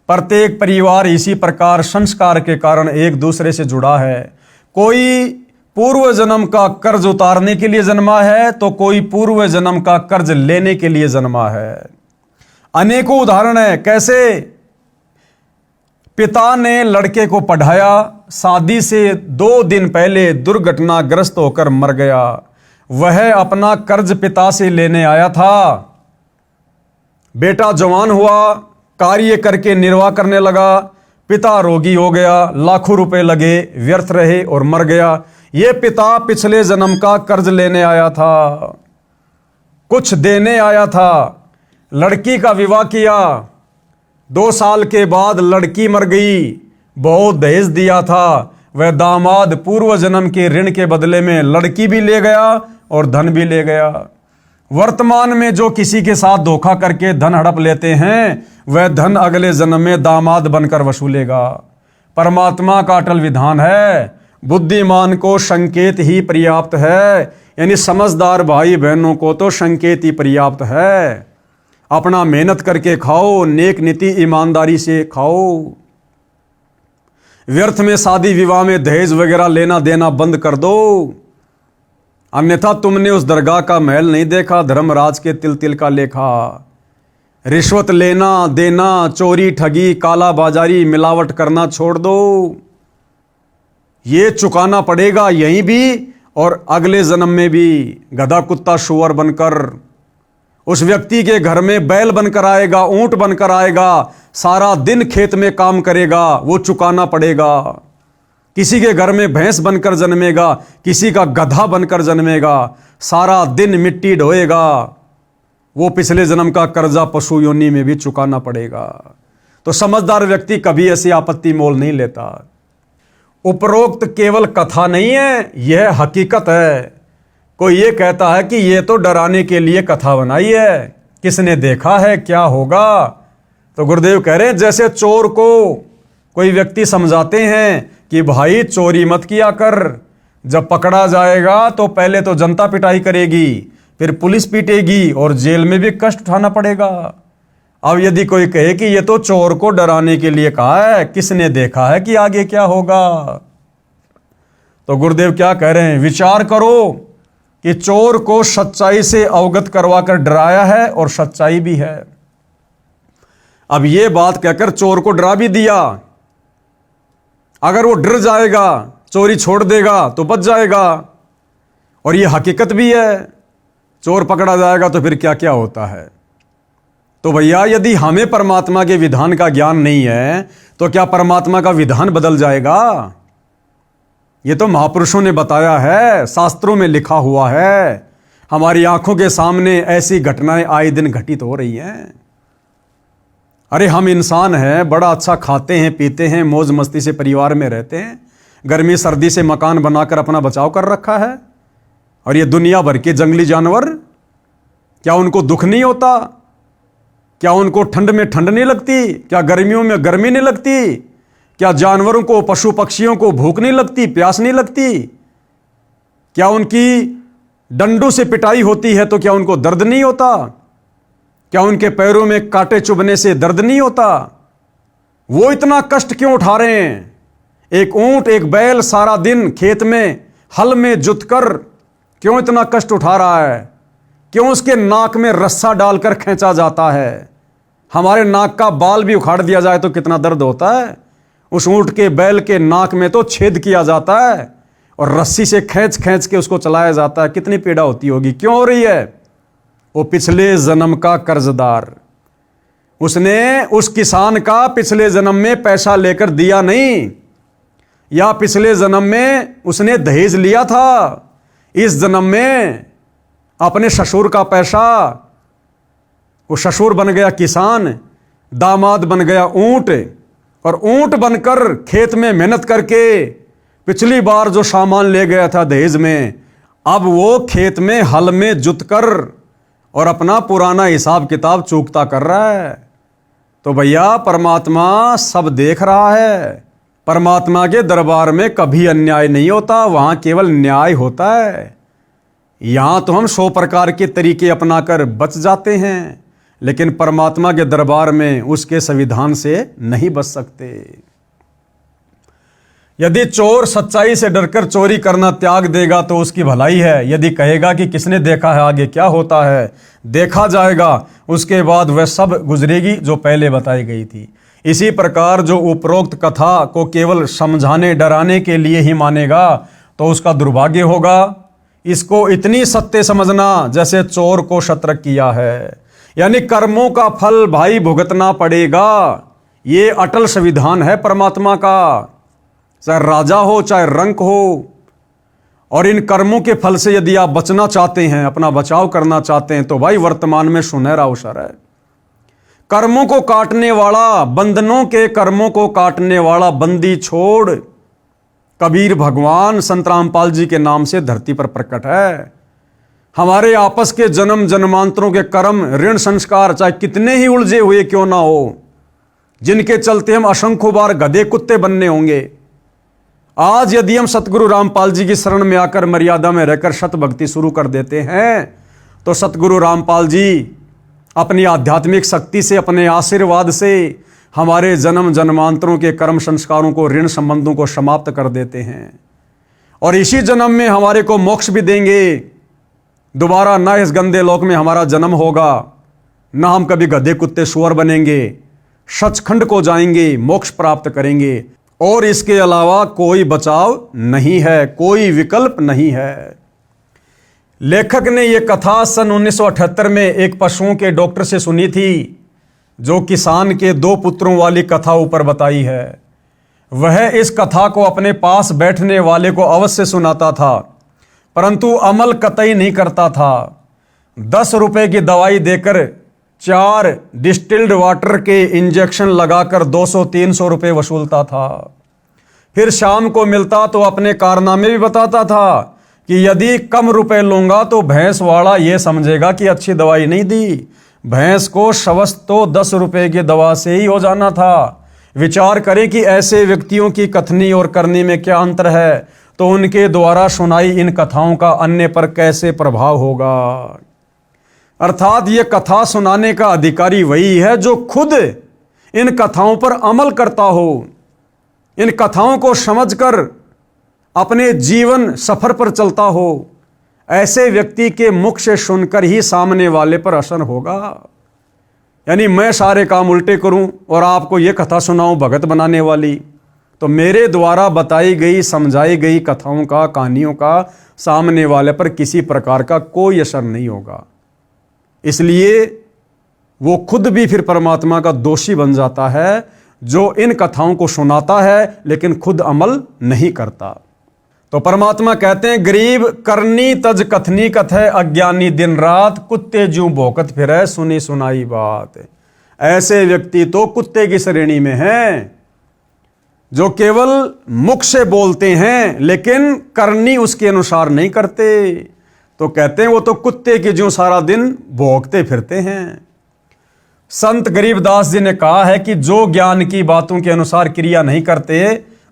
प्रत्येक परिवार इसी प्रकार संस्कार के कारण एक दूसरे से जुड़ा है। कोई पूर्व जन्म का कर्ज उतारने के लिए जन्मा है तो कोई पूर्व जन्म का कर्ज लेने के लिए जन्मा है। अनेकों उदाहरण है। कैसे? पिता ने लड़के को पढ़ाया, शादी से 2 दिन पहले दुर्घटनाग्रस्त होकर मर गया। वह अपना कर्ज पिता से लेने आया था। बेटा जवान हुआ, कार्य करके निर्वाह करने लगा। पिता रोगी हो गया, लाखों रुपए लगे, व्यर्थ रहे और मर गया। ये पिता पिछले जन्म का कर्ज लेने आया था, कुछ देने आया था। लड़की का विवाह किया, 2 साल के बाद लड़की मर गई, बहुत दहेज दिया था। वह दामाद पूर्व जन्म के ऋण के बदले में लड़की भी ले गया और धन भी ले गया। वर्तमान में जो किसी के साथ धोखा करके धन हड़प लेते हैं, वह धन अगले जन्म में दामाद बनकर वसूलेगा। परमात्मा का अटल विधान है, बुद्धिमान को संकेत ही पर्याप्त है। यानी समझदार भाई बहनों को तो संकेत ही पर्याप्त है। अपना मेहनत करके खाओ, नेक नीति ईमानदारी से खाओ। व्यर्थ में शादी विवाह में दहेज वगैरह लेना देना बंद कर दो, अन्यथा तुमने उस दरगाह का महल नहीं देखा, धर्मराज के तिल तिल का लेखा। रिश्वत लेना देना, चोरी ठगी काला बाजारी मिलावट करना छोड़ दो। ये चुकाना पड़ेगा यहीं भी और अगले जन्म में भी। गधा कुत्ता शुअर बनकर उस व्यक्ति के घर में बैल बनकर आएगा, ऊंट बनकर आएगा, सारा दिन खेत में काम करेगा, वो चुकाना पड़ेगा। किसी के घर में भैंस बनकर जन्मेगा, किसी का गधा बनकर जन्मेगा, सारा दिन मिट्टी ढोएगा, वो पिछले जन्म का कर्जा पशु योनि में भी चुकाना पड़ेगा। तो समझदार व्यक्ति कभी ऐसी आपत्ति मोल नहीं लेता। उपरोक्त केवल कथा नहीं है, यह हकीकत है। कोई ये कहता है कि ये तो डराने के लिए कथा बनाई है, किसने देखा है क्या होगा। तो गुरुदेव कह रहे हैं जैसे चोर को कोई व्यक्ति समझाते हैं कि भाई चोरी मत किया कर, जब पकड़ा जाएगा तो पहले तो जनता पिटाई करेगी, फिर पुलिस पीटेगी और जेल में भी कष्ट उठाना पड़ेगा। अब यदि कोई कहे कि ये तो चोर को डराने के लिए कहा है, किसने देखा है कि आगे क्या होगा। तो गुरुदेव क्या कह रहे हैं, विचार करो कि चोर को सच्चाई से अवगत करवाकर डराया है और सच्चाई भी है। अब ये बात कहकर चोर को डरा भी दिया, अगर वो डर जाएगा, चोरी छोड़ देगा तो बच जाएगा। और ये हकीकत भी है, चोर पकड़ा जाएगा तो फिर क्या क्या होता है। तो भैया यदि हमें परमात्मा के विधान का ज्ञान नहीं है तो क्या परमात्मा का विधान बदल जाएगा? ये तो महापुरुषों ने बताया है, शास्त्रों में लिखा हुआ है, हमारी आंखों के सामने ऐसी घटनाएं आए दिन घटित हो रही हैं। अरे हम इंसान हैं, बड़ा अच्छा खाते हैं पीते हैं, मौज मस्ती से परिवार में रहते हैं, गर्मी सर्दी से मकान बनाकर अपना बचाव कर रखा है। और ये दुनिया भर के जंगली जानवर, क्या उनको दुख नहीं होता? क्या उनको ठंड में ठंड नहीं लगती? क्या गर्मियों में गर्मी नहीं लगती? क्या जानवरों को, पशु पक्षियों को भूख नहीं लगती, प्यास नहीं लगती? क्या उनकी डंडों से पिटाई होती है तो क्या उनको दर्द नहीं होता? क्या उनके पैरों में कांटे चुभने से दर्द नहीं होता? वो इतना कष्ट क्यों उठा रहे हैं? एक ऊंट, एक बैल सारा दिन खेत में हल में जुतकर क्यों इतना कष्ट उठा रहा है? क्यों उसके नाक में रस्सा डालकर खींचा जाता है? हमारे नाक का बाल भी उखाड़ दिया जाए तो कितना दर्द होता है। उस ऊंट के, बैल के नाक में तो छेद किया जाता है और रस्सी से खींच खींच के उसको चलाया जाता है, कितनी पीड़ा होती होगी। क्यों हो रही है? वो पिछले जन्म का कर्जदार, उसने उस किसान का पिछले जन्म में पैसा लेकर दिया नहीं, या पिछले जन्म में उसने दहेज लिया था, इस जन्म में अपने ससुर का पैसा, वो ससुर बन गया किसान, दामाद बन गया ऊंट, और ऊंट बनकर खेत में मेहनत करके पिछली बार जो सामान ले गया था दहेज में, अब वो खेत में हल में जुतकर और अपना पुराना हिसाब किताब चूकता कर रहा है। तो भैया परमात्मा सब देख रहा है। परमात्मा के दरबार में कभी अन्याय नहीं होता, वहां केवल न्याय होता है। यहां तो हम 100 प्रकार के तरीके अपनाकर बच जाते हैं, लेकिन परमात्मा के दरबार में उसके संविधान से नहीं बच सकते। यदि चोर सच्चाई से डरकर चोरी करना त्याग देगा तो उसकी भलाई है। यदि कहेगा कि किसने देखा है, आगे क्या होता है, देखा जाएगा, उसके बाद वह सब गुजरेगी जो पहले बताई गई थी। इसी प्रकार जो उपरोक्त कथा को केवल समझाने डराने के लिए ही मानेगा तो उसका दुर्भाग्य होगा। इसको इतनी सत्य समझना जैसे चोर को शतरक किया है, यानी कर्मों का फल भाई भुगतना पड़ेगा। ये अटल संविधान है परमात्मा का, चाहे राजा हो चाहे रंक हो। और इन कर्मों के फल से यदि आप बचना चाहते हैं, अपना बचाव करना चाहते हैं, तो भाई वर्तमान में सुनहरा अवसर है। कर्मों को काटने वाला, बंधनों के कर्मों को काटने वाला बंदी छोड़ कबीर भगवान संत रामपाल जी के नाम से धरती पर प्रकट है। हमारे आपस के जन्म जन्मांतरों के कर्म, ऋण संस्कार चाहे कितने ही उलझे हुए क्यों ना हो, जिनके चलते हम असंख्य बार गधे कुत्ते बनने होंगे, आज यदि हम सतगुरु रामपाल जी की शरण में आकर मर्यादा में रहकर सत भक्ति शुरू कर देते हैं, तो सतगुरु रामपाल जी अपनी आध्यात्मिक शक्ति से, अपने आशीर्वाद से हमारे जन्म जन्मांतरों के कर्म संस्कारों को, ऋण संबंधों को समाप्त कर देते हैं। और इसी जन्म में हमारे को मोक्ष भी देंगे। दोबारा ना इस गंदे लोक में हमारा जन्म होगा, ना हम कभी गधे कुत्ते सुअर बनेंगे, सचखंड को जाएंगे, मोक्ष प्राप्त करेंगे। और इसके अलावा कोई बचाव नहीं है, कोई विकल्प नहीं है। लेखक ने यह कथा सन 1978 में एक पशुओं के डॉक्टर से सुनी थी, जो किसान के 2 पुत्रों वाली कथा ऊपर बताई है। वह इस कथा को अपने पास बैठने वाले को अवश्य सुनाता था, परंतु अमल कतई नहीं करता था। 10 रुपए की दवाई देकर 4 डिस्टिल्ड वाटर के इंजेक्शन लगाकर 200-300 रुपए वसूलता था। फिर शाम को मिलता तो अपने कारनामे भी बताता था कि यदि कम रुपए लूंगा तो भैंस वाला यह समझेगा कि अच्छी दवाई नहीं दी। भैंस को शवस्त तो 10 रुपए की दवा से ही हो जाना था। विचार करें कि ऐसे व्यक्तियों की कथनी और करनी में क्या अंतर है, तो उनके द्वारा सुनाई इन कथाओं का अन्य पर कैसे प्रभाव होगा। अर्थात ये कथा सुनाने का अधिकारी वही है जो खुद इन कथाओं पर अमल करता हो, इन कथाओं को समझकर अपने जीवन सफर पर चलता हो। ऐसे व्यक्ति के मुख से सुनकर ही सामने वाले पर असर होगा। यानी मैं सारे काम उल्टे करूं और आपको ये कथा सुनाऊं भगत बनाने वाली, तो मेरे द्वारा बताई गई, समझाई गई कथाओं का, कहानियों का सामने वाले पर किसी प्रकार का कोई असर नहीं होगा। इसलिए वो खुद भी फिर परमात्मा का दोषी बन जाता है, जो इन कथाओं को सुनाता है लेकिन खुद अमल नहीं करता। तो परमात्मा कहते हैं, गरीब करनी तज कथनी कथय, अज्ञानी दिन रात कुत्ते जू भौंकत फिरै, सुनी सुनाई बात। ऐसे व्यक्ति तो कुत्ते की श्रेणी में हैं, जो केवल मुख से बोलते हैं लेकिन करनी उसके अनुसार नहीं करते। तो कहते हैं वो तो कुत्ते की जू सारा दिन भौंकते फिरते हैं। संत गरीबदास जी ने कहा है कि जो ज्ञान की बातों के अनुसार क्रिया नहीं करते,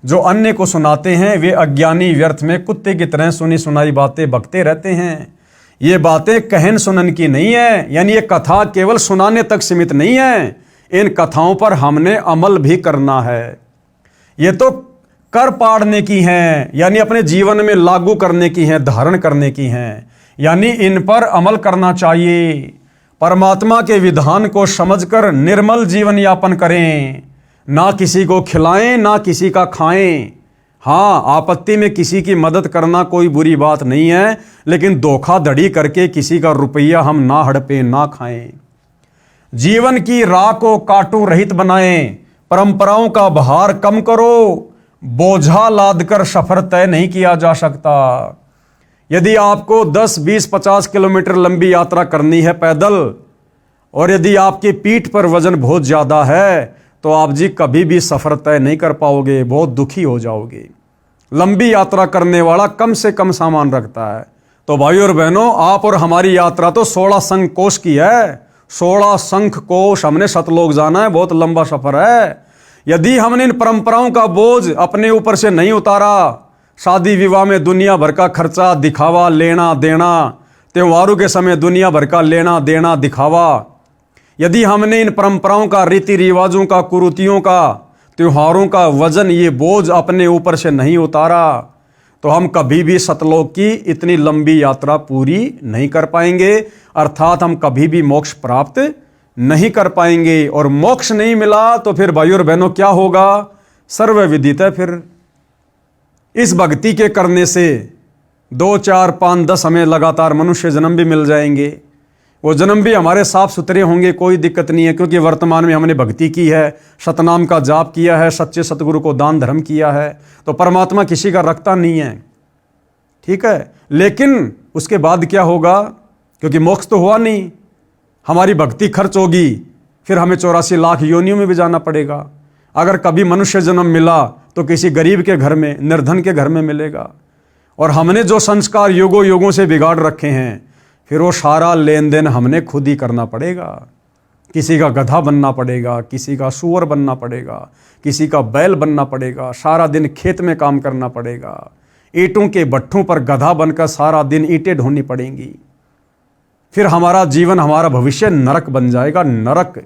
जो अन्य को सुनाते हैं, वे अज्ञानी व्यर्थ में कुत्ते की तरह सुनी सुनाई बातें बकते रहते हैं। ये बातें कहन सुनन की नहीं है, यानी ये कथा केवल सुनाने तक सीमित नहीं है, इन कथाओं पर हमने अमल भी करना है। ये तो कर पाड़ने की हैं, यानी अपने जीवन में लागू करने की हैं, धारण करने की हैं, यानी इन पर अमल करना चाहिए। परमात्मा के विधान को समझकर निर्मल जीवन यापन करें, ना किसी को खिलाएं ना किसी का खाएं। हाँ, आपत्ति में किसी की मदद करना कोई बुरी बात नहीं है, लेकिन धोखाधड़ी करके किसी का रुपया हम ना हड़पें ना खाएं। जीवन की राह को काटू रहित बनाएं, परंपराओं का भार कम करो, बोझा लादकर सफर तय नहीं किया जा सकता। यदि आपको 10, 20, 50 किलोमीटर लंबी यात्रा करनी है पैदल, और यदि आपकी पीठ पर वजन बहुत ज्यादा है, तो आप जी कभी भी सफर तय नहीं कर पाओगे, बहुत दुखी हो जाओगे। लंबी यात्रा करने वाला कम से कम सामान रखता है। तो भाई और बहनों, आप और हमारी यात्रा तो 16 शंख कोश की है। 16 शंख कोश हमने सतलोक जाना है, बहुत लंबा सफर है। यदि हमने इन परंपराओं का बोझ अपने ऊपर से नहीं उतारा, शादी विवाह में दुनिया भर का खर्चा, दिखावा, लेना देना, त्योहारों के समय दुनिया भर का लेना देना, दिखावा, यदि हमने इन परंपराओं का, रीति रिवाजों का, कुरीतियों का, त्योहारों का वजन, ये बोझ अपने ऊपर से नहीं उतारा, तो हम कभी भी सतलोक की इतनी लंबी यात्रा पूरी नहीं कर पाएंगे। अर्थात हम कभी भी मोक्ष प्राप्त नहीं कर पाएंगे। और मोक्ष नहीं मिला तो फिर भाई और बहनों क्या होगा? सर्व विदित है। फिर इस भक्ति के करने से 2, 4, 5, 10 हमें लगातार मनुष्य जन्म भी मिल जाएंगे। वो जन्म भी हमारे साफ सुथरे होंगे, कोई दिक्कत नहीं है, क्योंकि वर्तमान में हमने भक्ति की है, सतनाम का जाप किया है, सच्चे सतगुरु को दान धर्म किया है, तो परमात्मा किसी का रखता नहीं है, ठीक है। लेकिन उसके बाद क्या होगा, क्योंकि मोक्ष तो हुआ नहीं, हमारी भक्ति खर्च होगी, फिर हमें 84 लाख योनियों में भी जाना पड़ेगा। अगर कभी मनुष्य जन्म मिला तो किसी गरीब के घर में, निर्धन के घर में मिलेगा। और हमने जो संस्कार युगों युगों से बिगाड़ रखे हैं, फिर वो सारा लेन देन हमने खुद ही करना पड़ेगा। किसी का गधा बनना पड़ेगा, किसी का सूअर बनना पड़ेगा, किसी का बैल बनना पड़ेगा, सारा दिन खेत में काम करना पड़ेगा, ईंटों के भट्ठों पर गधा बनकर सारा दिन ईंटें ढोनी पड़ेंगी। फिर हमारा जीवन, हमारा भविष्य नरक बन जाएगा, नरक।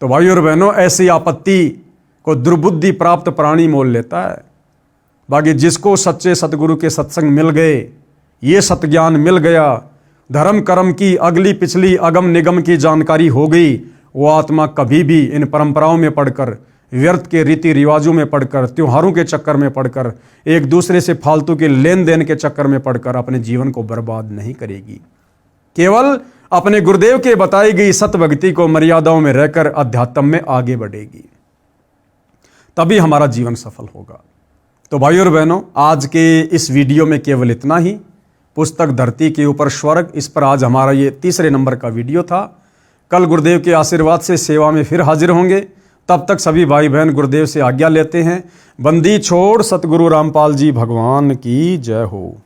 तो भाई और बहनों, ऐसी आपत्ति को दुर्बुद्धि प्राप्त प्राणी मोल लेता है। बाकी जिसको सच्चे सतगुरु के सत्संग मिल गए, ये सतज्ञान मिल गया, धर्म कर्म की अगली पिछली अगम निगम की जानकारी हो गई, वो आत्मा कभी भी इन परंपराओं में पढ़कर, व्यर्थ के रीति रिवाजों में पढ़कर, त्योहारों के चक्कर में पढ़कर, एक दूसरे से फालतू के लेन देन के चक्कर में पढ़कर अपने जीवन को बर्बाद नहीं करेगी। केवल अपने गुरुदेव के बताई गई सत भक्ति को मर्यादाओं में रहकर अध्यात्म में आगे बढ़ेगी, तभी हमारा जीवन सफल होगा। तो भाई और बहनों, आज के इस वीडियो में केवल इतना ही। पुस्तक धरती के ऊपर स्वर्ग, इस पर आज हमारा ये 3रे नंबर का वीडियो था। कल गुरुदेव के आशीर्वाद से सेवा में फिर हाजिर होंगे। तब तक सभी भाई बहन गुरुदेव से आज्ञा लेते हैं। बंदी छोड़ सतगुरु रामपाल जी भगवान की जय हो।